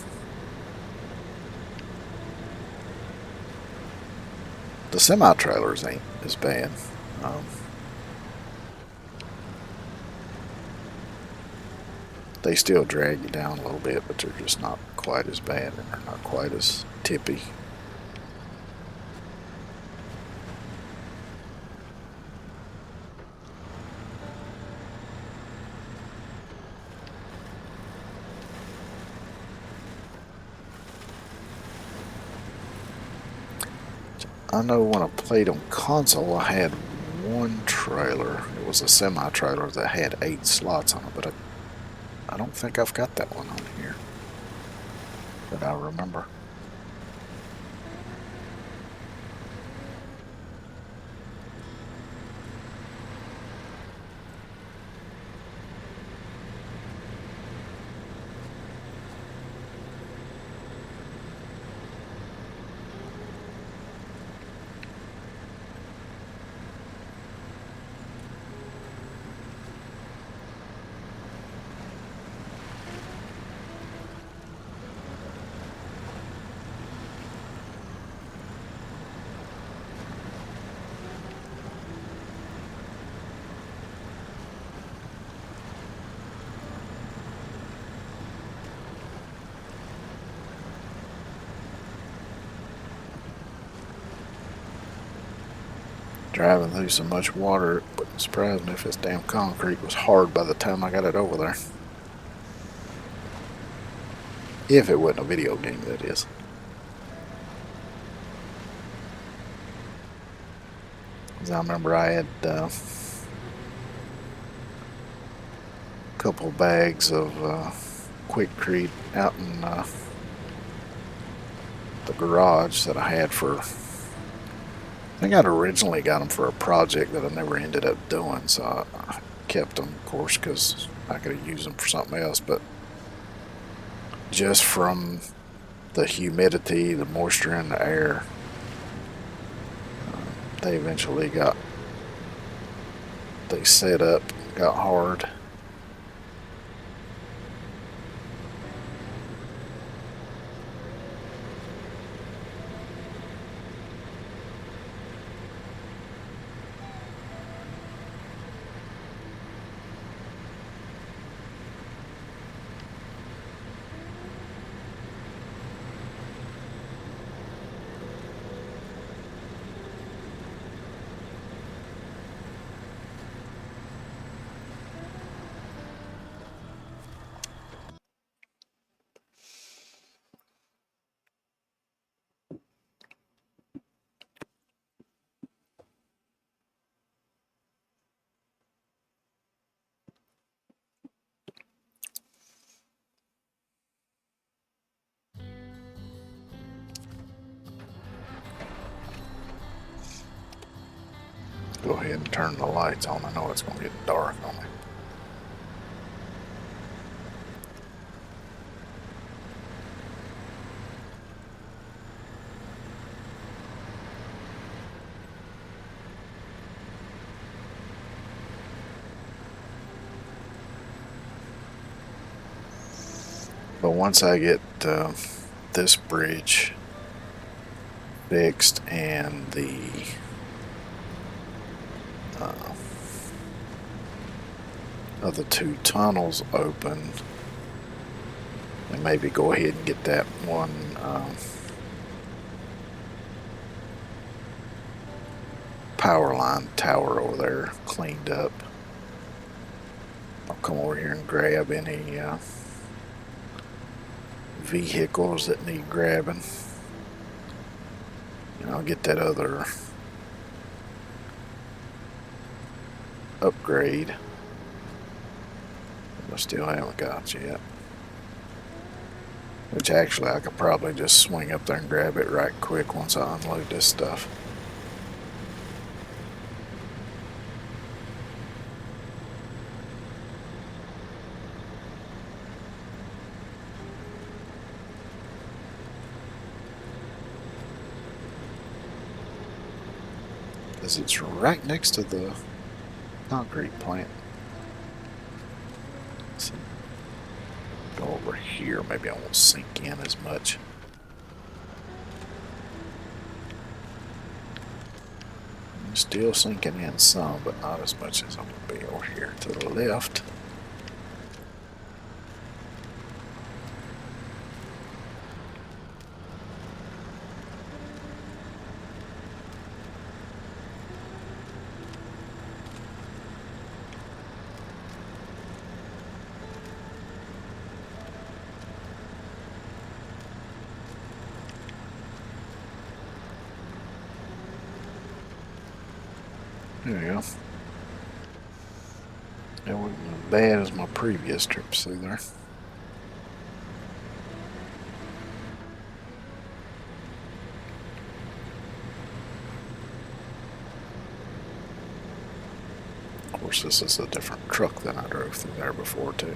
The semi-trailers ain't as bad. They still drag you down a little bit, but they're just not quite as bad, and they're not quite as tippy. I know when I played on console, I had one trailer. It was a semi-trailer that had 8 slots on it, but I don't think I've got that one on here that I remember. Driving through so much water, it wouldn't surprise me if this damn concrete was hard by the time I got it over there. If it wasn't a video game, that is. I remember I had a couple bags of Quickcrete out in the garage that I had for, I think I'd originally got them for a project that I never ended up doing, so I kept them, of course, because I could have used them for something else, but just from the humidity, the moisture in the air, they eventually they set up, got hard. Go ahead and turn the lights on. I know it's going to get dark on me. But once I get this bridge fixed and the other 2 tunnels open, And maybe go ahead and get that one power line tower over there cleaned up. I'll come over here and grab any vehicles that need grabbing. And I'll get that other upgrade. I still haven't got yet. Which actually I could probably just swing up there and grab it right quick once I unload this stuff. Because it's right next to the concrete plant. So go over here, maybe I won't sink in as much. I'm still sinking in some, but not as much as I'm going to be over here to the left. There we go. That wasn't as bad as my previous trips through there. Of course, this is a different truck than I drove through there before, too.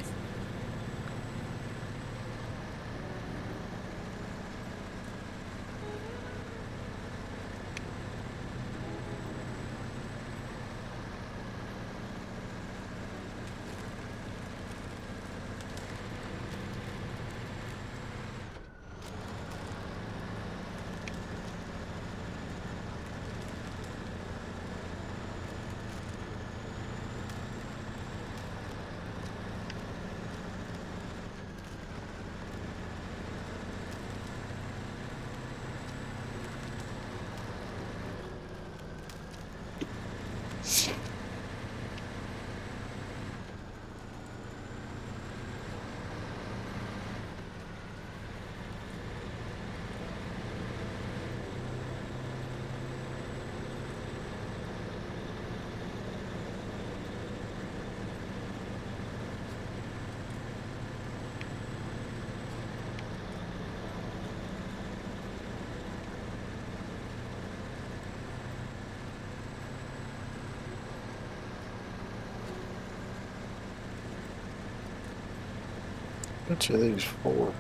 Bunch of these 4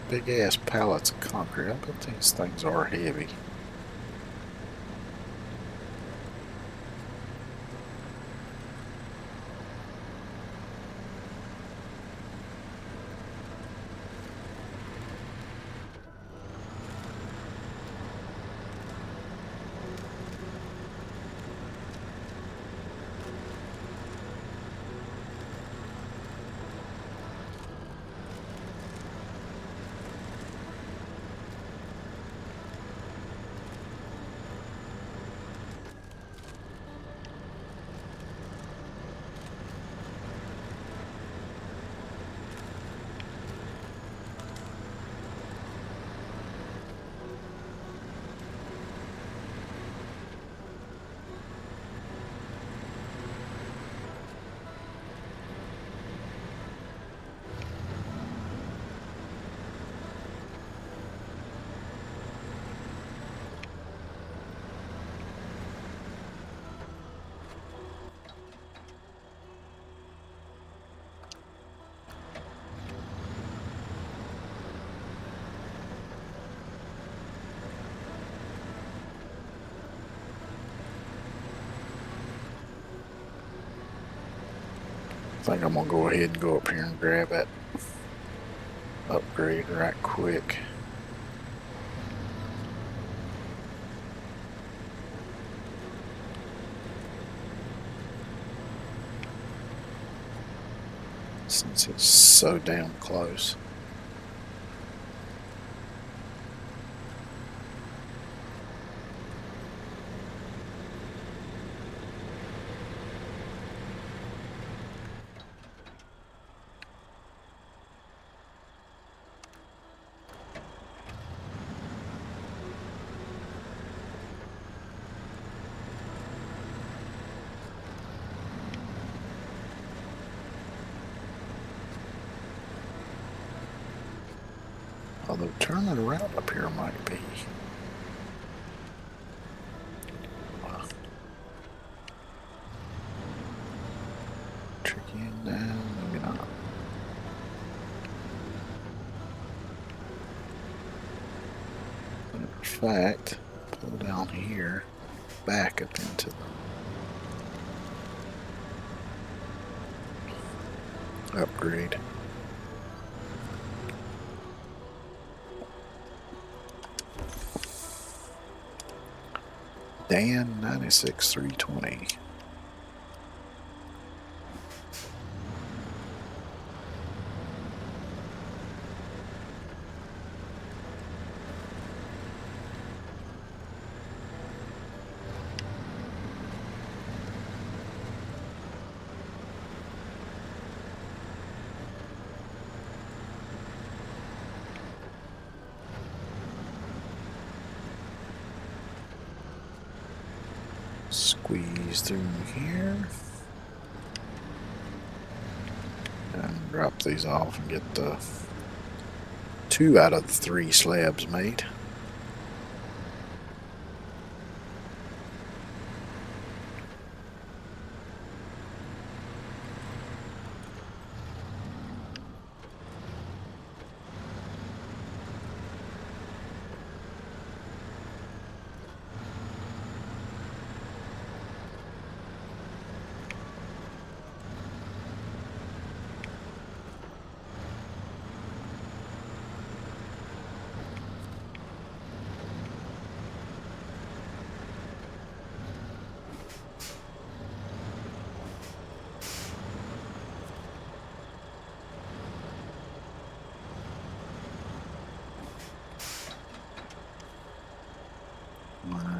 big ass pallets of concrete. I bet these things are heavy. I think I'm going to go ahead and go up here and grab that upgrade right quick. Since it's so damn close. Although turning around up here might be. Tricky and down, maybe not. But in fact, pull down here, back up into the upgrade. Dan 96,320. Squeeze through here. And drop these off and get the 2 out of the 3 slabs made.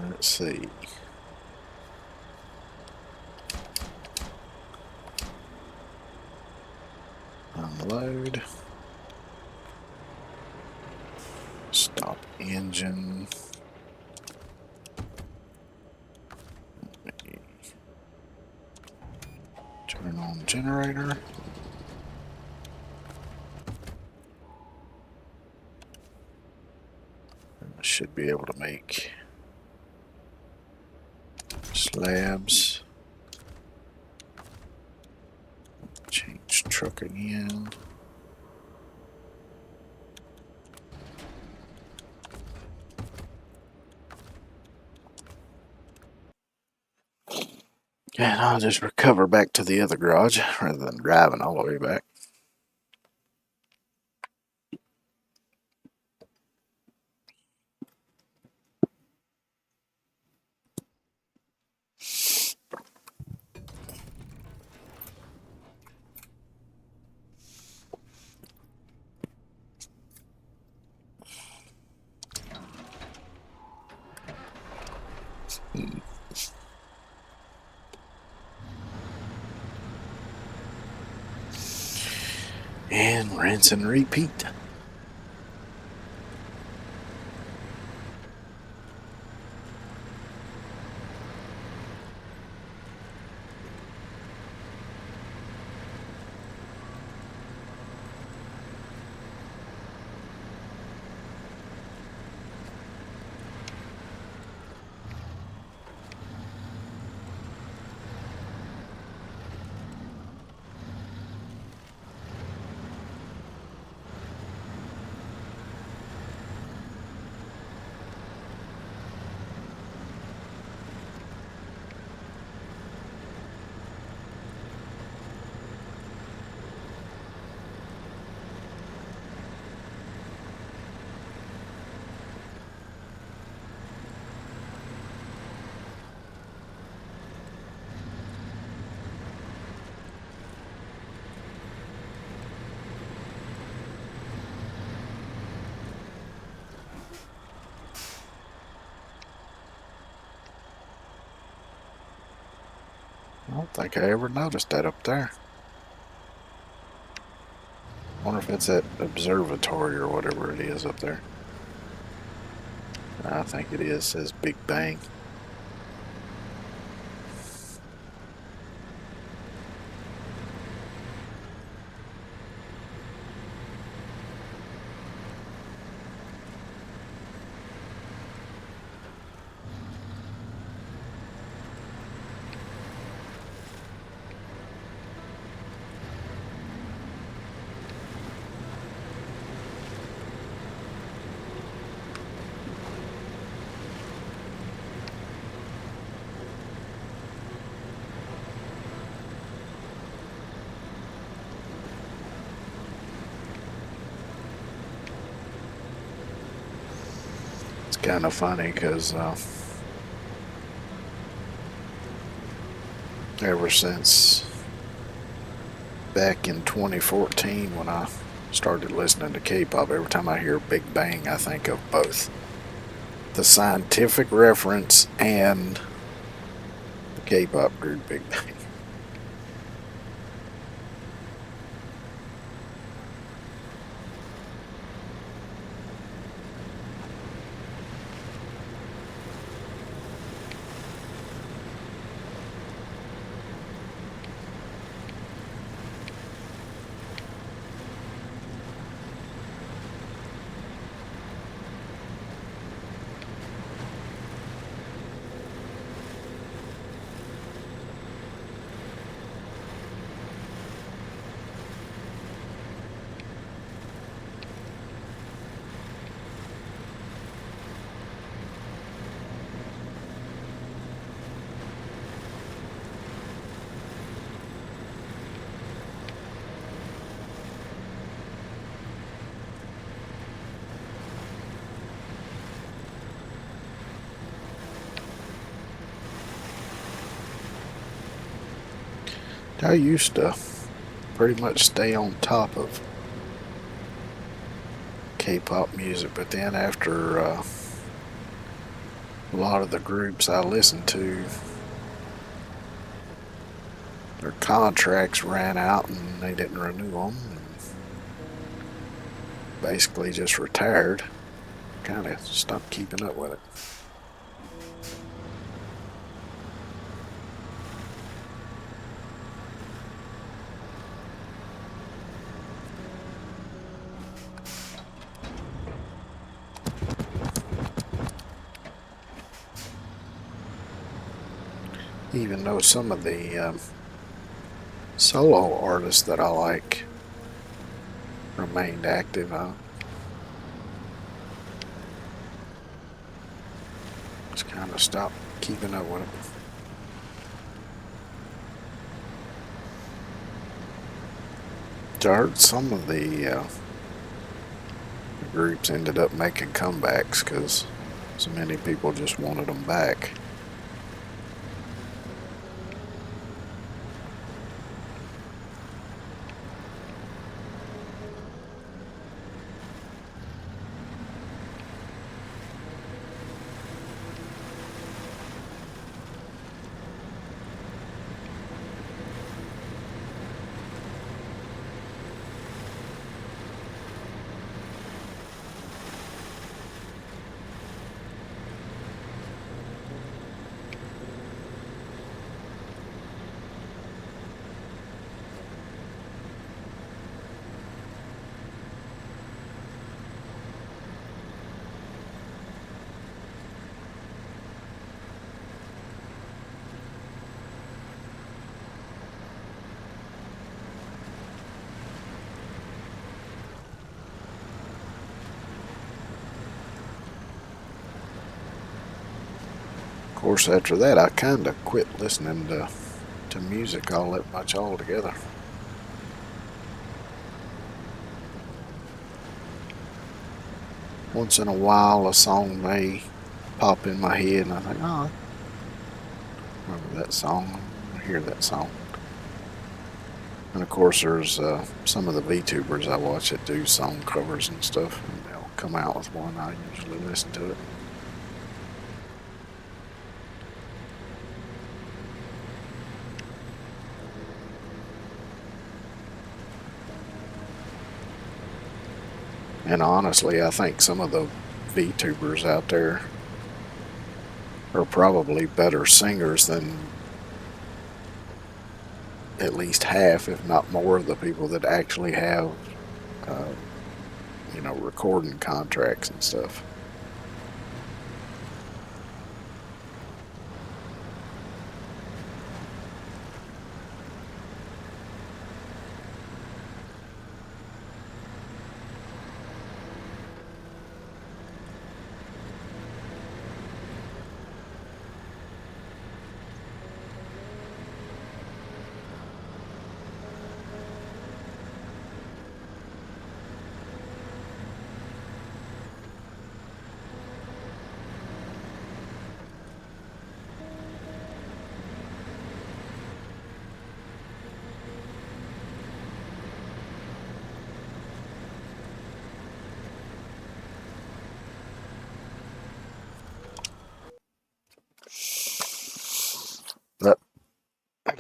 Let's see. Unload. Stop engine. Turn on generator. I should be able to make slabs. Change truck again. And I'll just recover back to the other garage rather than driving all the way back. And rinse and repeat. I don't think I ever noticed that up there. Wonder if it's that observatory or whatever it is up there. I think it is. It says Big Bang. kind of funny because ever since back in 2014 when I started listening to K-pop, every time I hear Big Bang, I think of both the scientific reference and the K-pop group Big Bang. I used to pretty much stay on top of K-pop music, but then after a lot of the groups I listened to, their contracts ran out and they didn't renew them, and basically just retired. Kind of stopped keeping up with it. Even though some of the solo artists that I like remained active, I just kind of stopped keeping up with it. I heard some of the groups ended up making comebacks because so many people just wanted them back. Of course, after that, I kind of quit listening to music all that much altogether. Once in a while, a song may pop in my head, and I think, oh, I remember that song. I hear that song. And of course, there's some of the VTubers I watch that do song covers and stuff, and they'll come out with one. I usually listen to it. And honestly, I think some of the VTubers out there are probably better singers than at least half, if not more, of the people that actually have, uh, recording contracts and stuff.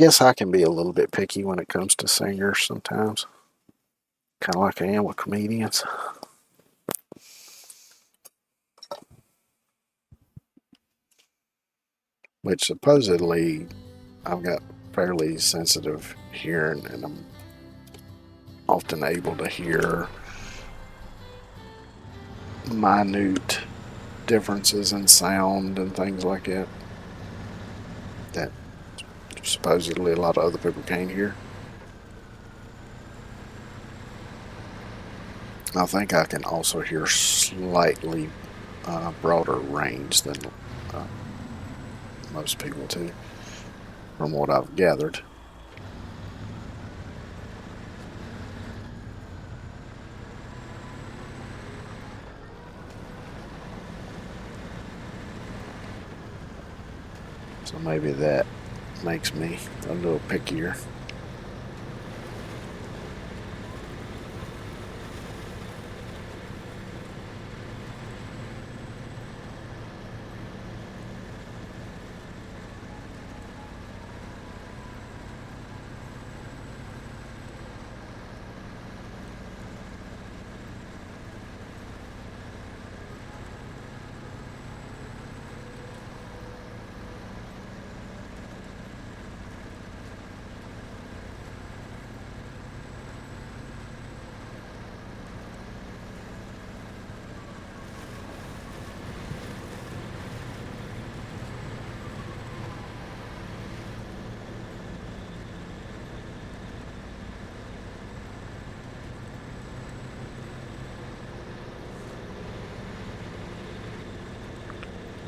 guess I can be a little bit picky when it comes to singers sometimes, kind of like I am with comedians. Which supposedly I've got fairly sensitive hearing, and I'm often able to hear minute differences in sound and things like that that supposedly a lot of other people can't hear. I think I can also hear slightly broader range than uh, most people too, from what I've gathered. So maybe that makes me a little pickier.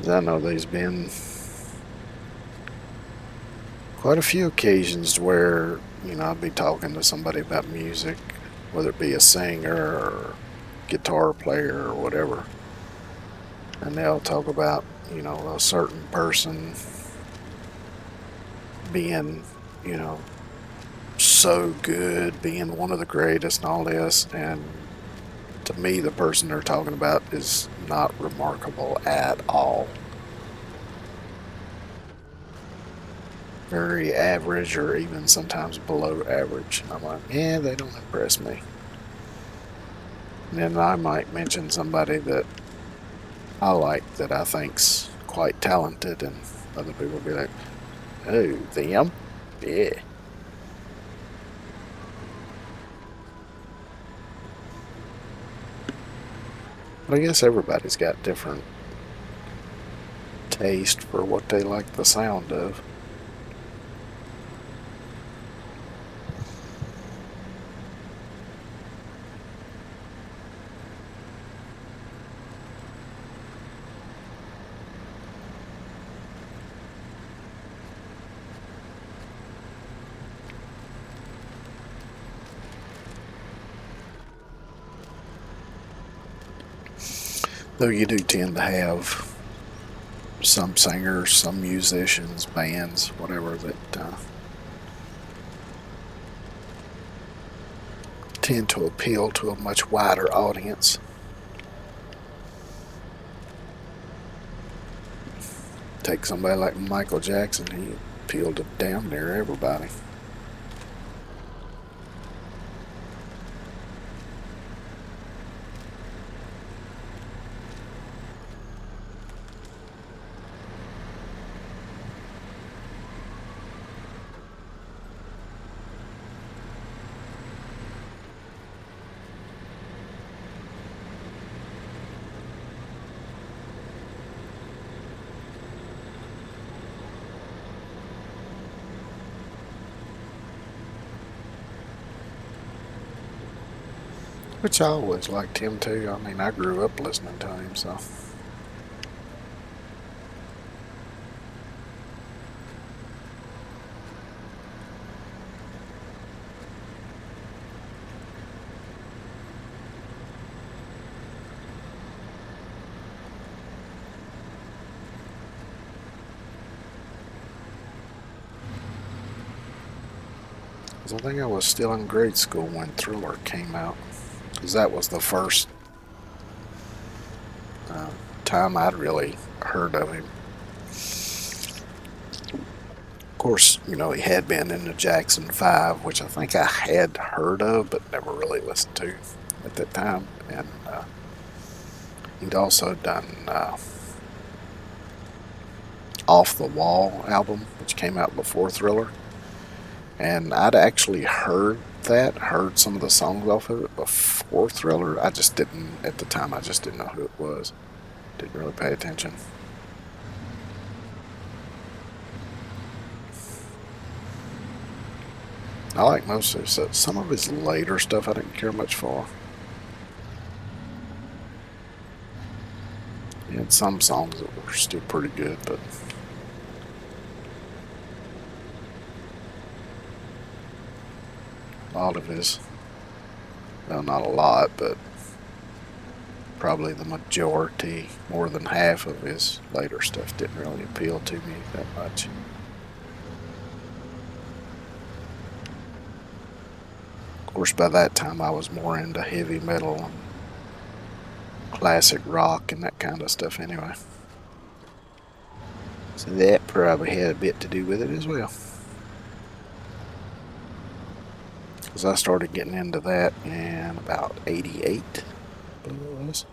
I know there's been quite a few occasions where, I'd be talking to somebody about music, whether it be a singer or guitar player or whatever, and they'll talk about, a certain person being, you know, so good, being one of the greatest and all this, and to me, the person they're talking about is not remarkable at all. Very average or even sometimes below average. I'm like, yeah, they don't impress me. And then I might mention somebody that I like that I think's quite talented, and other people be like, oh, them? Yeah. But I guess everybody's got different taste for what they like the sound of. Though you do tend to have some singers, some musicians, bands, whatever, that tend to appeal to a much wider audience. Take somebody like Michael Jackson, he appealed to damn near everybody. Which I always liked him too. I mean, I grew up listening to him, so. I think I was still in grade school when Thriller came out, because that was the first uh, time I'd really heard of him. Of course, you know, he had been in the Jackson 5, which I think I had heard of but never really listened to at that time. And he'd also done Off the Wall album, which came out before Thriller. And I'd actually heard some of the songs off of it before Thriller. I just didn't, at the time, I just didn't know who it was. Didn't really pay attention. I like most of his stuff. Some of his later stuff I didn't care much for. He had some songs that were still pretty good, but a lot of his, well, not a lot, but probably the majority, more than half of his later stuff didn't really appeal to me that much. Of course, by that time I was more into heavy metal and classic rock and that kind of stuff anyway. So that probably had a bit to do with it as well. Because I started getting into that in about 88, I believe it was.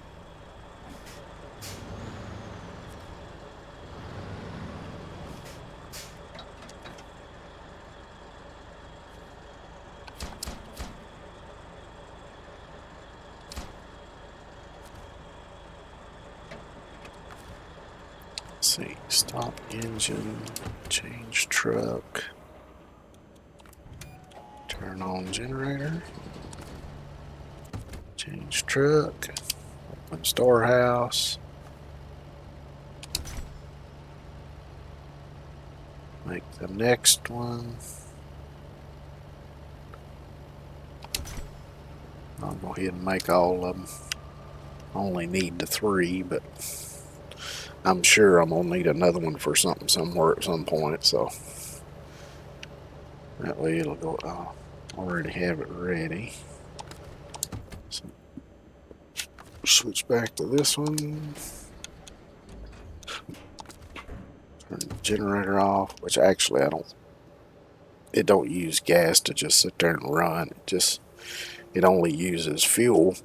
Let's see, stop engine, change truck, turn on generator, change truck, open storehouse, make the next one. I'll go ahead and make all of them. I only need the 3, but I'm sure I'm gonna need another one for something somewhere at some point, so that way it'll go. I'll already have it ready. So switch back to this one. Turn the generator off, which actually it don't use gas to just sit there and run. It only uses fuel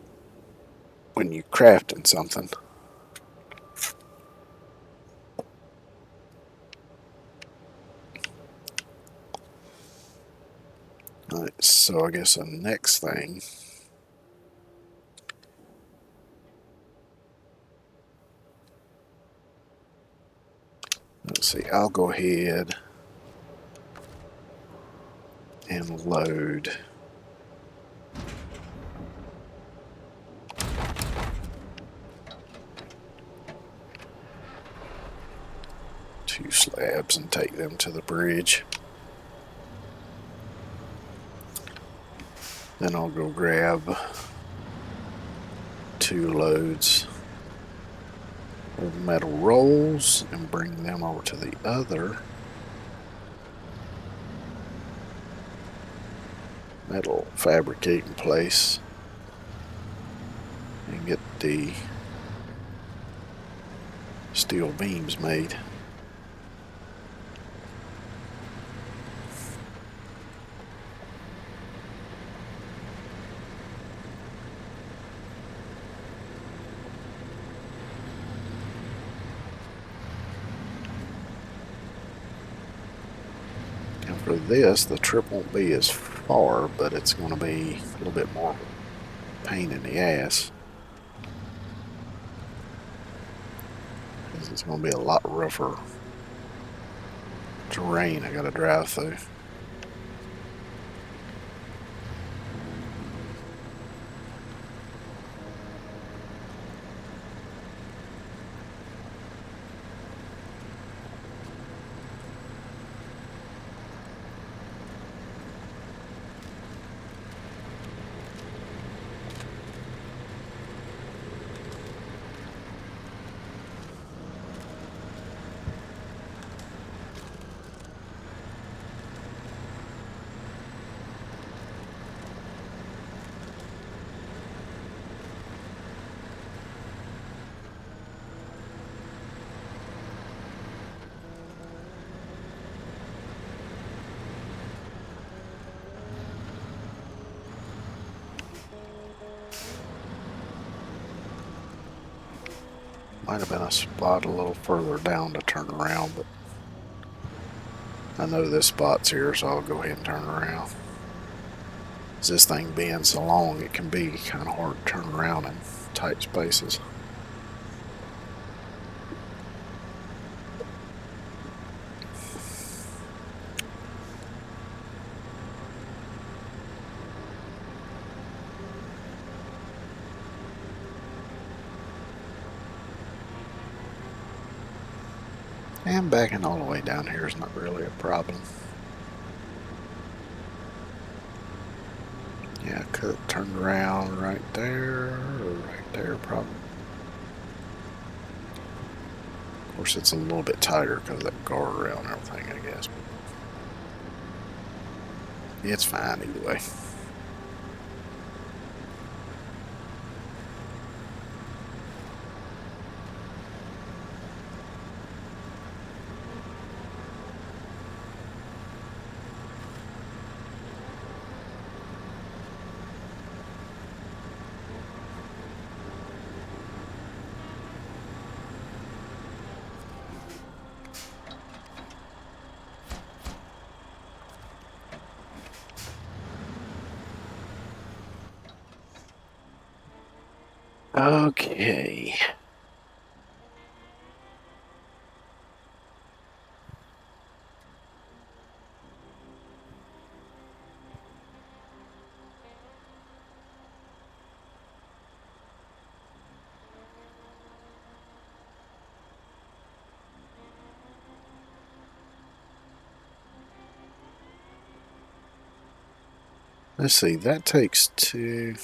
when you're crafting something. Alright, so I guess the next thing, let's see, I'll go ahead and load two slabs and take them to the bridge. Then I'll go grab 2 loads of metal rolls and bring them over to the other metal fabricating place and get the steel beams made. And for this, the trip won't be as far, but it's going to be a little bit more pain in the ass. Because it's going to be a lot rougher terrain I got to drive through. Might have been a spot a little further down to turn around, but I know this spot's here, so I'll go ahead and turn around. This thing being so long, it can be kind of hard to turn around in tight spaces. And backing all the way down here is not really a problem. Yeah, I could have turned around right there, or right there probably. Of course, it's a little bit tighter because of that guardrail and everything, I guess. But it's fine either way. Okay. Let's see, that takes two.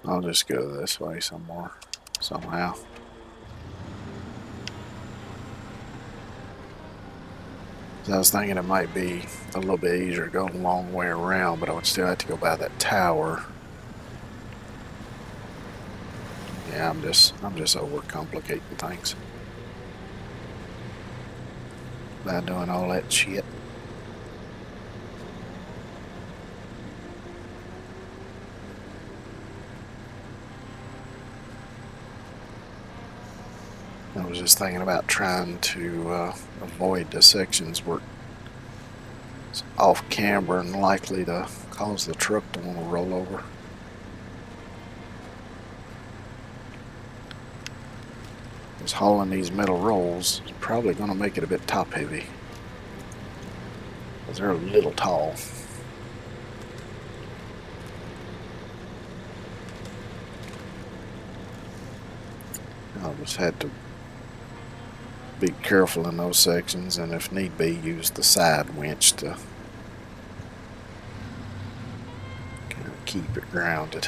I'll just go this way somewhere, somehow. I was thinking it might be a little bit easier to go a long way around, but I would still have to go by that tower. Yeah, I'm just overcomplicating things by doing all that shit. I was just thinking about trying to avoid the sections where it's off camber and likely to cause the truck to want to roll over. Because hauling these metal rolls is probably going to make it a bit top heavy. Because they're a little tall. I just had to be careful in those sections, and if need be, use the side winch to kind of keep it grounded.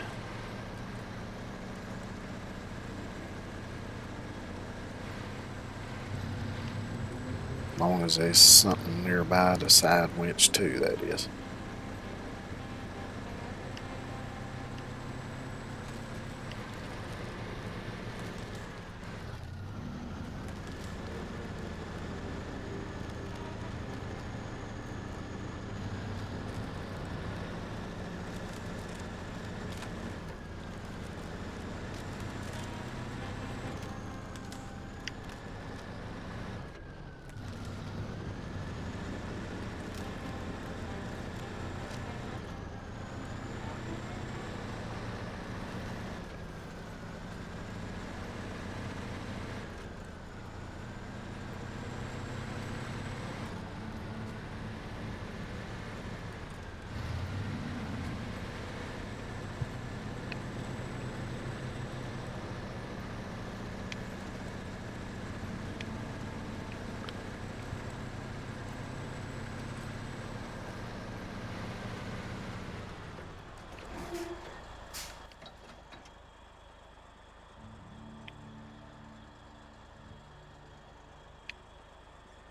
As long as there's something nearby to side winch too, that is.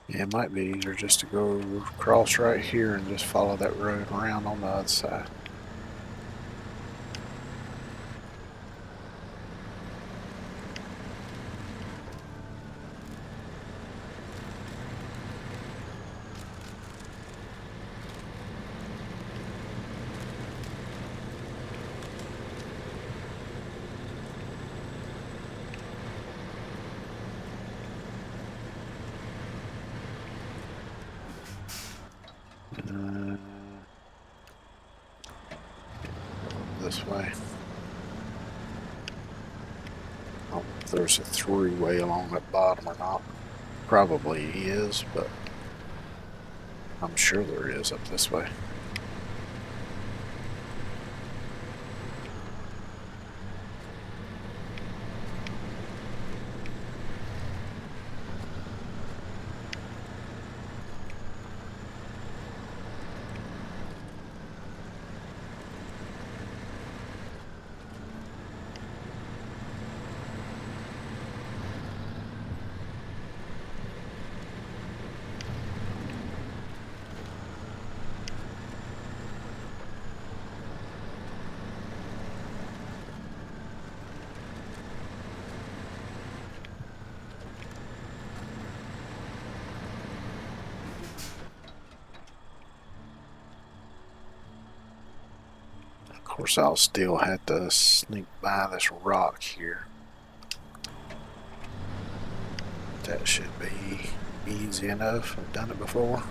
Yeah, it might be easier just to go across right here and just follow that road around on the other side. this way. I don't know if there's a three-way along that bottom or not. Probably is, but I'm sure there is up this way. Of course, I'll still have to sneak by this rock here. That should be easy enough. I've done it before.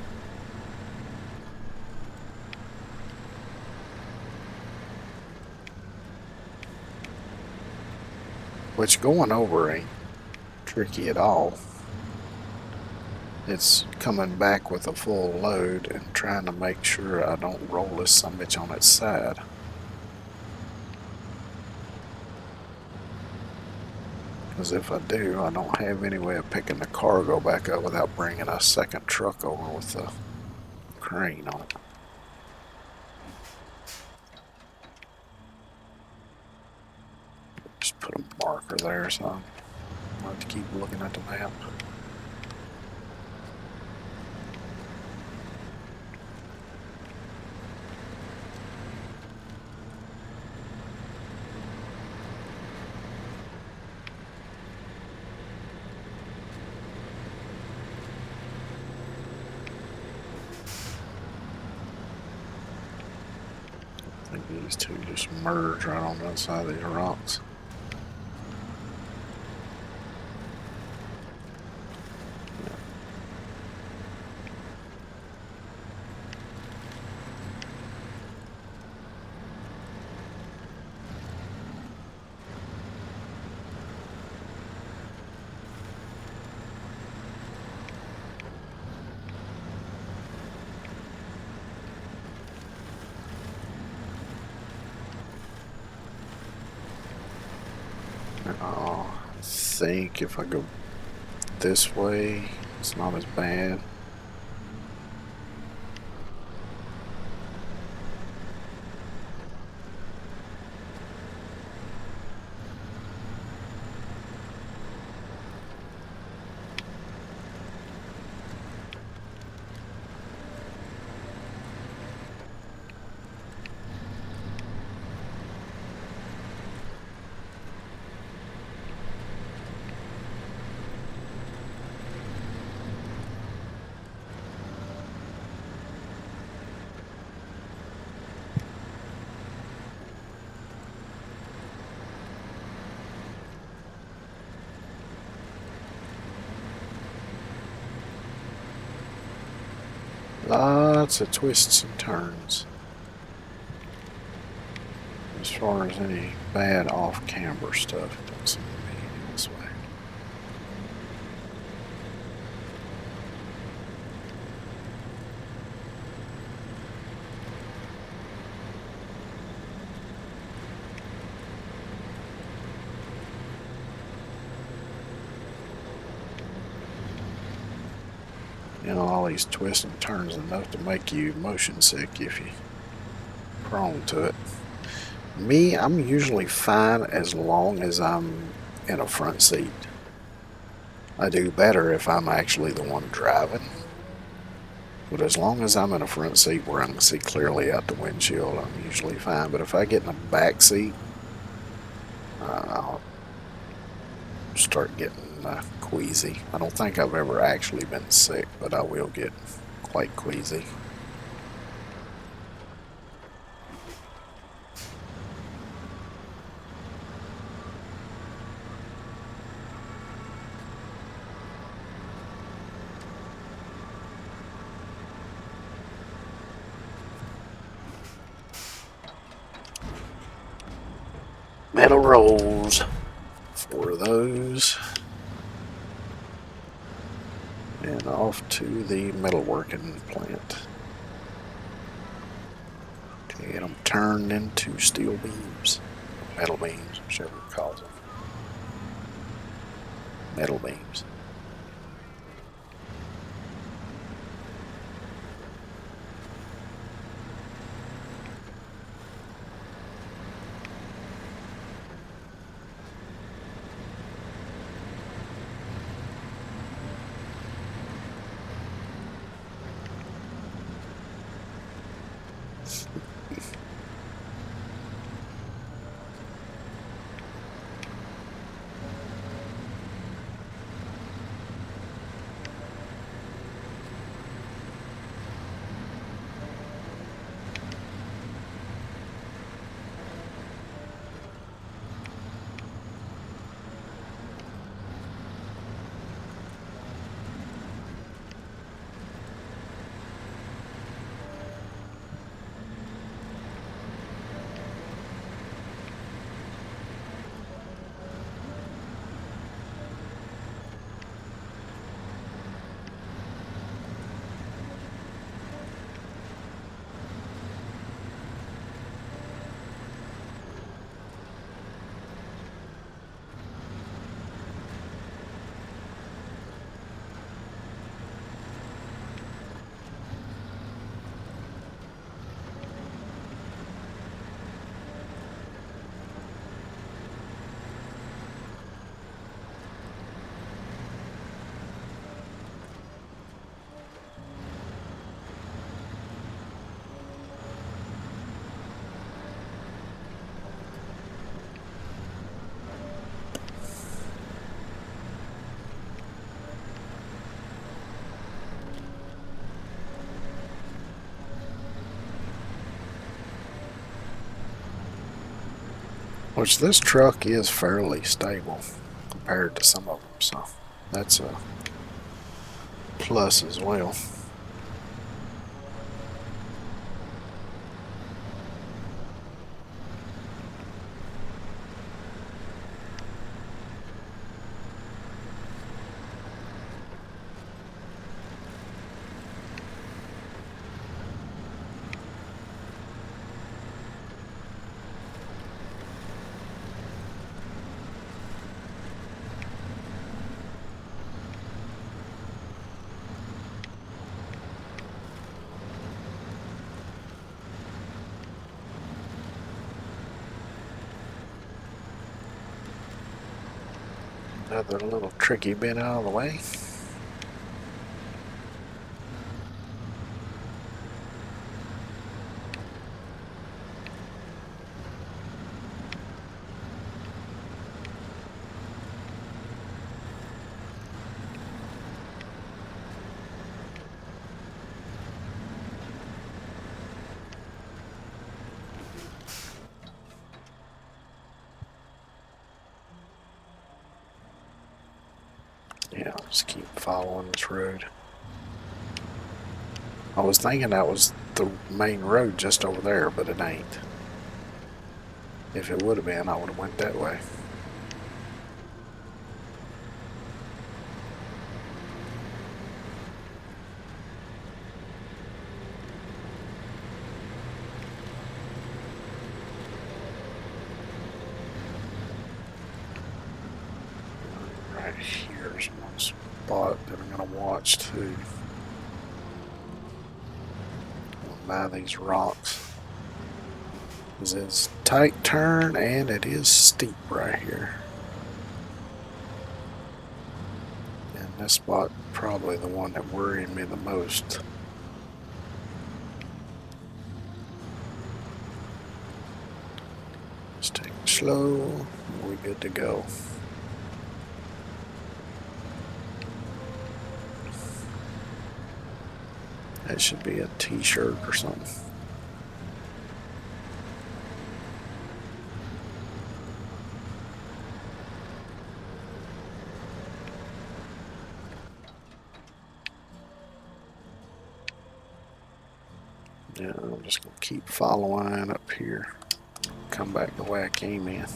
Which going over ain't tricky at all. It's coming back with a full load and trying to make sure I don't roll this summit on its side. Because if I do, I don't have any way of picking the cargo back up without bringing a second truck over with the crane on it. Just put a marker there so I don't have to keep looking at the map. I think these two just merge right on the other side of these rocks. I think if I go this way, it's not as bad. Lots of twists and turns. As far as any bad off-camber stuff, it doesn't seem to be this way. You know, all these twists and turns enough to make you motion sick if you're prone to it. Me, I'm usually fine as long as I'm in a front seat. I do better if I'm actually the one driving. But as long as I'm in a front seat where I can see clearly out the windshield, I'm usually fine. But if I get in a back seat, I'll start getting queasy. I don't think I've ever actually been sick, but I will get quite queasy. Metal rolls. 4 of those. And off to the metalworking plant to get them turned into steel beams. Metal beams, whichever it calls them. Metal beams. Which this truck is fairly stable compared to some of them, so that's a plus as well. Another little tricky bit out of the way. Yeah, I'll just keep following this road. I was thinking that was the main road just over there, but it ain't. If it would have been, I would have went that way. Right here's one spot that I'm going to watch too. By these rocks. It's a tight turn and it is steep right here. And this spot probably the one that worried me the most. Let's take it slow. We're good to go. That should be a t-shirt or something. Yeah, I'm just going to keep following up here. Come back the way I came in.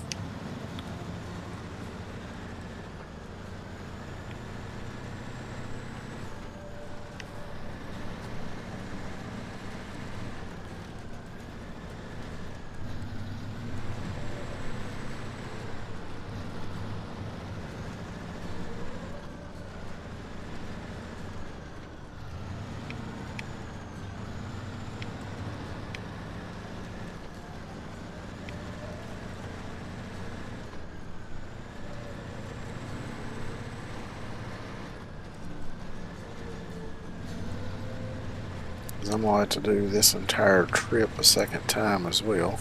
Because I'm going to have to do this entire trip a second time as well.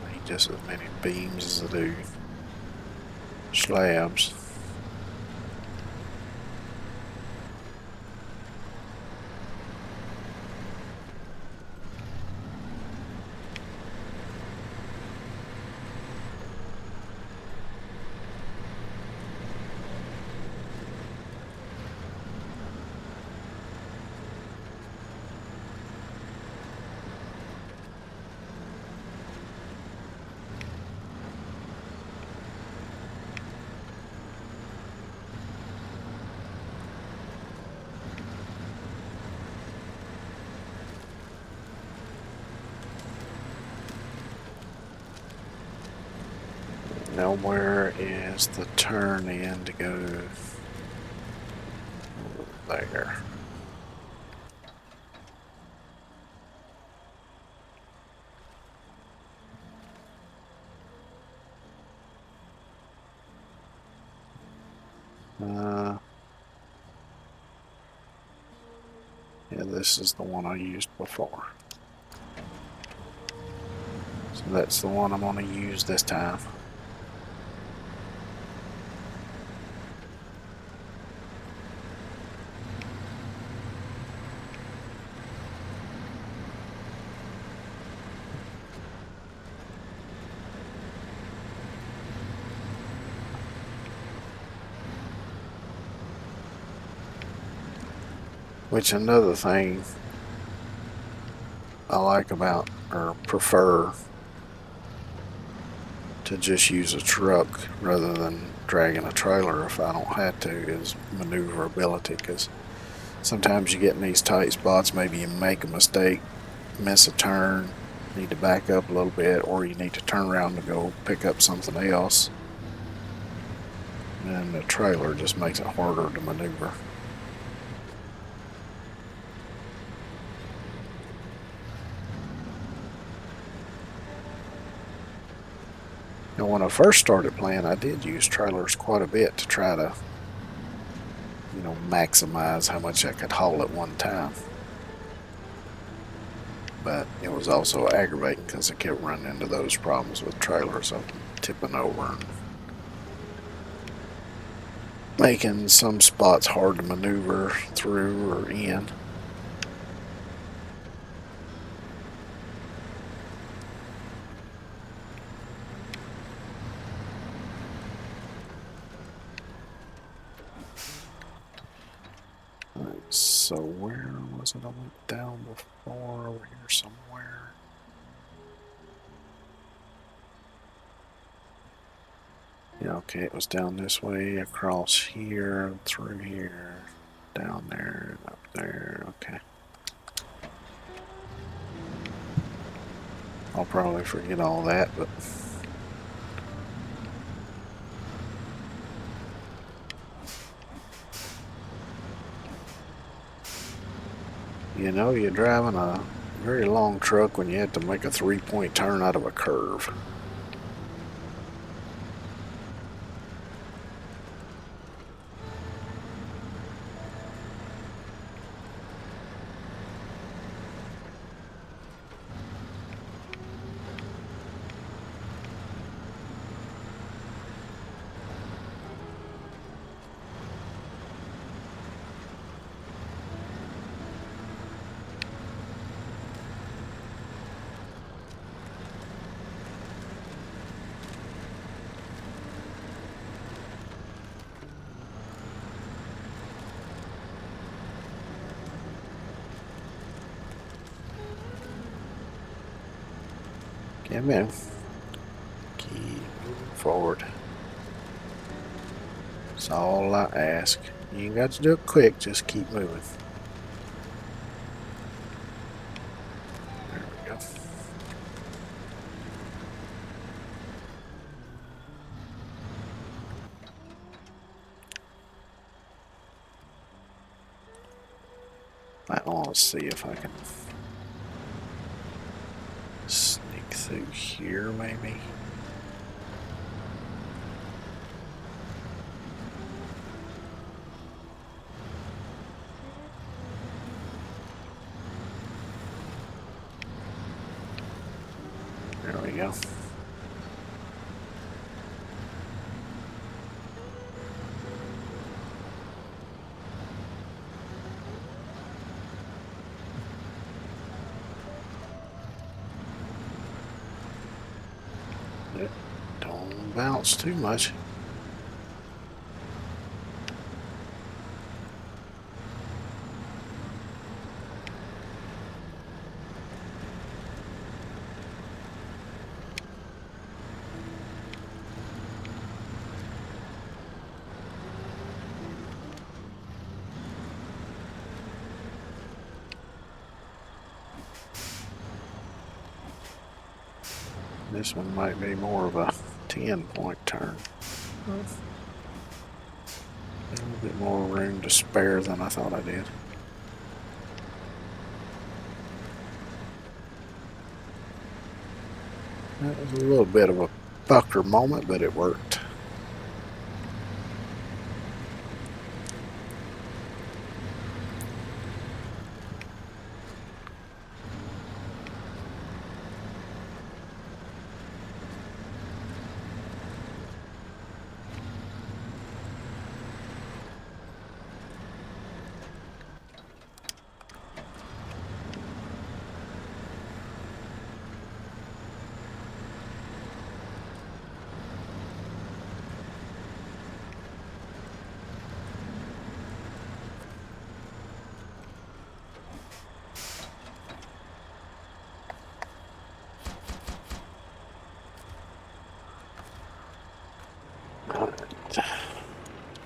I need just as many beams as I do slabs. Now where is the turn in to go there? Yeah, this is the one I used before. So that's the one I'm going to use this time. Which another thing I like about or prefer to just use a truck rather than dragging a trailer if I don't have to is maneuverability, because sometimes you get in these tight spots, maybe you make a mistake, miss a turn, need to back up a little bit, or you need to turn around to go pick up something else, and the trailer just makes it harder to maneuver. Now when I first started playing, I did use trailers quite a bit to try to, maximize how much I could haul at one time. But it was also aggravating because I kept running into those problems with trailers of tipping over and making some spots hard to maneuver through or in. Alright, so where was it I went down before? Over here somewhere. Yeah, okay, it was down this way, across here, through here, down there, up there, okay. I'll probably forget all that, but you're driving a very long truck when you have to make a 3-point turn out of a curve. Come in. Keep moving forward. That's all I ask. You ain't got to do it quick, just keep moving. There we go. I want to see if I can sneak through here, maybe. we go. Don't bounce too much. This one might be more of a 10-point turn. A little bit more room to spare than I thought I did. That was a little bit of a pucker moment, but it worked.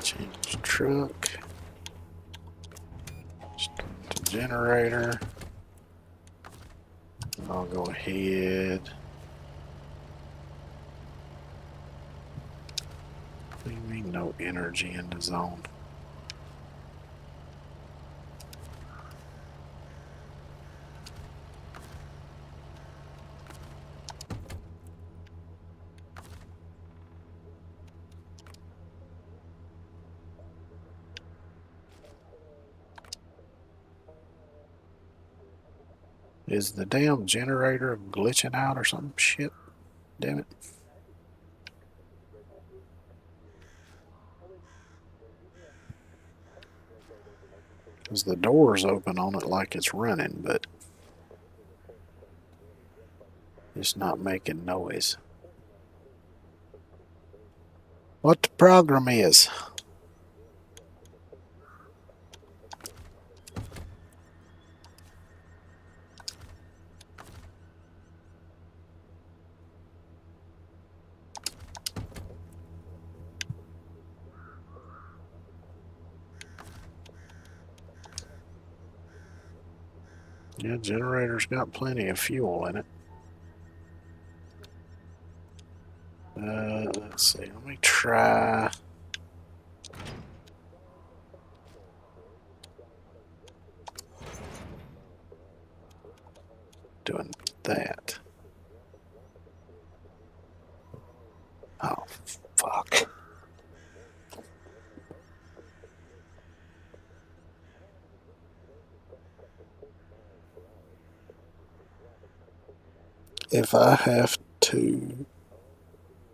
Change truck. Start the generator. I'll go ahead. What do you mean no energy in the zone? Is the damn generator glitching out or some shit? Damn it. Because the door's open on it like it's running, but it's not making noise. What the program is? Yeah, generator's got plenty of fuel in it. Let's see. Let me try doing that. Oh, fuck. If I have to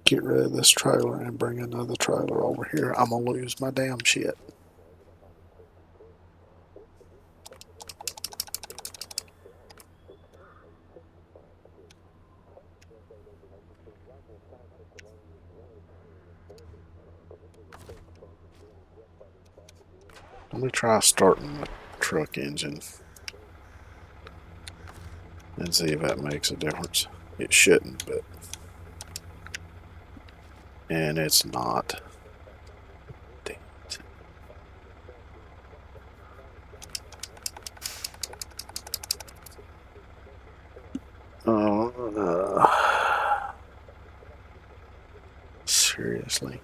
get rid of this trailer and bring another trailer over here, I'm gonna lose my damn shit. Let me try starting the truck engine and see if that makes a difference. It shouldn't, but... And it's not. Damn it. Seriously?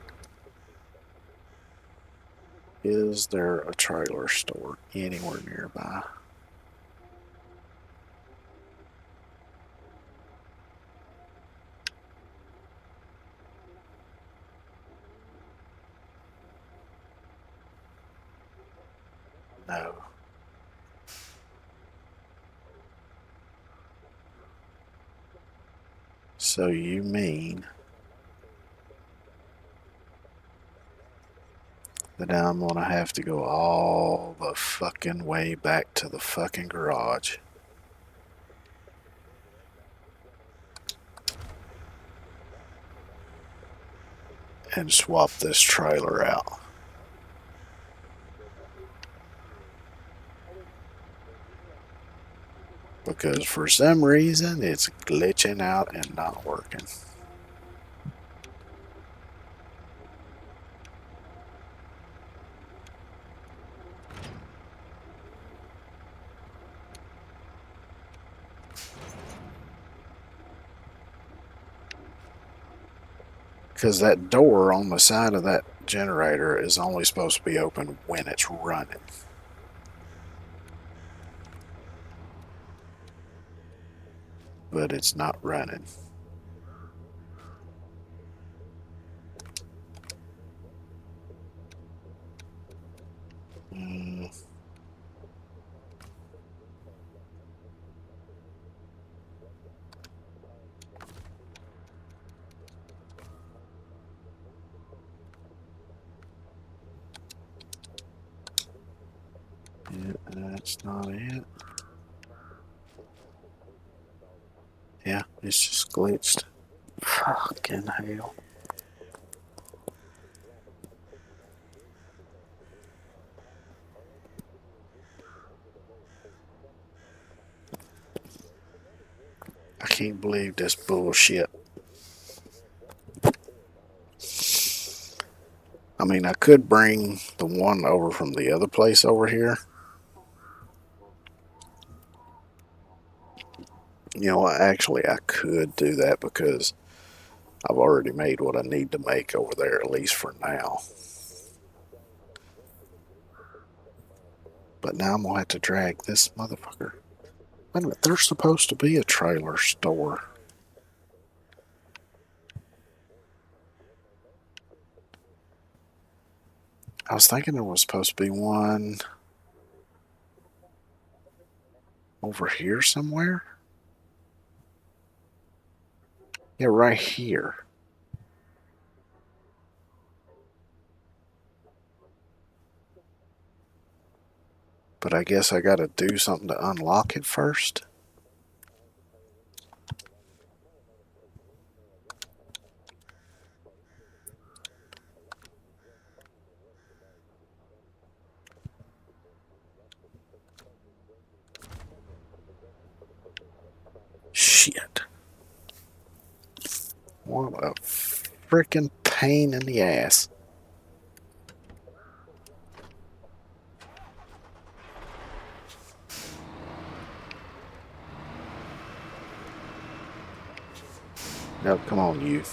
Is there a trailer store anywhere nearby? No. So you mean that I'm gonna have to go all the fucking way back to the fucking garage and swap this trailer out? Because for some reason it's glitching out and not working. Because that door on the side of that generator is only supposed to be open when it's running. But it's not running. Mm. Yeah, that's not it. Yeah, it's just glitched. Fucking hell. I can't believe this bullshit. I mean, I could bring the one over from the other place over here. You know what? Actually, I could do that because I've already made what I need to make over there, at least for now. But now I'm going to have to drag this motherfucker. Wait a minute, there's supposed to be a trailer store. I was thinking there was supposed to be one over here somewhere. Yeah, right here. But I guess I gotta do something to unlock it first. Shit. What a freaking pain in the ass. No, come on, you.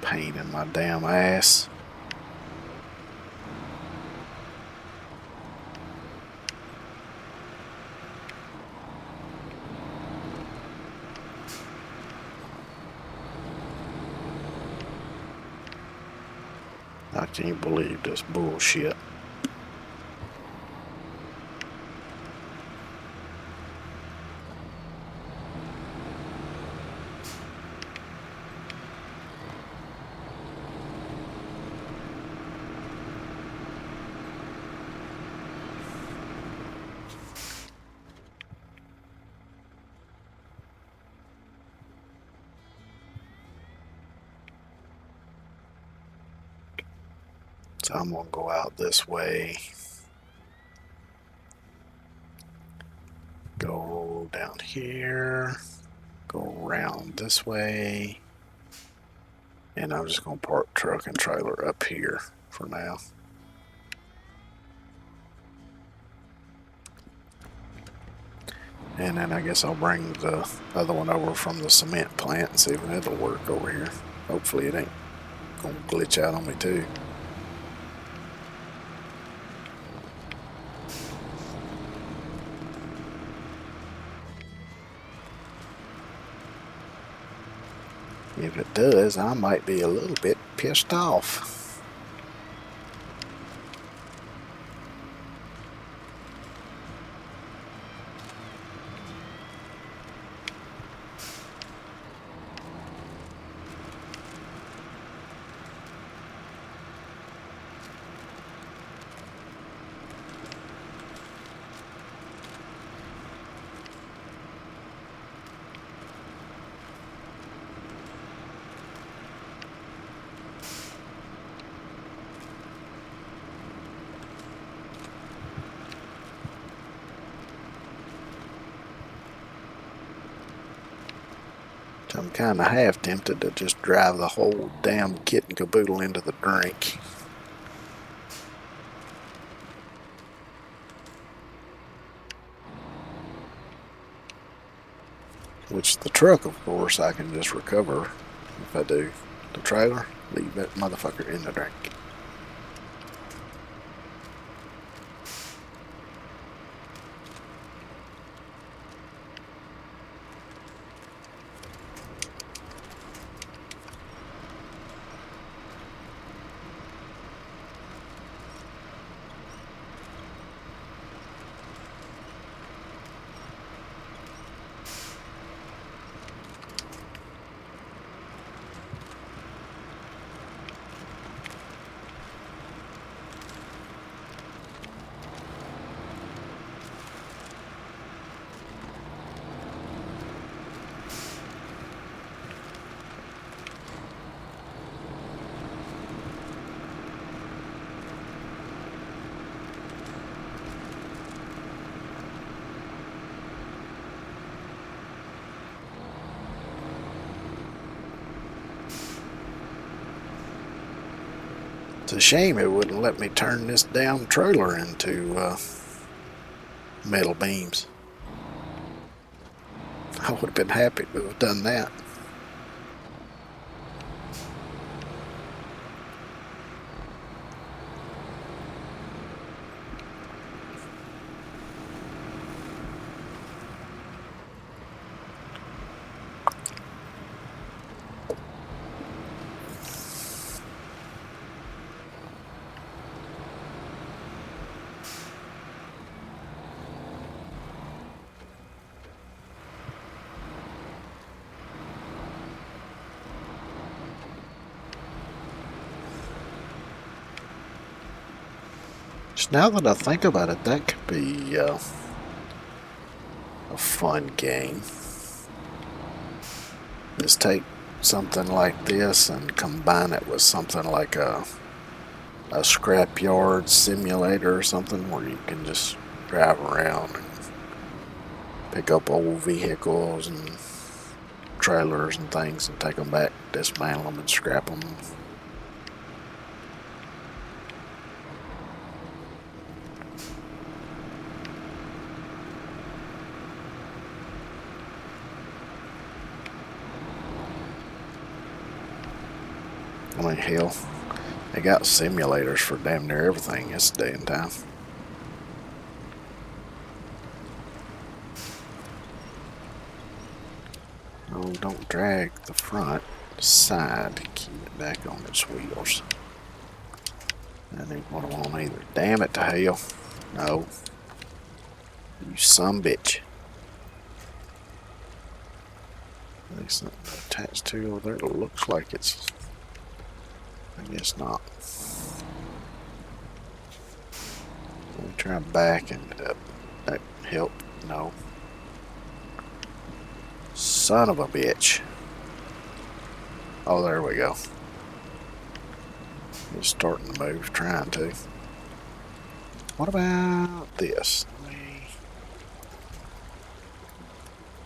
Pain in my damn ass. I can't believe this bullshit. So I'm gonna go out this way. Go down here. Go around this way. And I'm just gonna park truck and trailer up here for now. And then I guess I'll bring the other one over from the cement plant and see if it'll work over here. Hopefully it ain't gonna glitch out on me too. If it does, I might be a little bit pissed off. I'm kind of half tempted to just drive the whole damn kit and caboodle into the drink. Which the truck, of course, I can just recover if I do. The trailer, leave that motherfucker in the drink. It's a shame it wouldn't let me turn this damn trailer into metal beams. I would have been happy to have done that. Just now that I think about it, that could be a fun game. Just take something like this and combine it with something like a scrapyard simulator or something where you can just drive around and pick up old vehicles and trailers and things and take them back, dismantle them and scrap them. I mean, hell, they got simulators for damn near everything this day and time. Oh, don't drag the front side to keep it back on its wheels. That ain't what I want either. Damn it to hell. No. You sumbitch. There's something attached to over there that looks like it's... I guess not. Let me try backing it up. That help? No. Son of a bitch. Oh, there we go. It's starting to move, trying to. What about this? Let me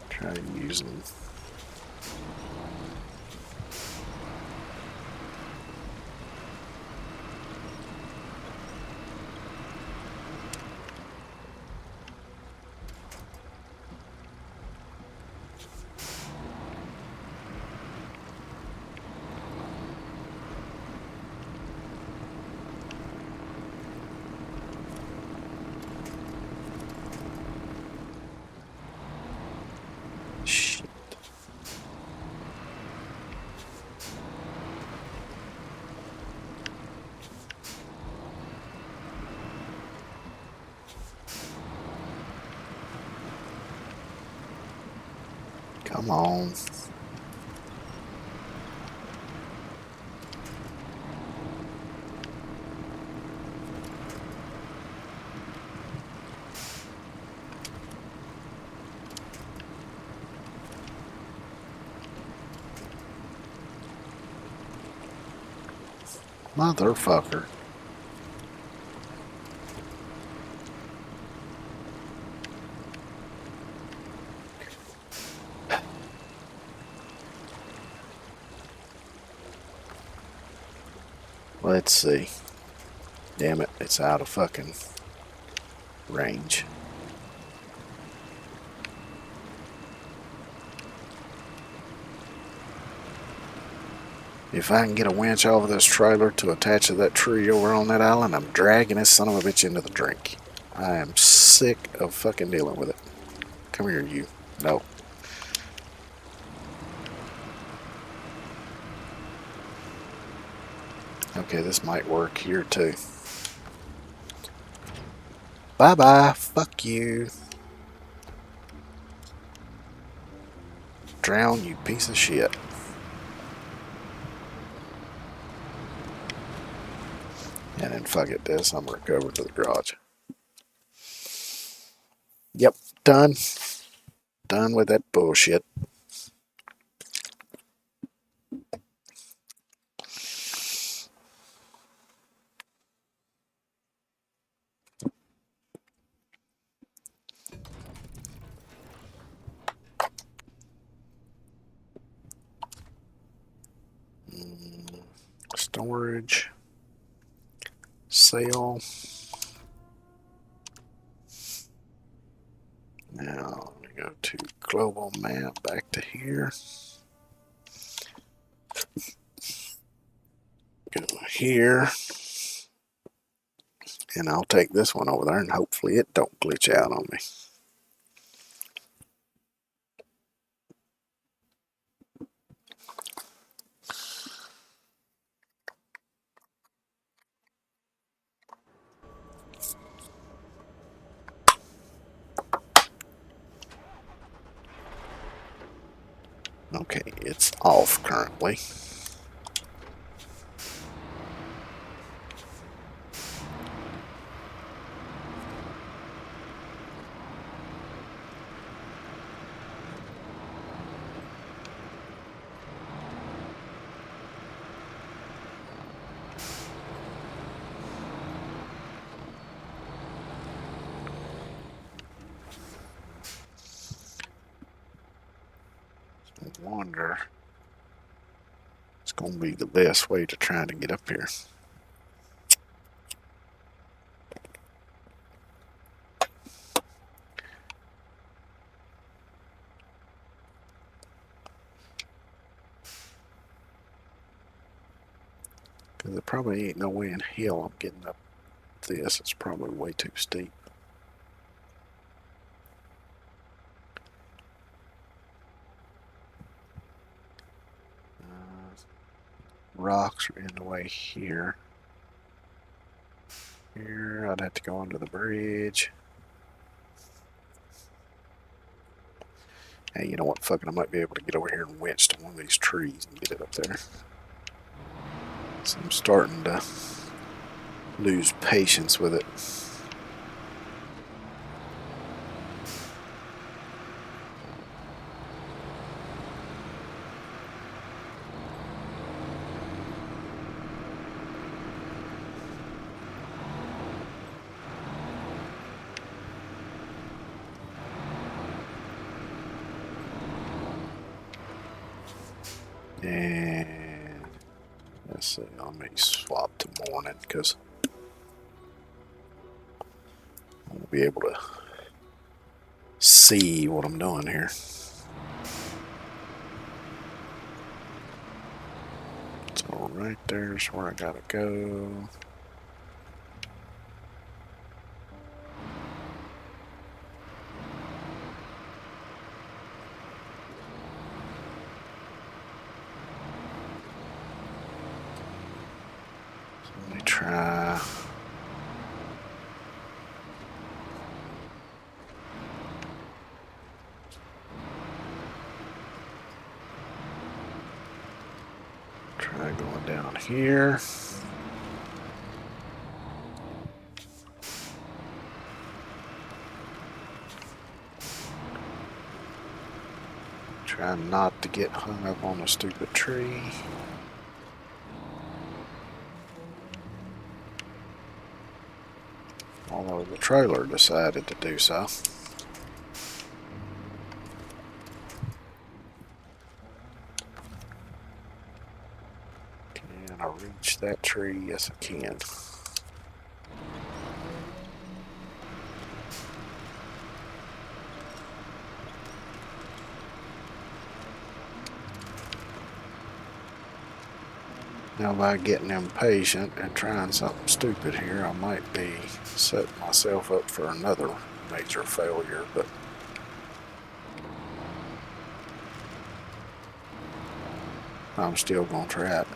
try using... Shit. Come on. Motherfucker. Let's see. Damn it, it's out of fucking range. If I can get a winch over this trailer to attach to that tree over on that island, I'm dragging this son of a bitch into the drink. I am sick of fucking dealing with it. Come here, you. No. Okay, this might work here too. Bye-bye. Fuck you. Drown, you piece of shit. And then fuck it, this. I'm gonna recover to the garage. Yep, done. Done with that bullshit. Storage. Sale. Now, we go to global map, back to here. Go here. And I'll take this one over there and hopefully it don't glitch out on me. Okay, it's off currently. I wonder it's going to be the best way to try to get up here. Because there probably ain't no way in hell I'm getting up this. It's probably way too steep. Rocks are in the way here. Here, I'd have to go under the bridge. Hey, you know what? Fucking, I might be able to get over here and winch to one of these trees and get it up there. So I'm starting to lose patience with it. And let's see, I may swap to morning because I won't be able to see what I'm doing here. So right there's where I gotta go. So let me try. Try going down here. Try not to get hung up on a stupid tree. Although the trailer decided to do so. Okay, Can I reach that tree? Yes, I can. Now, by getting impatient and trying something stupid here, I might be setting myself up for another major failure, but I'm still going to try it.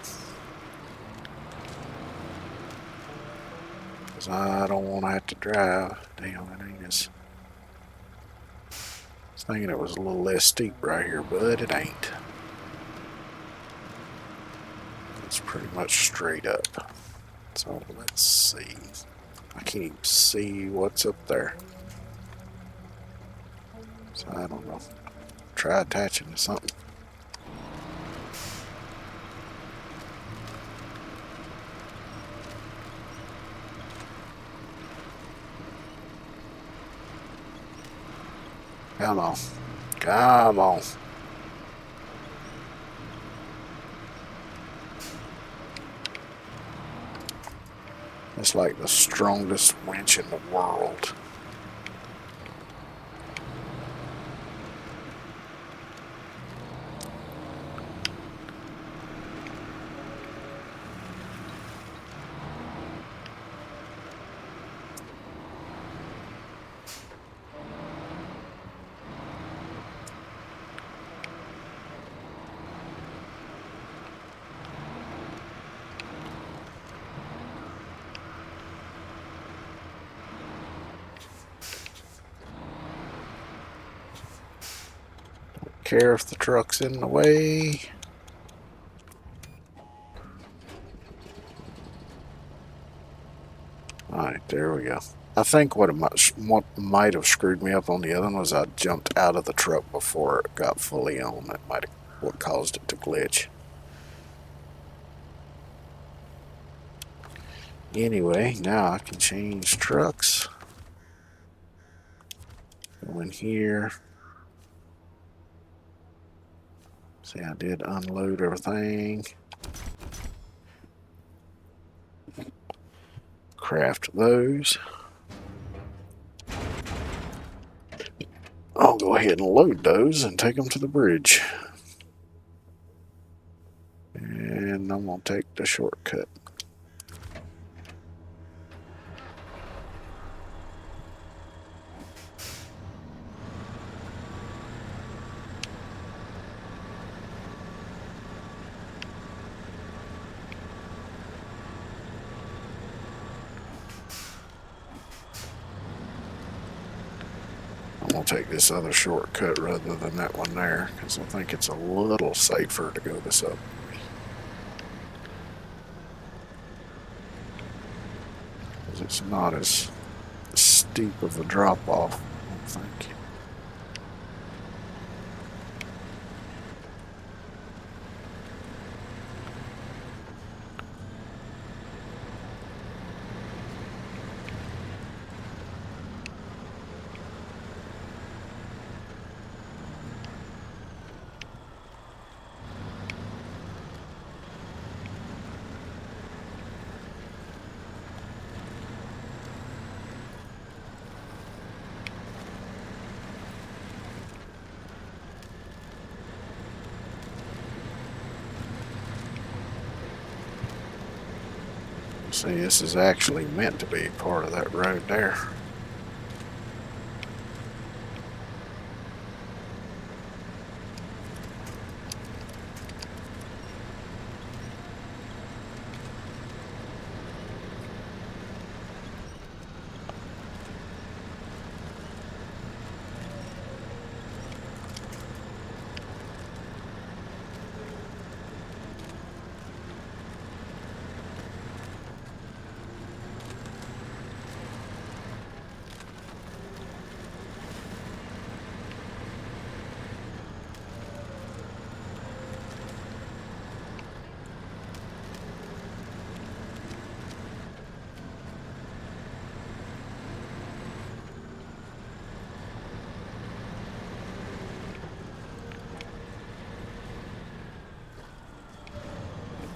Because I don't want to have to drive. Damn, it ain't as... I was thinking it was a little less steep right here, but it ain't. It's pretty much straight up. So let's see. I can't even see what's up there. So I don't know. Try attaching to something. Come on. Come on. It's like the strongest winch in the world. Care if the truck's in the way. Alright, there we go. I think what might have screwed me up on the other one was I jumped out of the truck before it got fully on. That might have what caused it to glitch. Anyway, now I can change trucks. Go in here. See, I did unload everything. Craft those. I'll go ahead and load those and take them to the bridge. And I'm going to take the shortcut. I'm going to take this other shortcut rather than that one there, because I think it's a little safer to go this up. Because it's not as steep of a drop off, I don't think. See, this is actually meant to be part of that road there.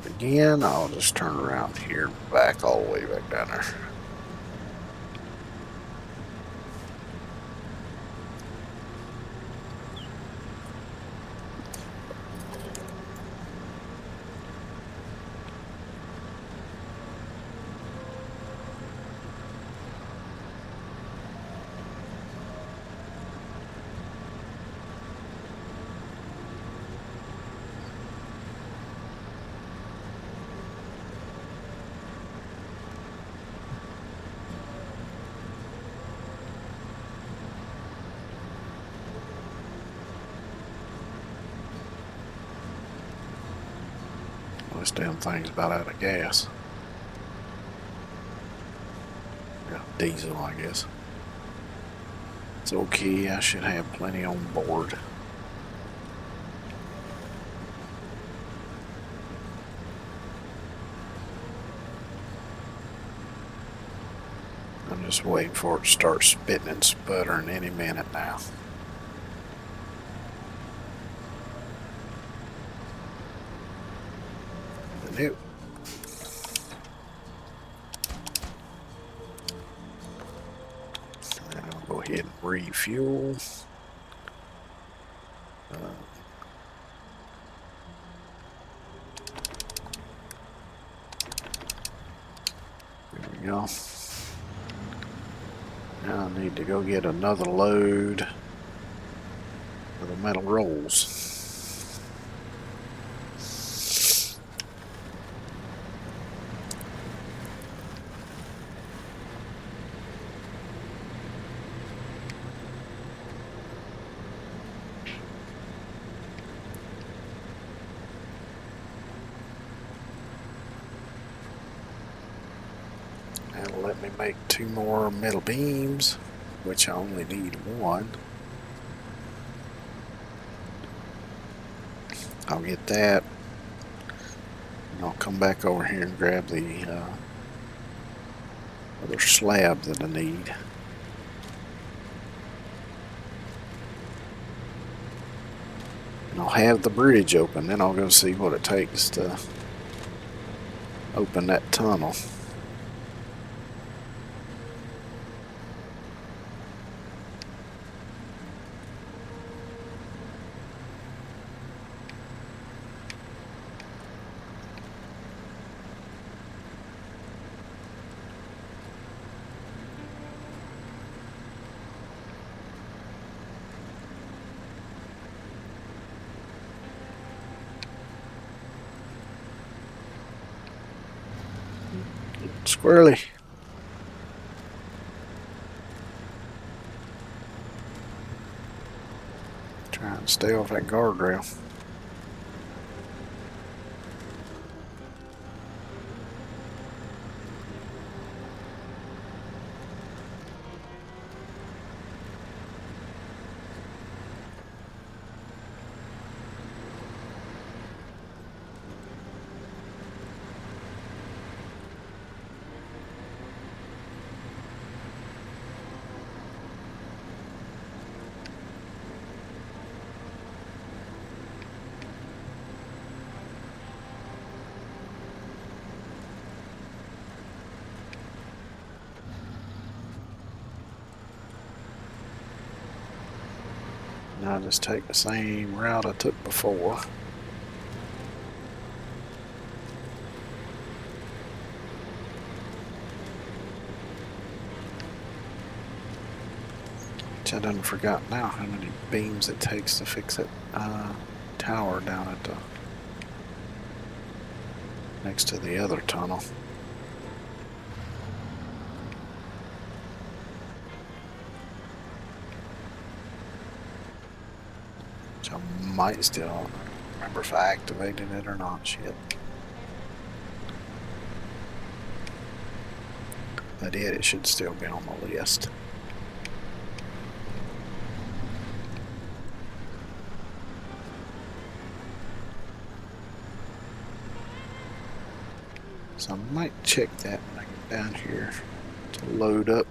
again, I'll just turn around here and back all the way back down there. This damn thing's about out of gas. Yeah, diesel, I guess. It's okay, I should have plenty on board. I'm just waiting for it to start spitting and sputtering any minute now. Nope. I'll go ahead and refuel. There we go. Now I need to go get another load of the metal rolls. That'll let me make 2 more metal beams, which I only need 1. I'll get that, and I'll come back over here and grab the other slab that I need. And I'll have the bridge open, then I'll go see what it takes to open that tunnel. Squirrely. Try and stay off that guardrail. And I'll just take the same route I took before. Which I done forgot now how many beams it takes to fix that tower down at the next to the other tunnel. Which I might still remember if I activated it or not. Shit. If I did, it should still be on the list. So I might check that when I get down here to load up.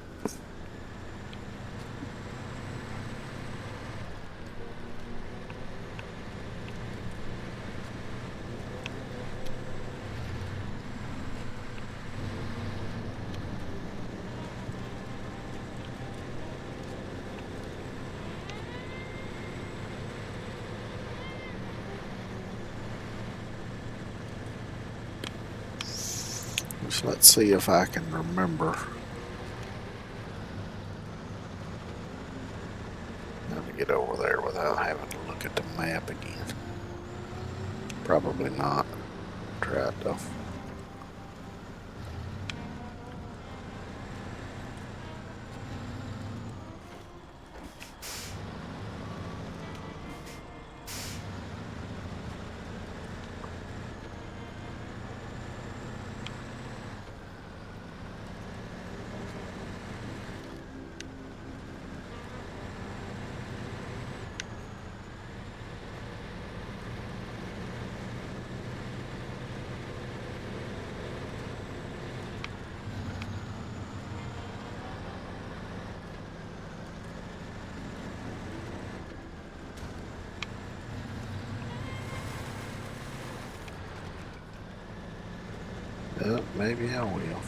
So let's see if I can remember how to get over there without having to look at the map again. Probably not. Try it though. Maybe I will.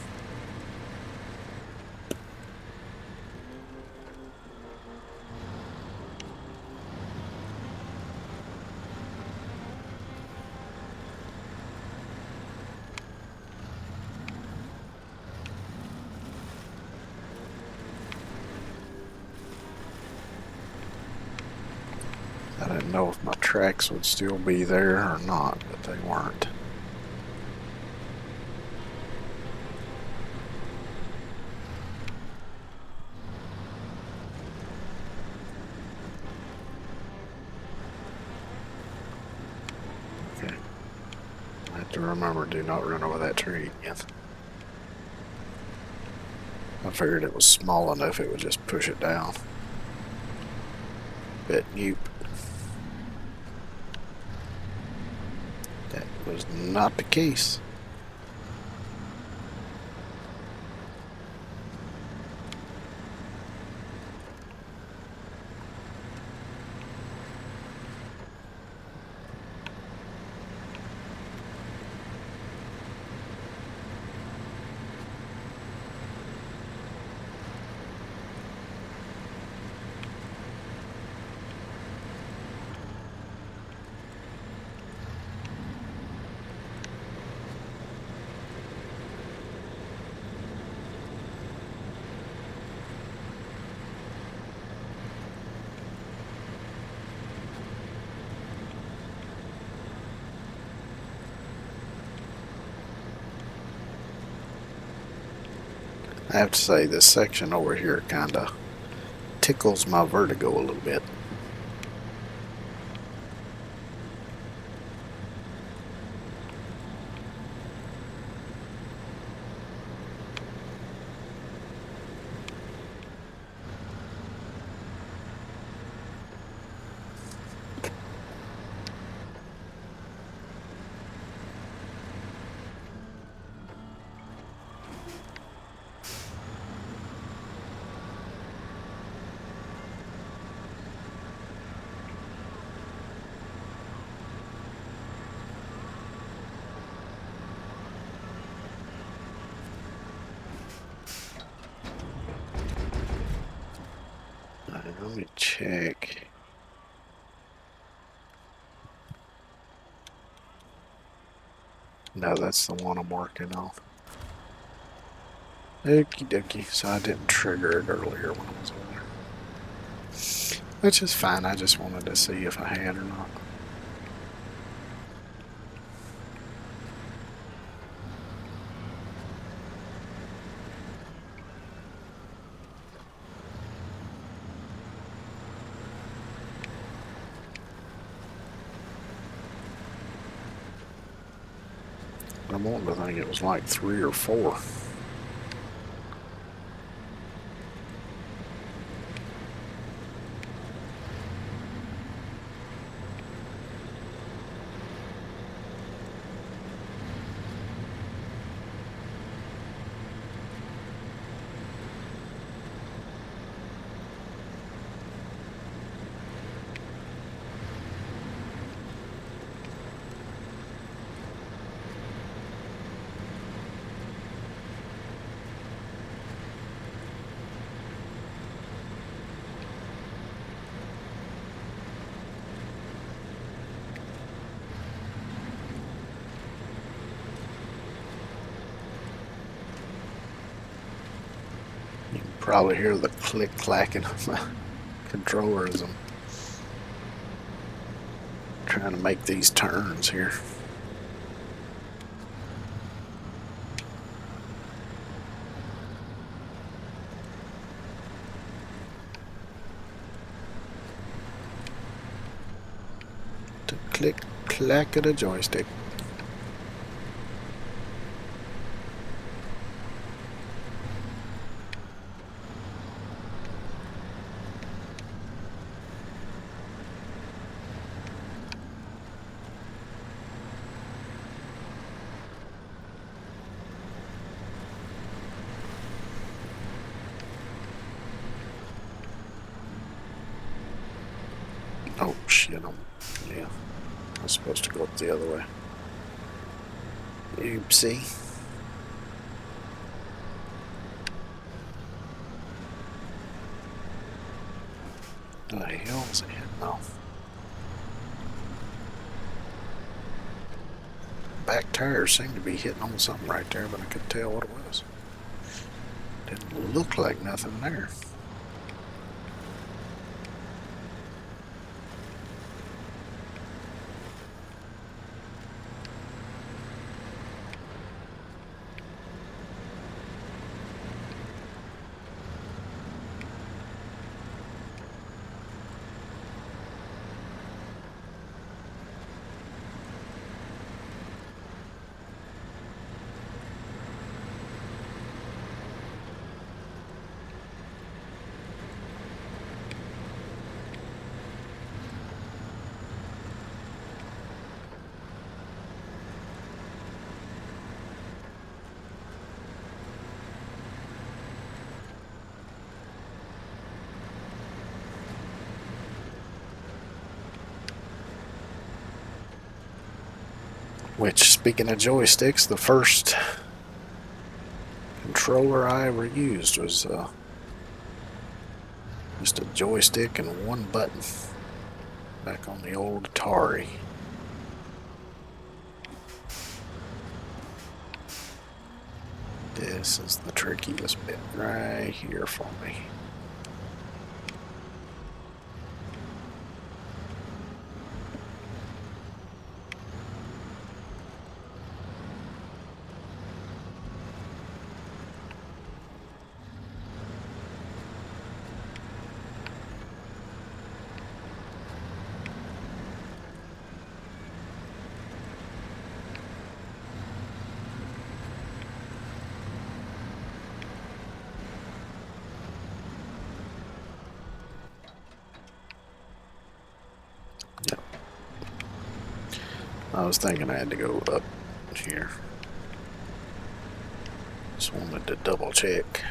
I didn't know if my tracks would still be there or not, but they weren't. Okay. I have to remember, do not run over that tree again. I figured it was small enough it would just push it down. But nope. That was not the case. I have to say, this section over here kind of tickles my vertigo a little bit. Let me check. No, that's the one I'm working on. Okie dokie. So I didn't trigger it earlier when I was over there. Which is fine. I just wanted to see if I had or not. I'm wanting to think it was like 3 or 4. Probably hear the click clacking of my controller as I'm trying to make these turns here. The click clack of the joystick. Oh shit, yeah, I'm supposed to go up the other way. Oopsie. What the hell was it hitting off? Back tires seemed to be hitting on something right there, but I couldn't tell what it was. Didn't look like nothing there. Which, speaking of joysticks, the first controller I ever used was just a joystick and one button back on the old Atari. This is the trickiest bit right here for me. Yep. I was thinking I had to go up here. Just wanted to double check.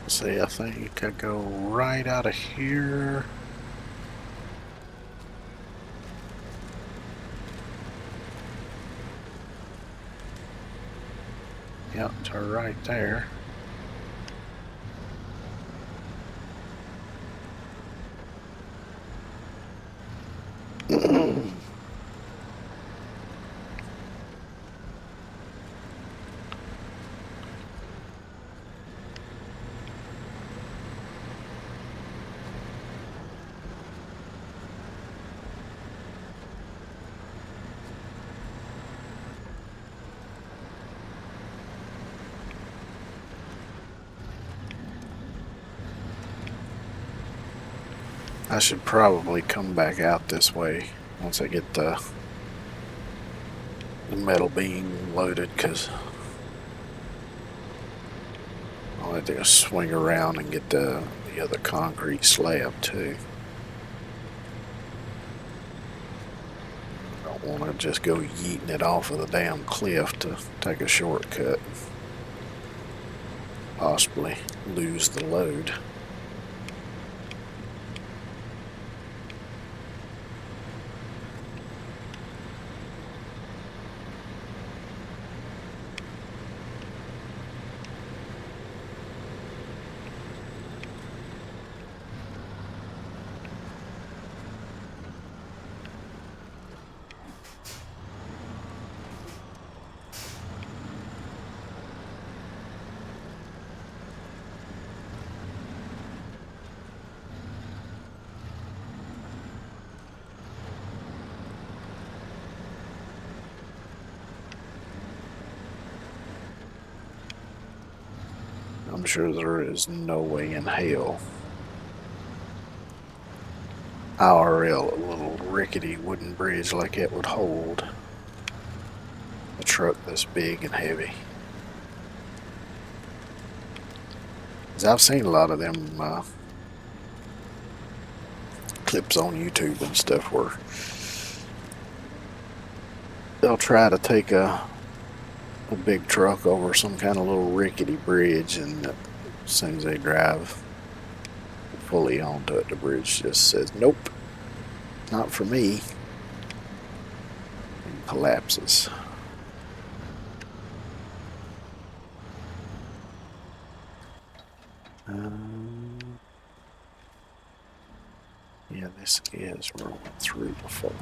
See, I think I go right out of here. Yep, to right there. I should probably come back out this way once I get the metal beam loaded, because I'll have to swing around and get the other concrete slab too. I don't want to just go yeeting it off of the damn cliff to take a shortcut. Possibly lose the load. I'm sure there is no way in hell IRL, a little rickety wooden bridge like that would hold a truck this big and heavy. 'Cause I've seen a lot of them clips on YouTube and stuff where they'll try to take a big truck over some kind of little rickety bridge, and as soon as they drive fully onto it, the bridge just says, nope, not for me, and collapses. Yeah, this is where I went through before.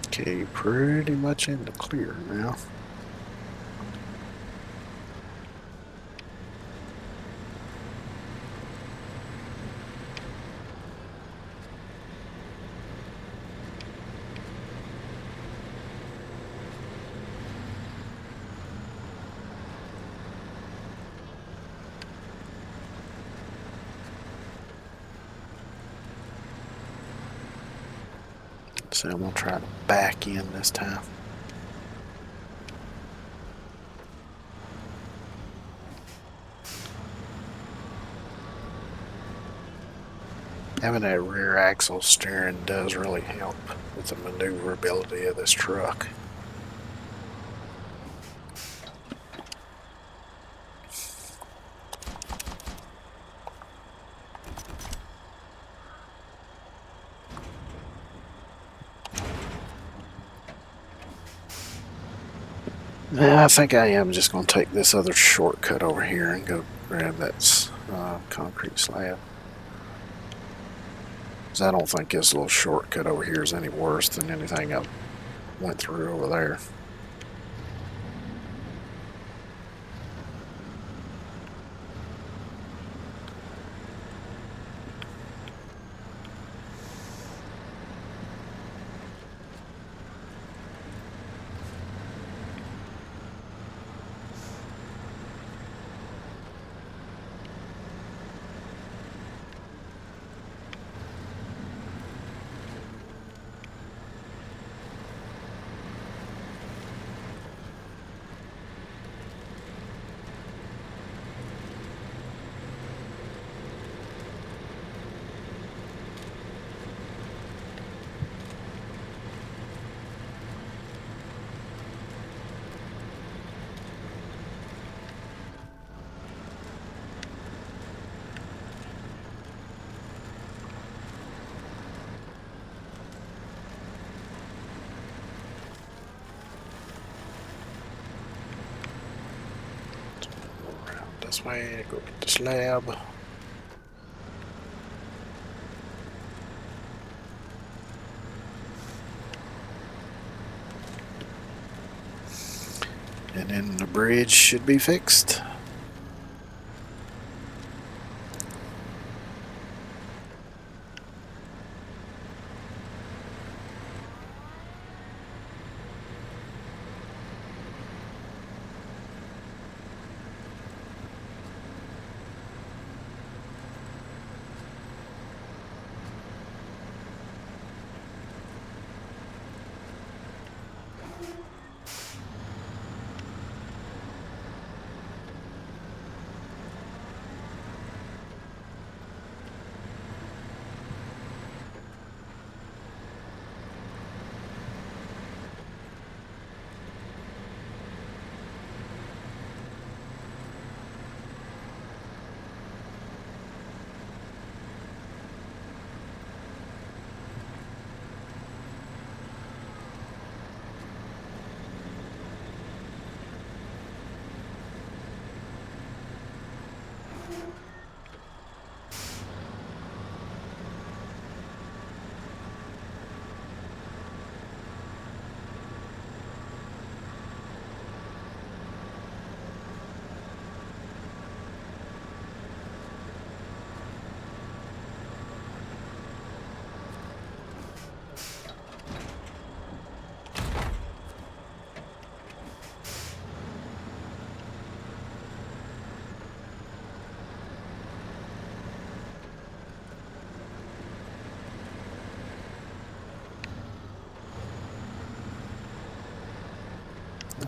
Okay, pretty much in the clear now. So I'm gonna try to back in this time. Having that rear axle steering does really help with the maneuverability of this truck. Yeah, I think I am just going to take this other shortcut over here and go grab that concrete slab. Because I don't think this little shortcut over here is any worse than anything I went through over there. this way, go get the slab. And then the bridge should be fixed.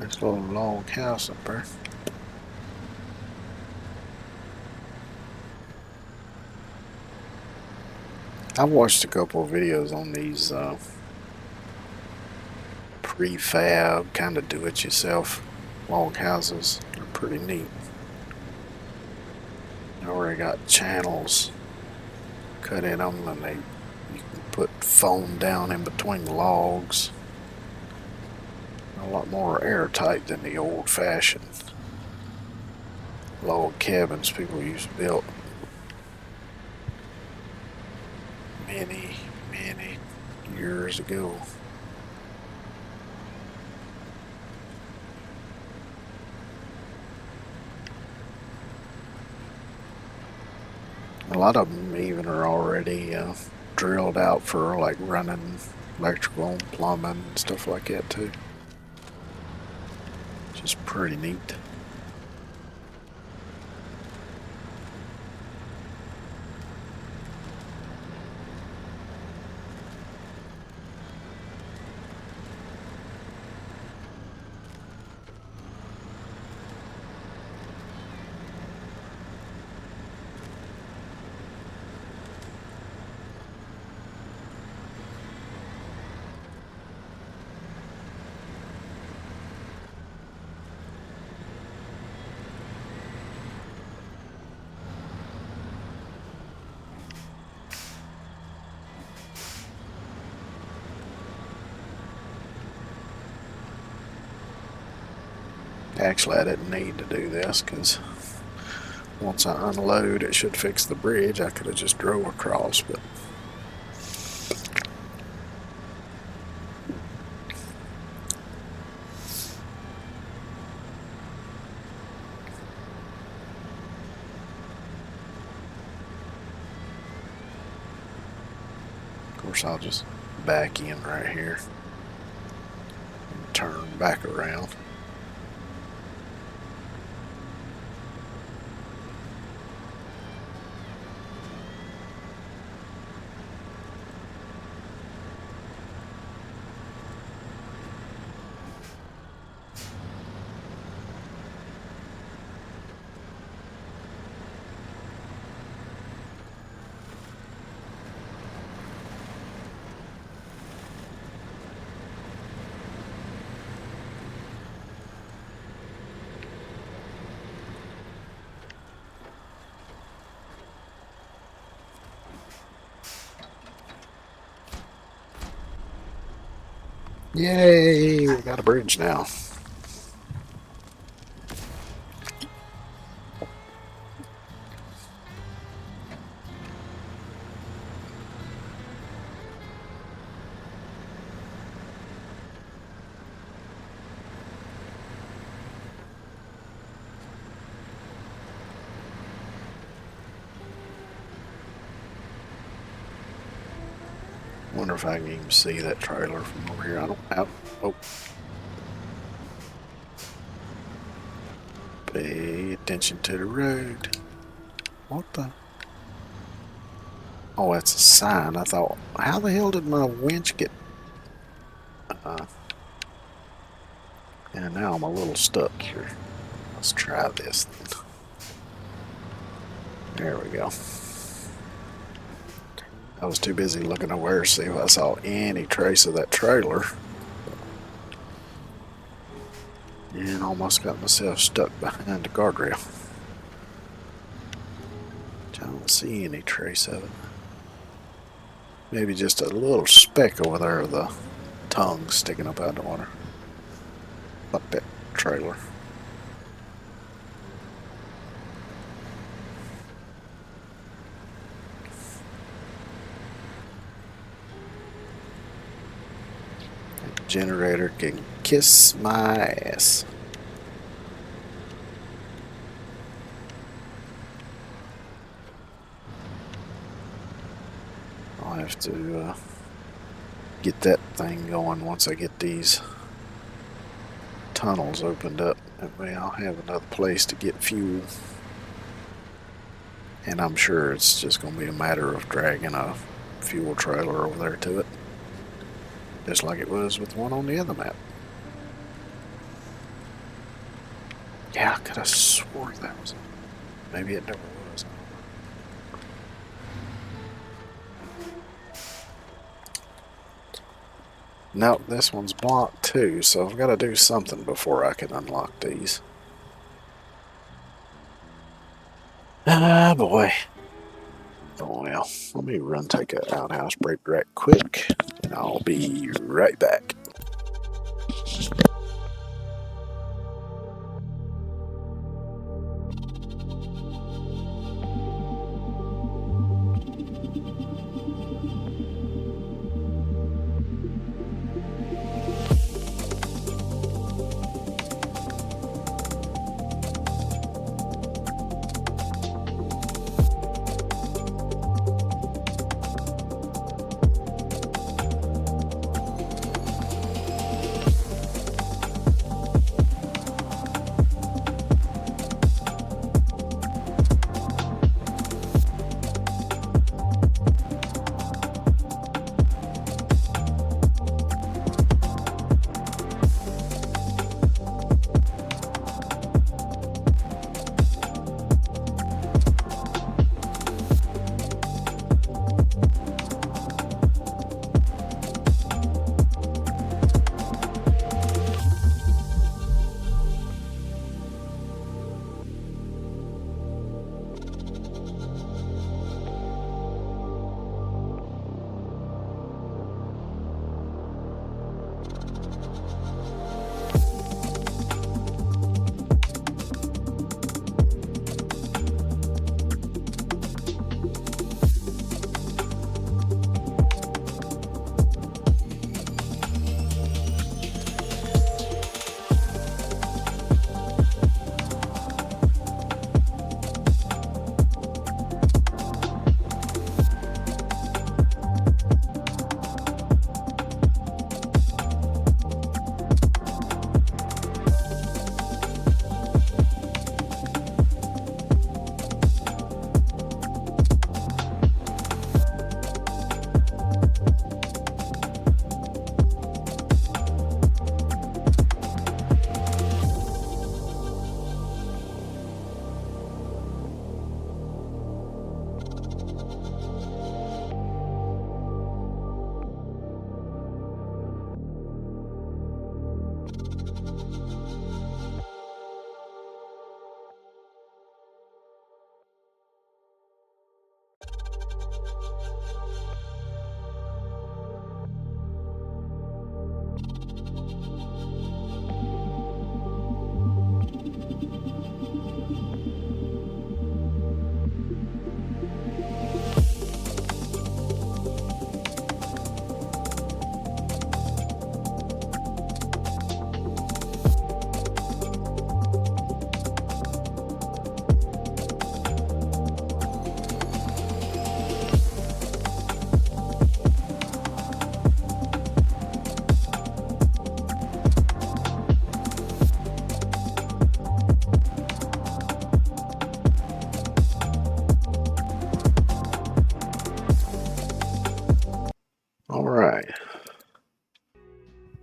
Nice little log house up there. I've watched a couple of videos on these prefab, kind of do-it-yourself log houses. They're pretty neat. They already got channels cut in them, and you can put foam down in between the logs. A lot more airtight than the old-fashioned log cabins people used to build many years ago. A lot of them even are already drilled out for like running electrical and plumbing and stuff like that too. Just pretty neat. Actually, I didn't need to do this because once I unload, it should fix the bridge. I could have just drove across, but of course I'll just back in right here and turn back around. Yay, we got a bridge now. Wonder if I can even see that trailer from over here. I don't have. Oh. Pay attention to the road. What the? Oh, that's a sign. I thought, how the hell did my winch get? And now I'm a little stuck here. Let's try this then. There we go. I was too busy looking over to see if I saw any trace of that trailer. And almost got myself stuck behind the guardrail. I don't see any trace of it. Maybe just a little speck over there of the tongue sticking up out of the water. Fuck that trailer. That generator can kiss my ass. I'll have to get that thing going once I get these tunnels opened up. That way I'll have another place to get fuel. And I'm sure it's just going to be a matter of dragging a fuel trailer over there to it. Just like it was with one on the other map. Yeah, I could have swore that was... Maybe it never was. Nope, this one's blocked too, so I've got to do something before I can unlock these. Ah, boy. Oh, well, let me run take an outhouse break right quick, and I'll be right back.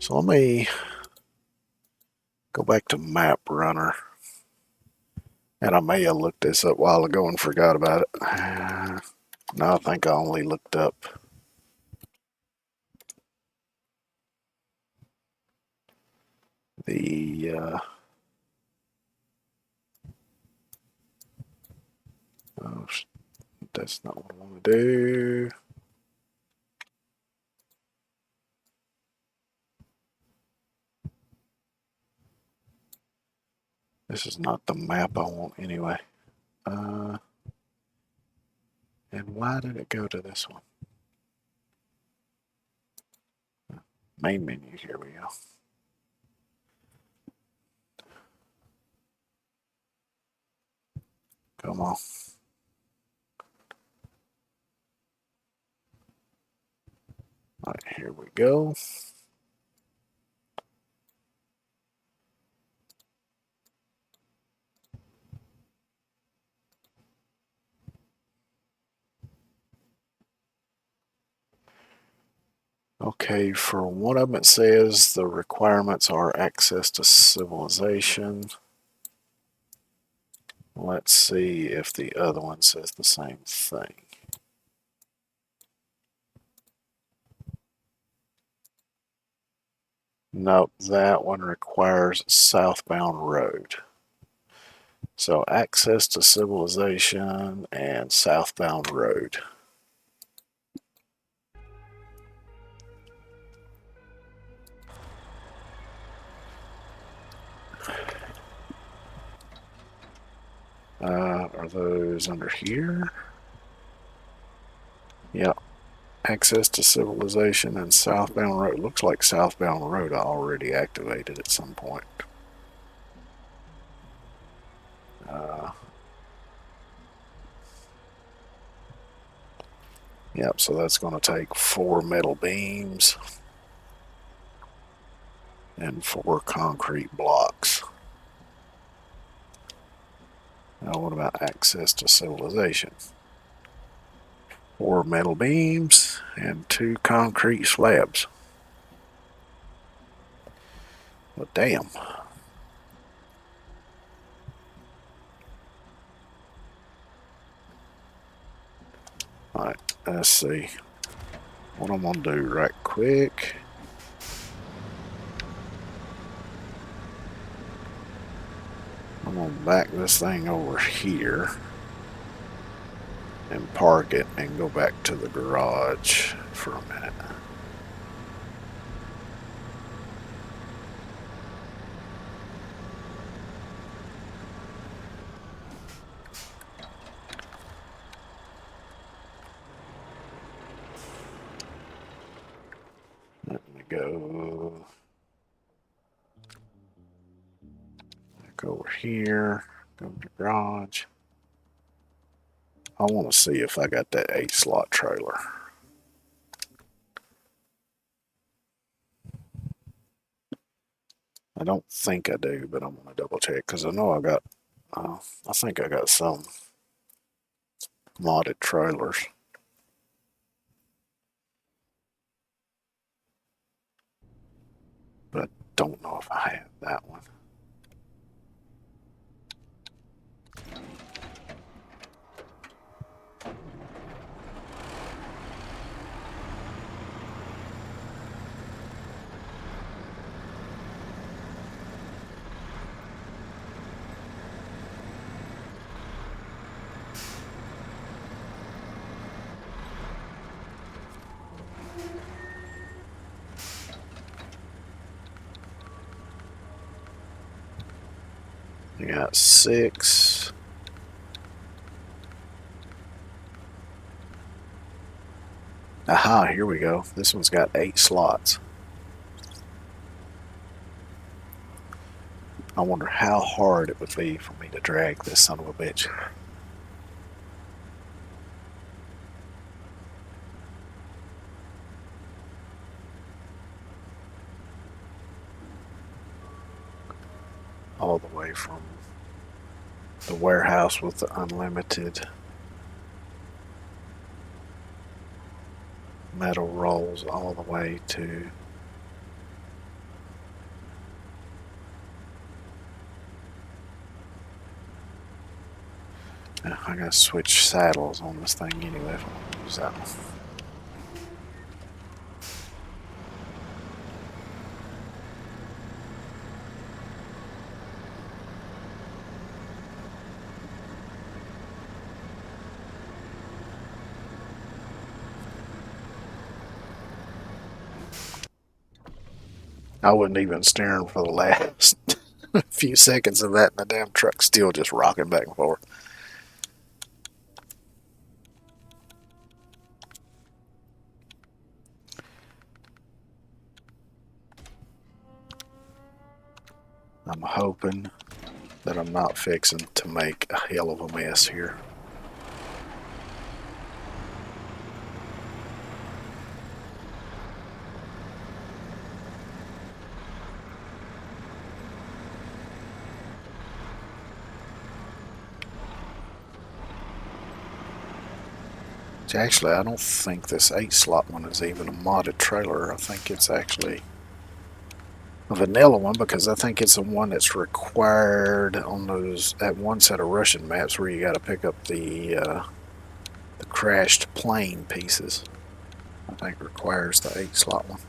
So let me go back to Map Runner. And I may have looked this up a while ago and forgot about it. No, I think I only looked up the oh, that's not what I want to do. This is not the map I want anyway. And why did it go to this one? Main menu, here we go. Come on. All right, here we go. Okay, for one of them it says the requirements are access to civilization. Let's see if the other one says the same thing. Nope, that one requires southbound road. So access to civilization and southbound road. Are those under here? Yep. Access to civilization and southbound road. Looks like southbound road I already activated at some point. Yep, so that's going to take 4 metal beams and 4 concrete blocks. Now what about access to civilization? 4 metal beams and 2 concrete slabs. Well, damn. Alright, let's see. What I'm going to do right quick. I'm going to back this thing over here and park it and go back to the garage for a minute. Let me go back over here, go to the garage. I want to see if I got that 8-slot trailer. I don't think I do, but I'm going to double check because I know I think I got some modded trailers. But I don't know if I have that one. I got 6. Aha, here we go. This one's got 8 slots. I wonder how hard it would be for me to drag this son of a bitch. All the way from the warehouse with the unlimited metal rolls all the way to I gotta switch saddles on this thing anyway if I want to use that one. I wasn't even steering for the last few seconds of that, and the damn truck's still just rocking back and forth. I'm hoping that I'm not fixing to make a hell of a mess here. Actually, I don't think this 8-slot one is even a modded trailer. I think it's actually a vanilla one, because I think it's the one that's required on that one set of Russian maps where you got to pick up the crashed plane pieces. I think requires the 8-slot one.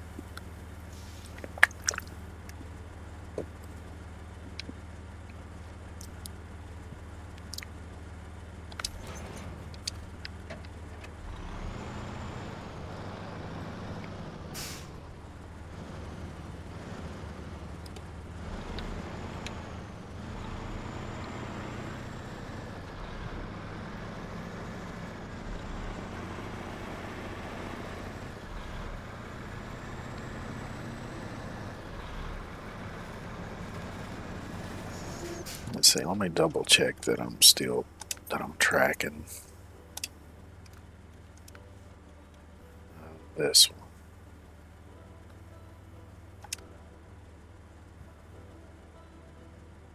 Let's see, let me double check that I'm tracking this one.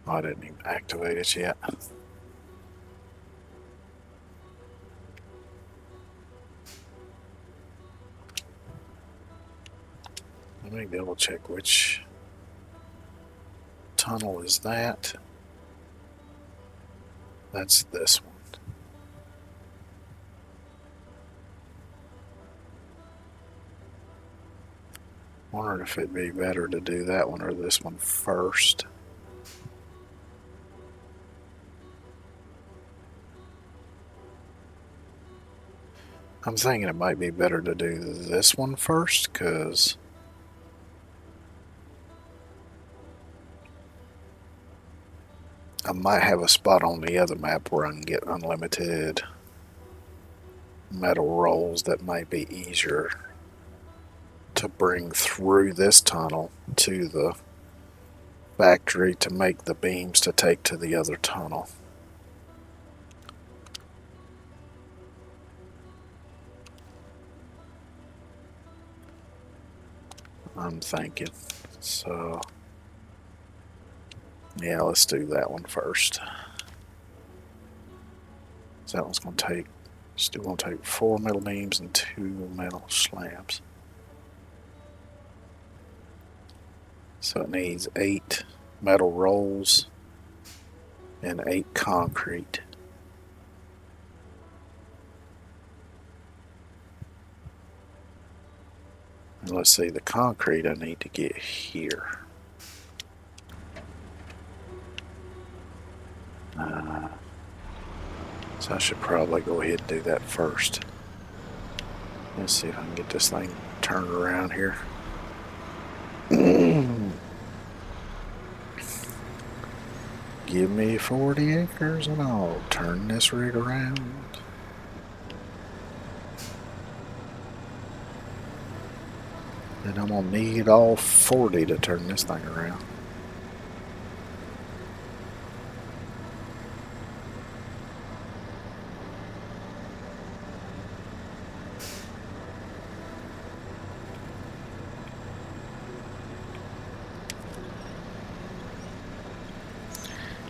Oh, I didn't even activate it yet. Let me double check which tunnel is that. That's this one. Wondering if it'd be better to do that one or this one first. I'm thinking it might be better to do this one first, because I might have a spot on the other map where I can get unlimited metal rolls that might be easier to bring through this tunnel to the factory to make the beams to take to the other tunnel. I'm thinking. So, yeah, let's do that one first. So that one's going to take, still going to take 4 metal beams and 2 metal slabs. So it needs 8 metal rolls and 8 concrete. And let's see, the concrete I need to get here. So I should probably go ahead and do that first. Let's see if I can get this thing turned around here. Give me 40 acres and I'll turn this rig around. And I'm gonna need all 40 to turn this thing around.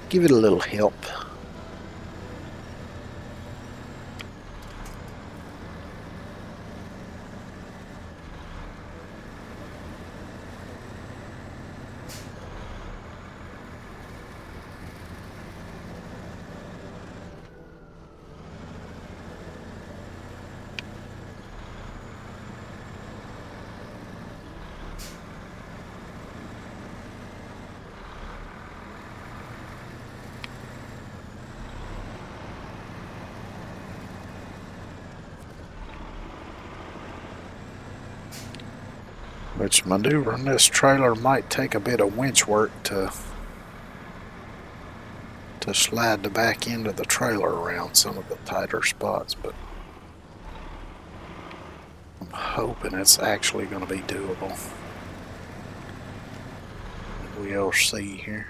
Give it a little help. Which maneuvering this trailer might take a bit of winch work to slide the back end of the trailer around some of the tighter spots, but I'm hoping it's actually going to be doable. We'll see here.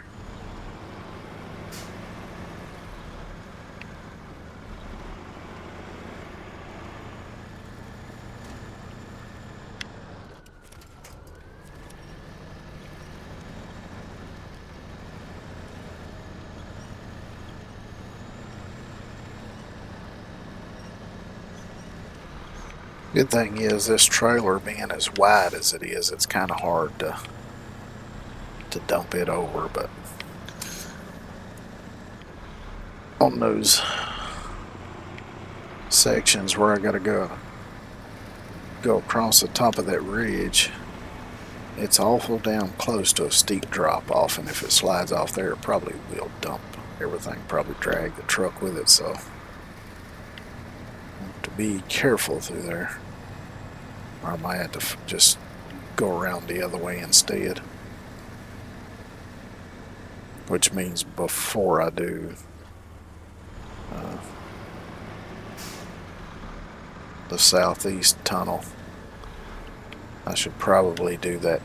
Good thing is this trailer being as wide as it is, it's kind of hard to dump it over, but on those sections where I gotta go across the top of that ridge, it's awful damn close to a steep drop off, and if it slides off there, it probably will dump everything, probably drag the truck with it, so I have to be careful through there, or I might have to just go around the other way instead, which means before I do the southeast tunnel, I should probably do that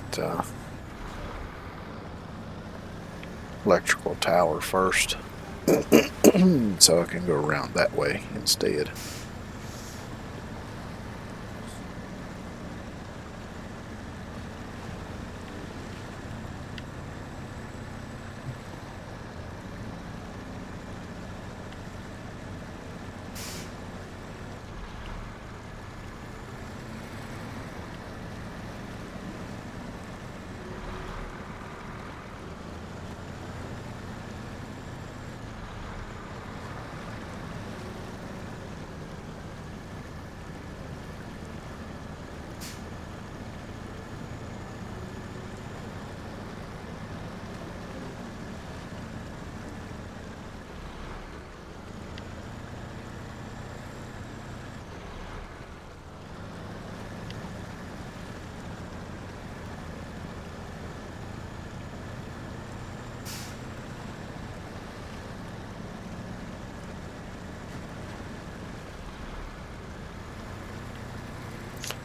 electrical tower first so I can go around that way instead.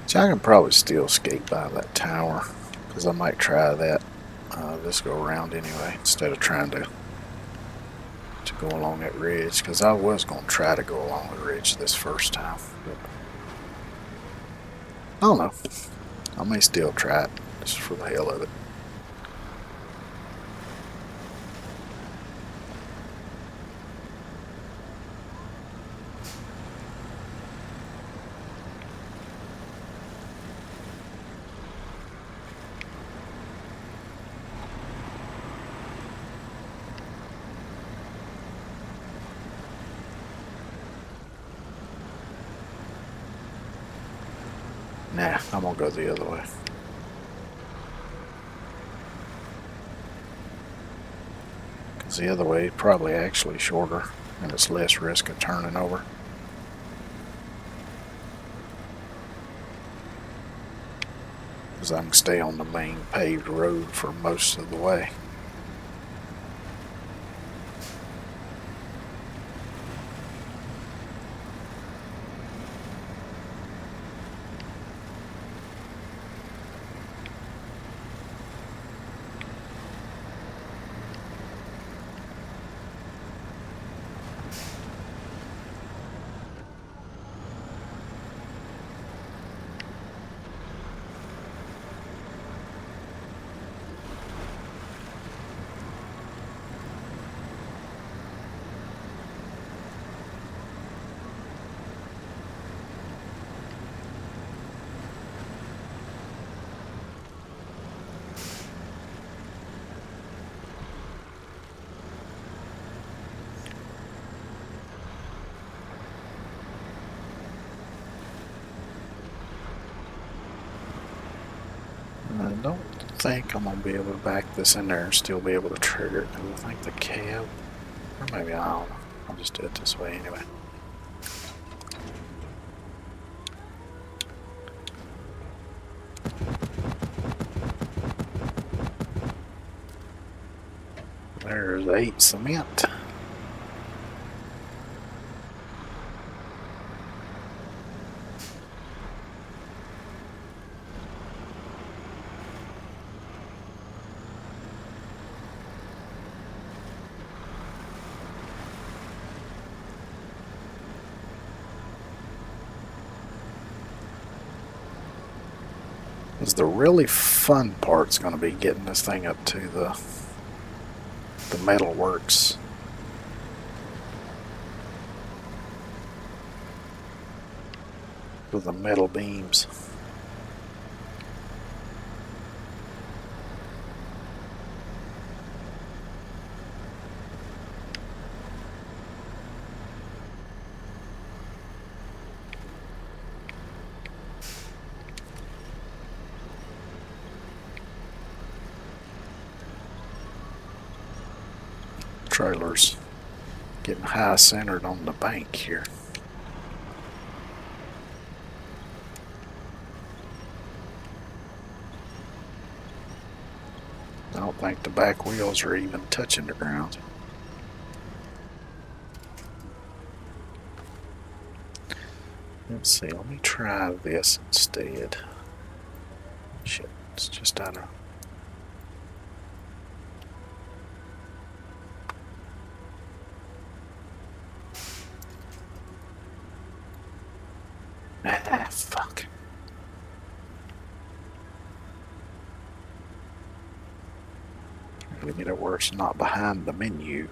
So I can probably still skate by that tower, because I might try that this go around anyway, instead of trying to go along that ridge, because I was going to try to go along the ridge this first time, but I don't know, I may still try it just for the hell of it. Nah, I'm gonna go the other way. Because the other way is probably actually shorter, and it's less risk of turning over. Because I can stay on the main paved road for most of the way. I don't think I'm going to be able to back this in there and still be able to trigger it. I think the cab, or maybe I don't know. I'll just do it this way anyway. There's 8 cement. Is the really fun part's going to be getting this thing up to the metal works. With the metal beams. Trailers getting high centered on the bank here. I don't think the back wheels are even touching the ground. Let's see, let me try this instead. Shit, it's just out of... Ah, fuck. Gotta get it where it's not behind the menu.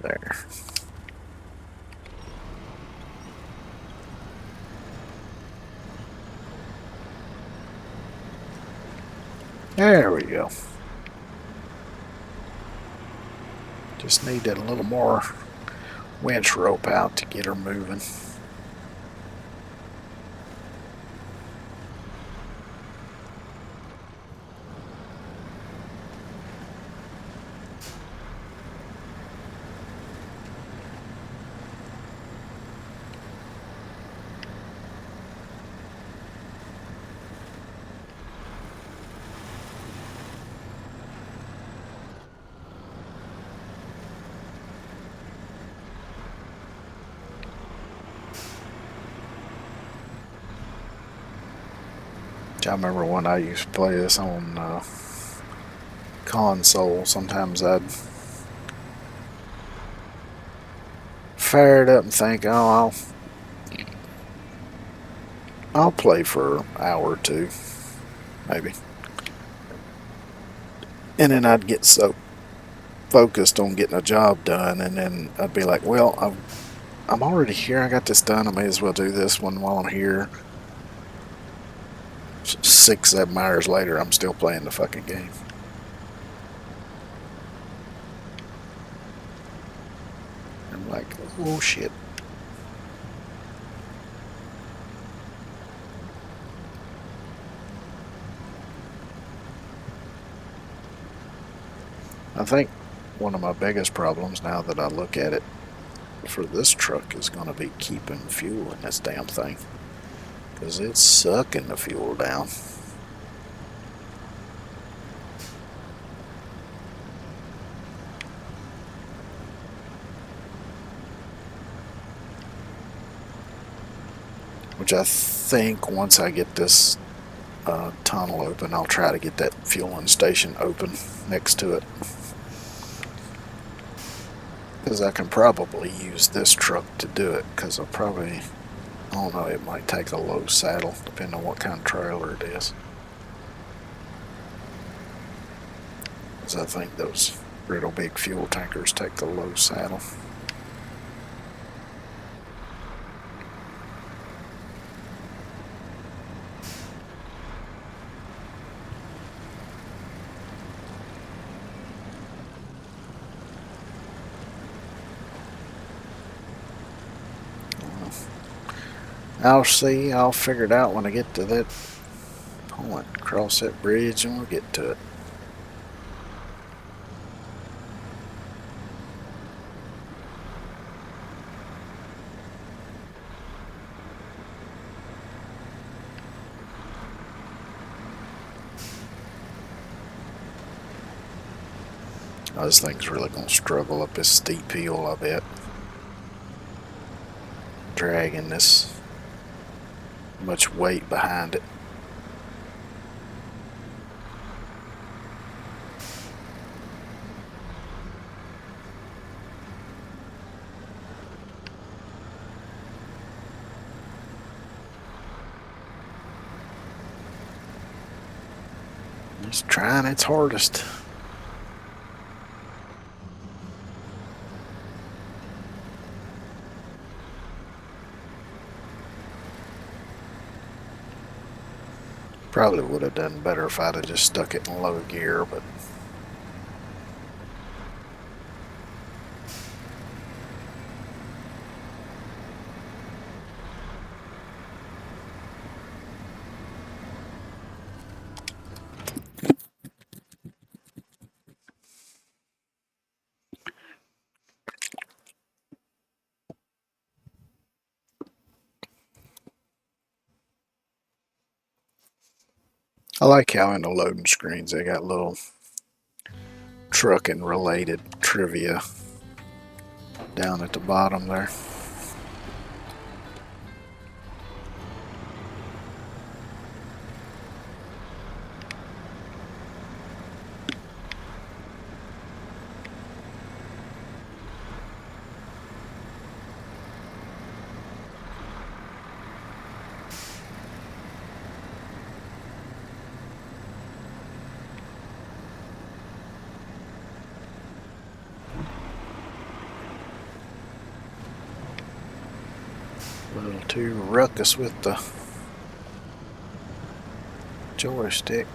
There. There we go. Just needed a little more winch rope out to get her moving. I remember when I used to play this on console, sometimes I'd fire it up and think, oh, I'll play for an hour or two, maybe. And then I'd get so focused on getting a job done, and then I'd be like, well, I'm already here, I got this done, I may as well do this one while I'm here. 6, 7 hours later, I'm still playing the fucking game. I'm like, oh shit. I think one of my biggest problems now that I look at it for this truck is going to be keeping fuel in this damn thing. Because it's sucking the fuel down. Which I think once I get this tunnel open, I'll try to get that fueling station open next to it. Because I can probably use this truck to do it, because I don't know, it might take a low saddle, depending on what kind of trailer it is. Because I think those real big fuel tankers take the low saddle. I'll see, I'll figure it out when I get to that point. Cross that bridge and we'll get to it. Oh, this thing's really going to struggle up this steep hill, I bet. Dragging this much weight behind it. It's trying its hardest. Probably would have done better if I'd have just stuck it in low gear, but I like how in the loading screens they got little trucking related trivia down at the bottom there. A little too ruckus with the joystick.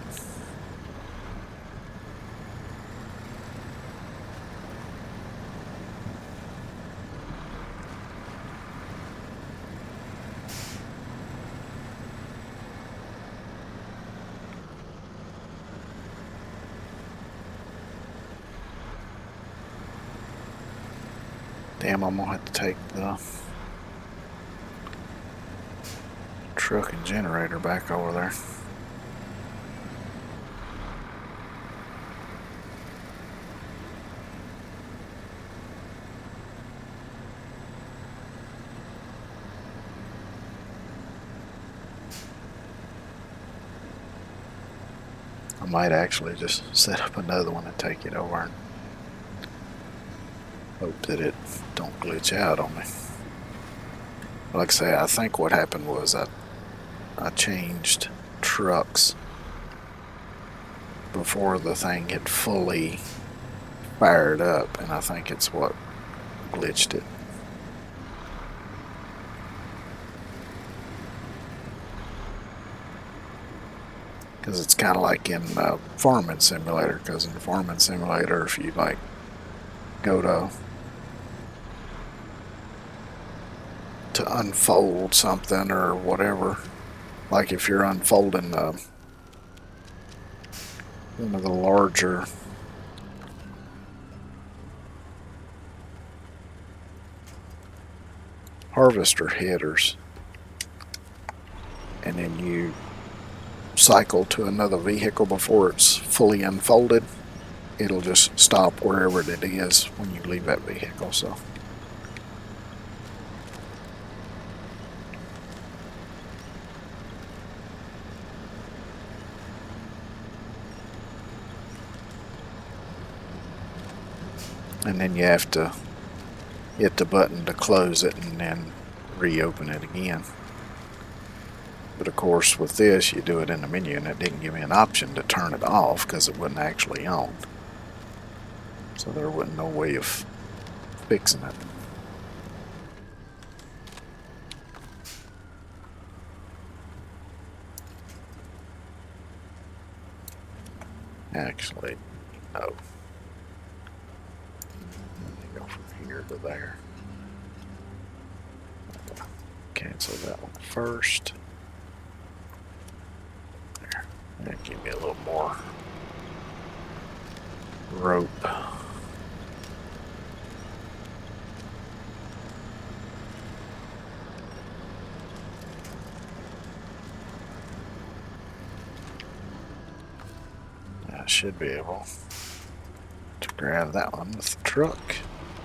Damn, I'm gonna have to take the truck and generator back over there. I might actually just set up another one and take it over and hope that it don't glitch out on me. Like I say, I think what happened was I changed trucks before the thing had fully fired up, and I think it's what glitched it. Because it's kind of like in Farming Simulator, because in Farming Simulator, if you like go to unfold something or whatever, like if you're unfolding one of the larger harvester headers, and then you cycle to another vehicle before it's fully unfolded, it'll just stop wherever it is when you leave that vehicle. So and then you have to hit the button to close it and then reopen it again. But of course with this you do it in the menu, and it didn't give me an option to turn it off because it wasn't actually on. So there wasn't no way of fixing it. Actually, no. Let me go from here to there. Cancel that one first. There. That give me a little more rope. I should be able to grab that one with the truck.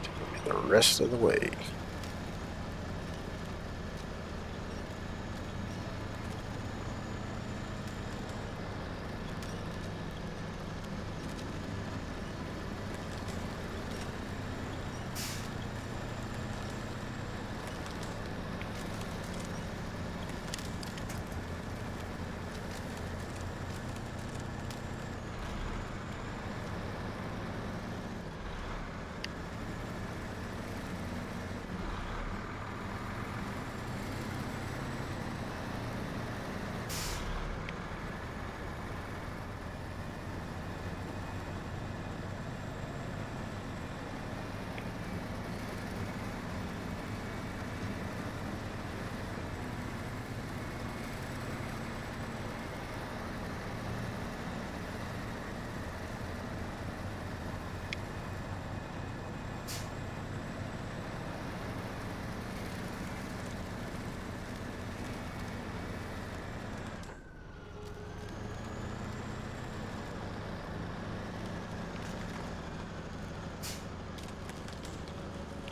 Take me the rest of the way.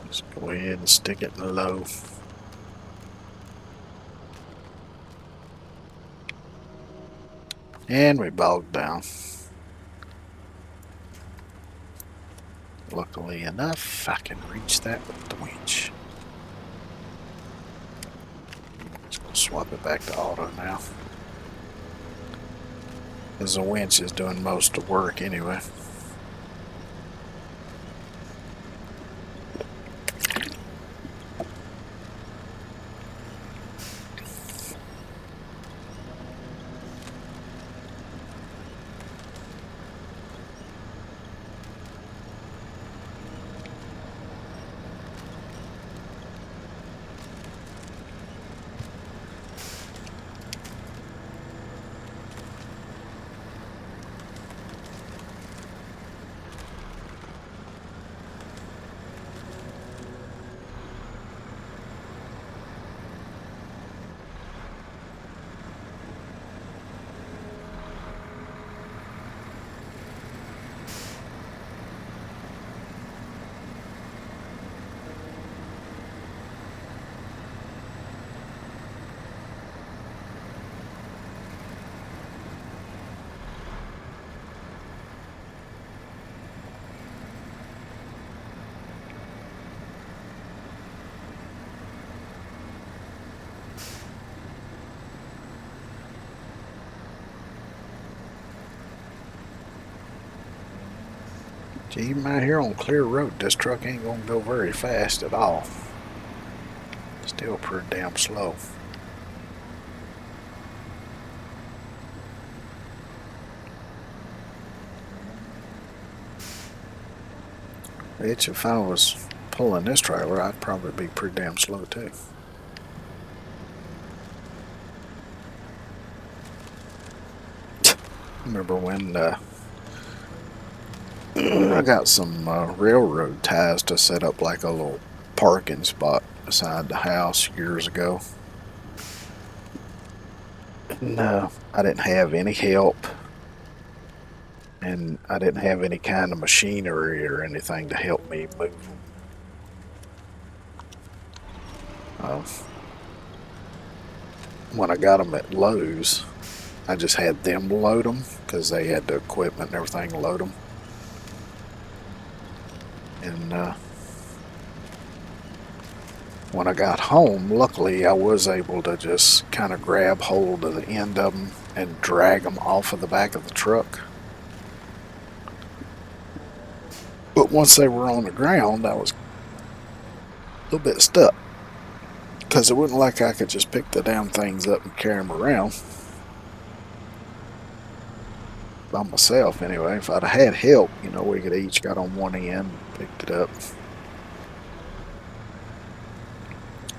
Just go ahead and stick it in low. And we bogged down. Luckily enough, I can reach that with the winch. Just gonna swap it back to auto now, as the winch is doing most of the work anyway. See, even out here on clear road, this truck ain't gonna go very fast at all. Still pretty damn slow. Which, if I was pulling this trailer, I'd probably be pretty damn slow too. Remember when I got some railroad ties to set up like a little parking spot beside the house years ago. And I didn't have any help, and I didn't have any kind of machinery or anything to help me move them. When I got them at Lowe's, I just had them load them because they had the equipment and everything to load them. And when I got home, luckily I was able to just kind of grab hold of the end of them and drag them off of the back of the truck. But once they were on the ground, I was a little bit stuck, because it wasn't like I could just pick the damn things up and carry them around by myself anyway. If I'd have had help, you know, we could each got on one end and picked it up.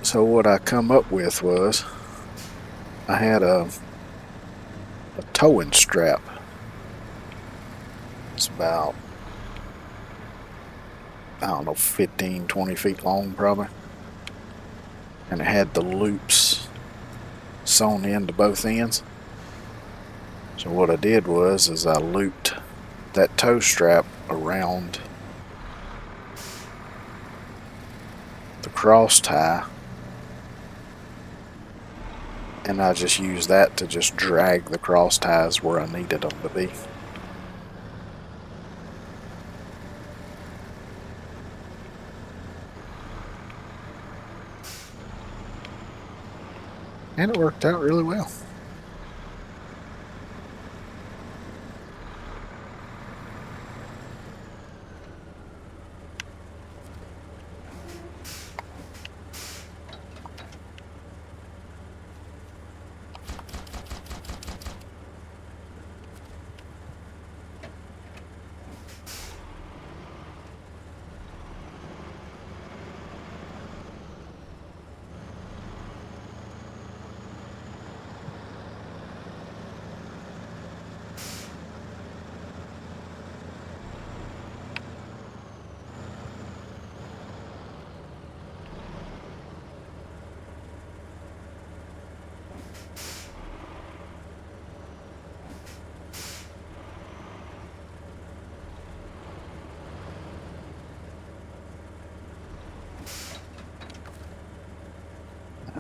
So what I come up with was I had a towing strap. It's about, I don't know, 15, 20 feet long probably. And it had the loops sewn into both ends. So what I did was I looped that tow strap around cross tie, and I just use that to just drag the cross ties where I needed them to be. And it worked out really well.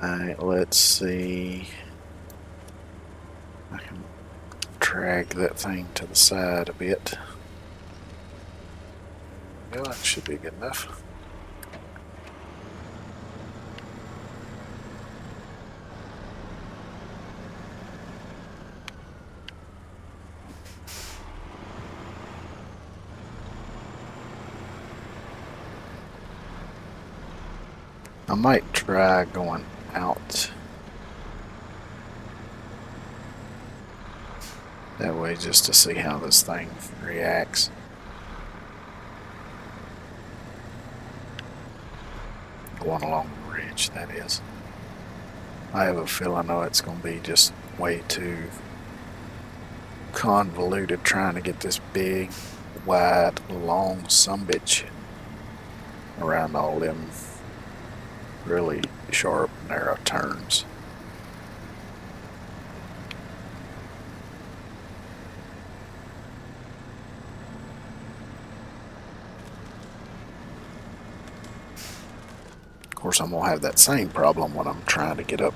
Alright, let's see. I can drag that thing to the side a bit. Well, that should be good enough. I might try going out that way just to see how this thing reacts. Going along the ridge, that is. I have a feeling though it's going to be just way too convoluted trying to get this big, wide, long sumbitch around all them really sharp, narrow turns. Of course, I'm going to have that same problem when I'm trying to get up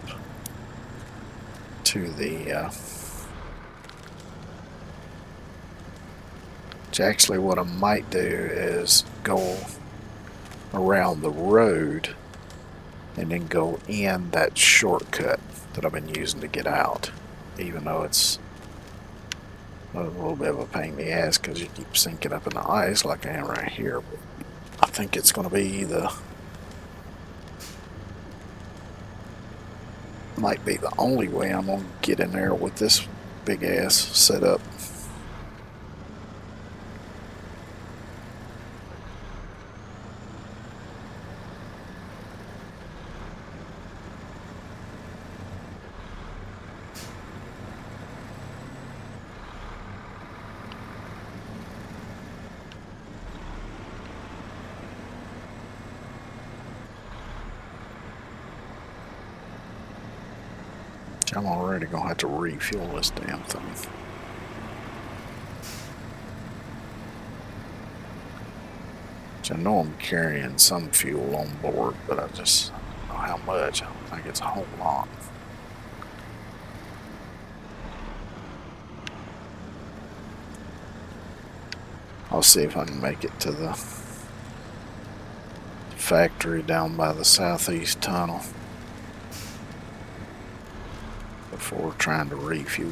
to the actually what I might do is go around the road and then go in that shortcut that I've been using to get out, even though it's a little bit of a pain in the ass because you keep sinking up in the ice like I am right here. But I think it's going to be might be the only way I'm going to get in there with this big ass setup. I'm already going to have to refuel this damn thing. Which I know I'm carrying some fuel on board, but I just don't know how much. I don't think it's a whole lot. I'll see if I can make it to the factory down by the southeast tunnel before trying to refuel.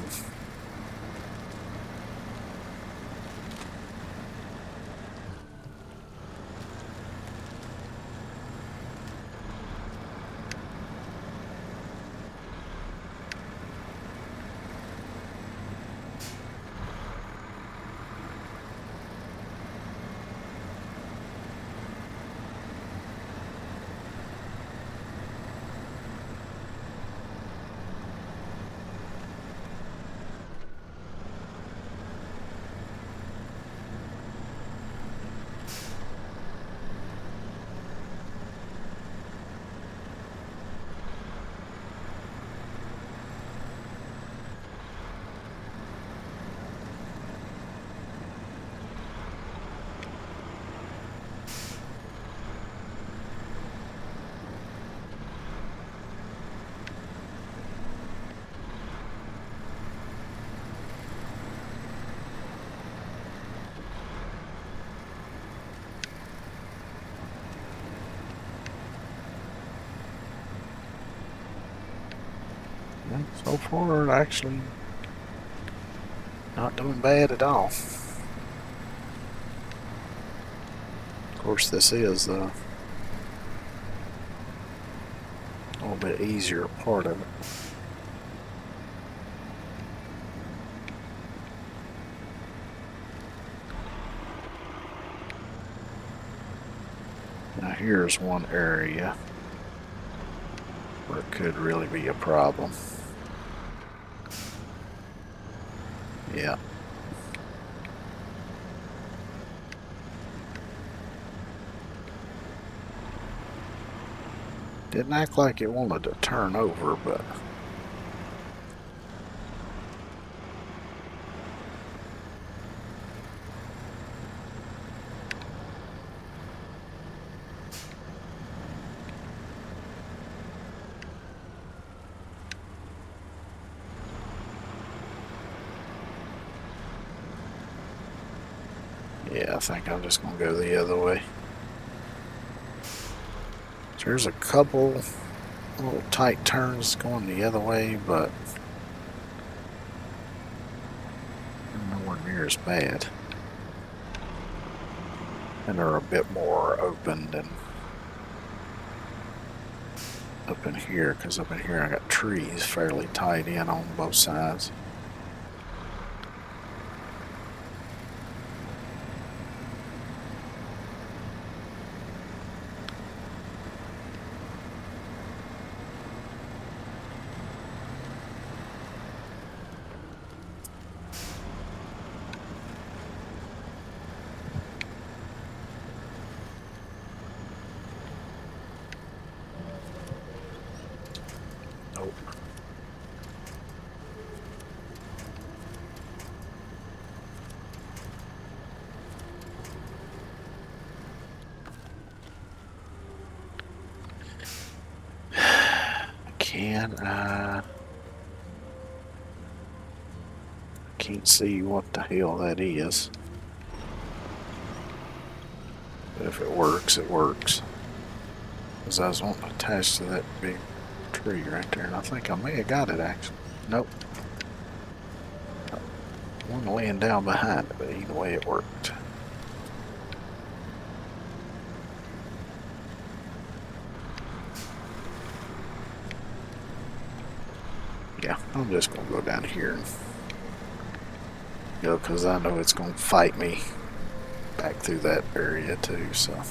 And so far, actually, not doing bad at all. Of course, this is a little bit easier part of it. Now here's one area where it could really be a problem. Yeah. Didn't act like it wanted to turn over, but yeah, I think I'm just gonna go the other way. So there's a couple little tight turns going the other way, but nowhere near as bad. And they're a bit more open than up in here, because up in here I got trees fairly tied in on both sides. Nope. Can I can't see what the hell that is. But if it works, it works. Because I was wanting to attach to that big tree right there, and I think I may have got it actually. Nope. One laying down behind it, but either way it worked. Yeah, I'm just gonna go down here and go, because I know it's gonna fight me back through that area too, so.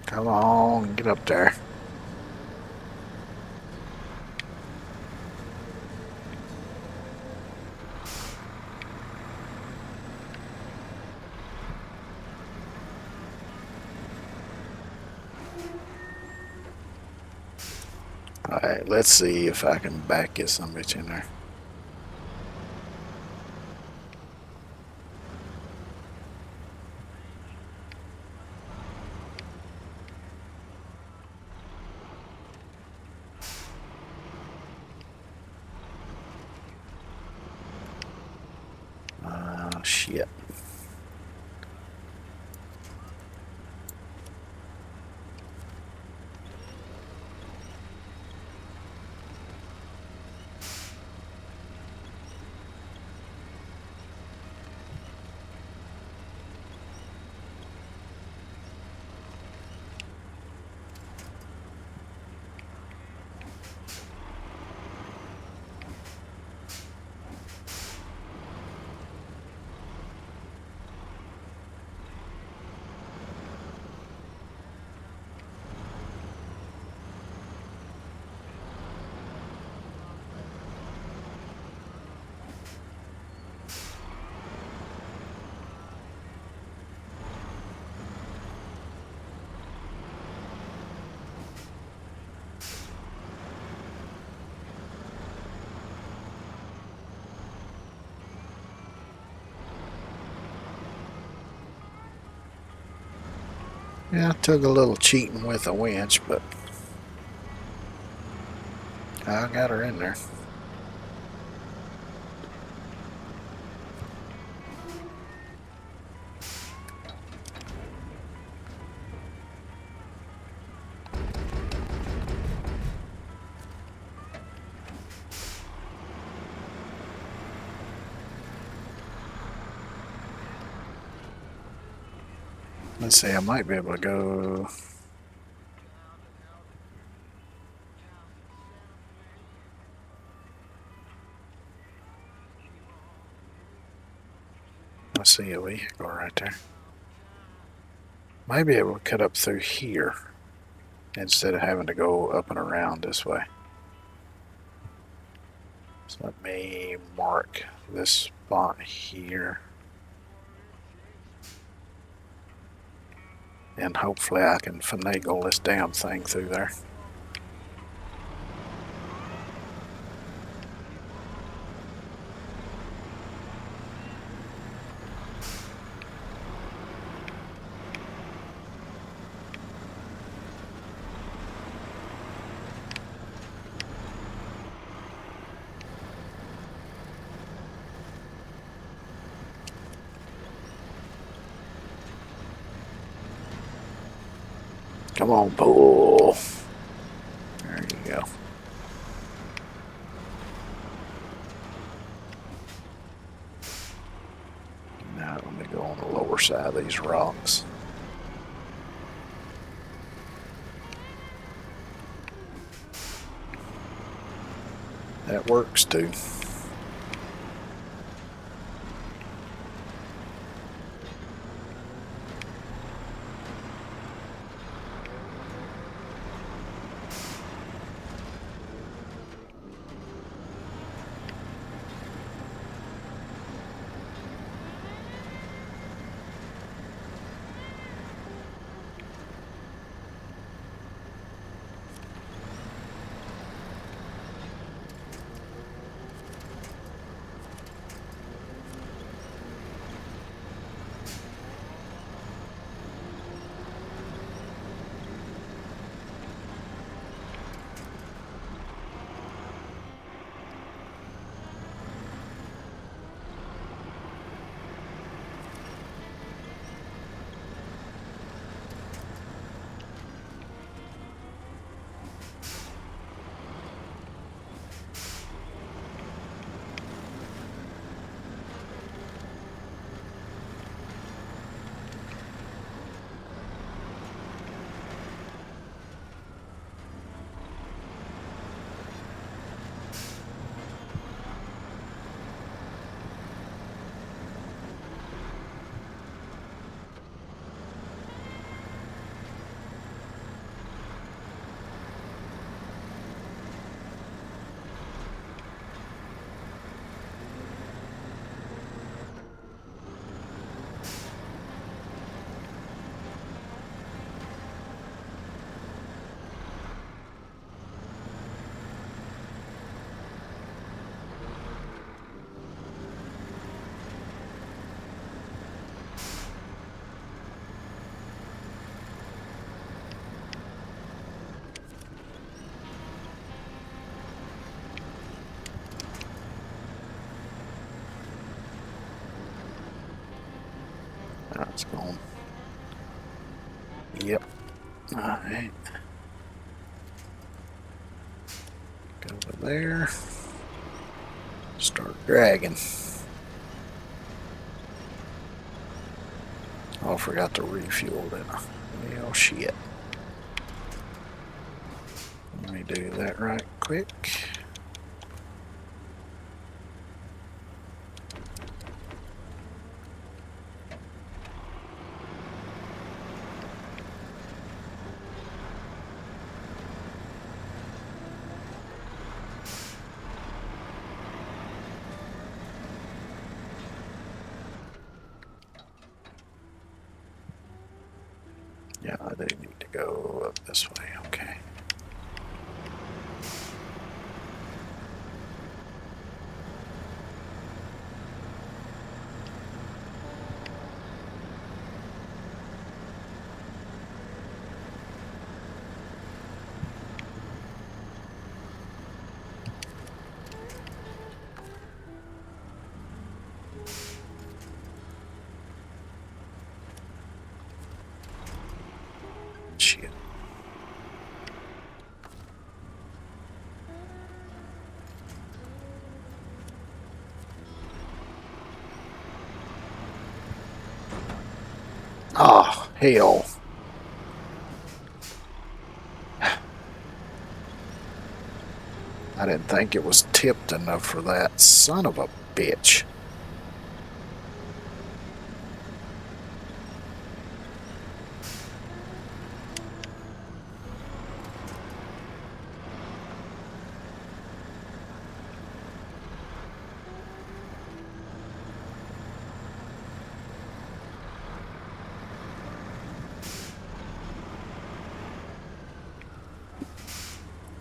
Come on, get up there. Alright, let's see if I can back get some bitch in there. Shit. Yeah, took a little cheating with a winch, but I got her in there. Let's see, I might be able to go. I see a vehicle right there. Might be able to cut up through here instead of having to go up and around this way. So let me mark this spot here. And hopefully I can finagle this damn thing through there. Come on, pull. There you go. Now let me go on the lower side of these rocks. That works too. That's going. Yep. Alright. Go over there. Start dragging. Oh, I forgot to refuel, didn't I? Well, shit. Let me do that right quick. Yeah, I do need to go up this way, okay. Oh, hell. I didn't think it was tipped enough for that. Son of a bitch.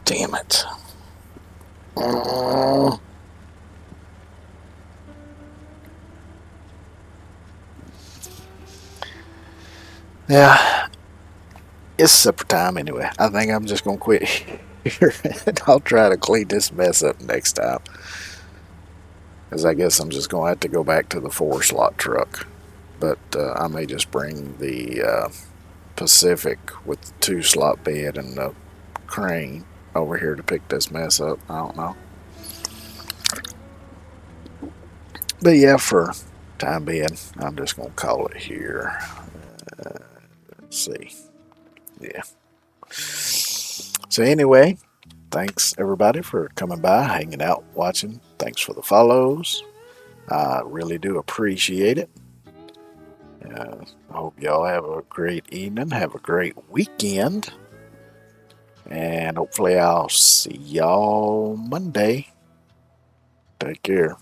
Damn it. Oh, yeah, it's supper time anyway. I think I'm just going to quit here and I'll try to clean this mess up next time. Because I guess I'm just going to have to go back to the 4 slot truck. But I may just bring the Pacific with the 2 slot bed and the crane over here to pick this mess up. I don't know. But yeah, for time being, I'm just going to call it here. Let's see. Yeah. So anyway, thanks everybody for coming by, hanging out, watching. Thanks for the follows. I really do appreciate it. I hope y'all have a great evening. Have a great weekend. And hopefully I'll see y'all Monday. Take care.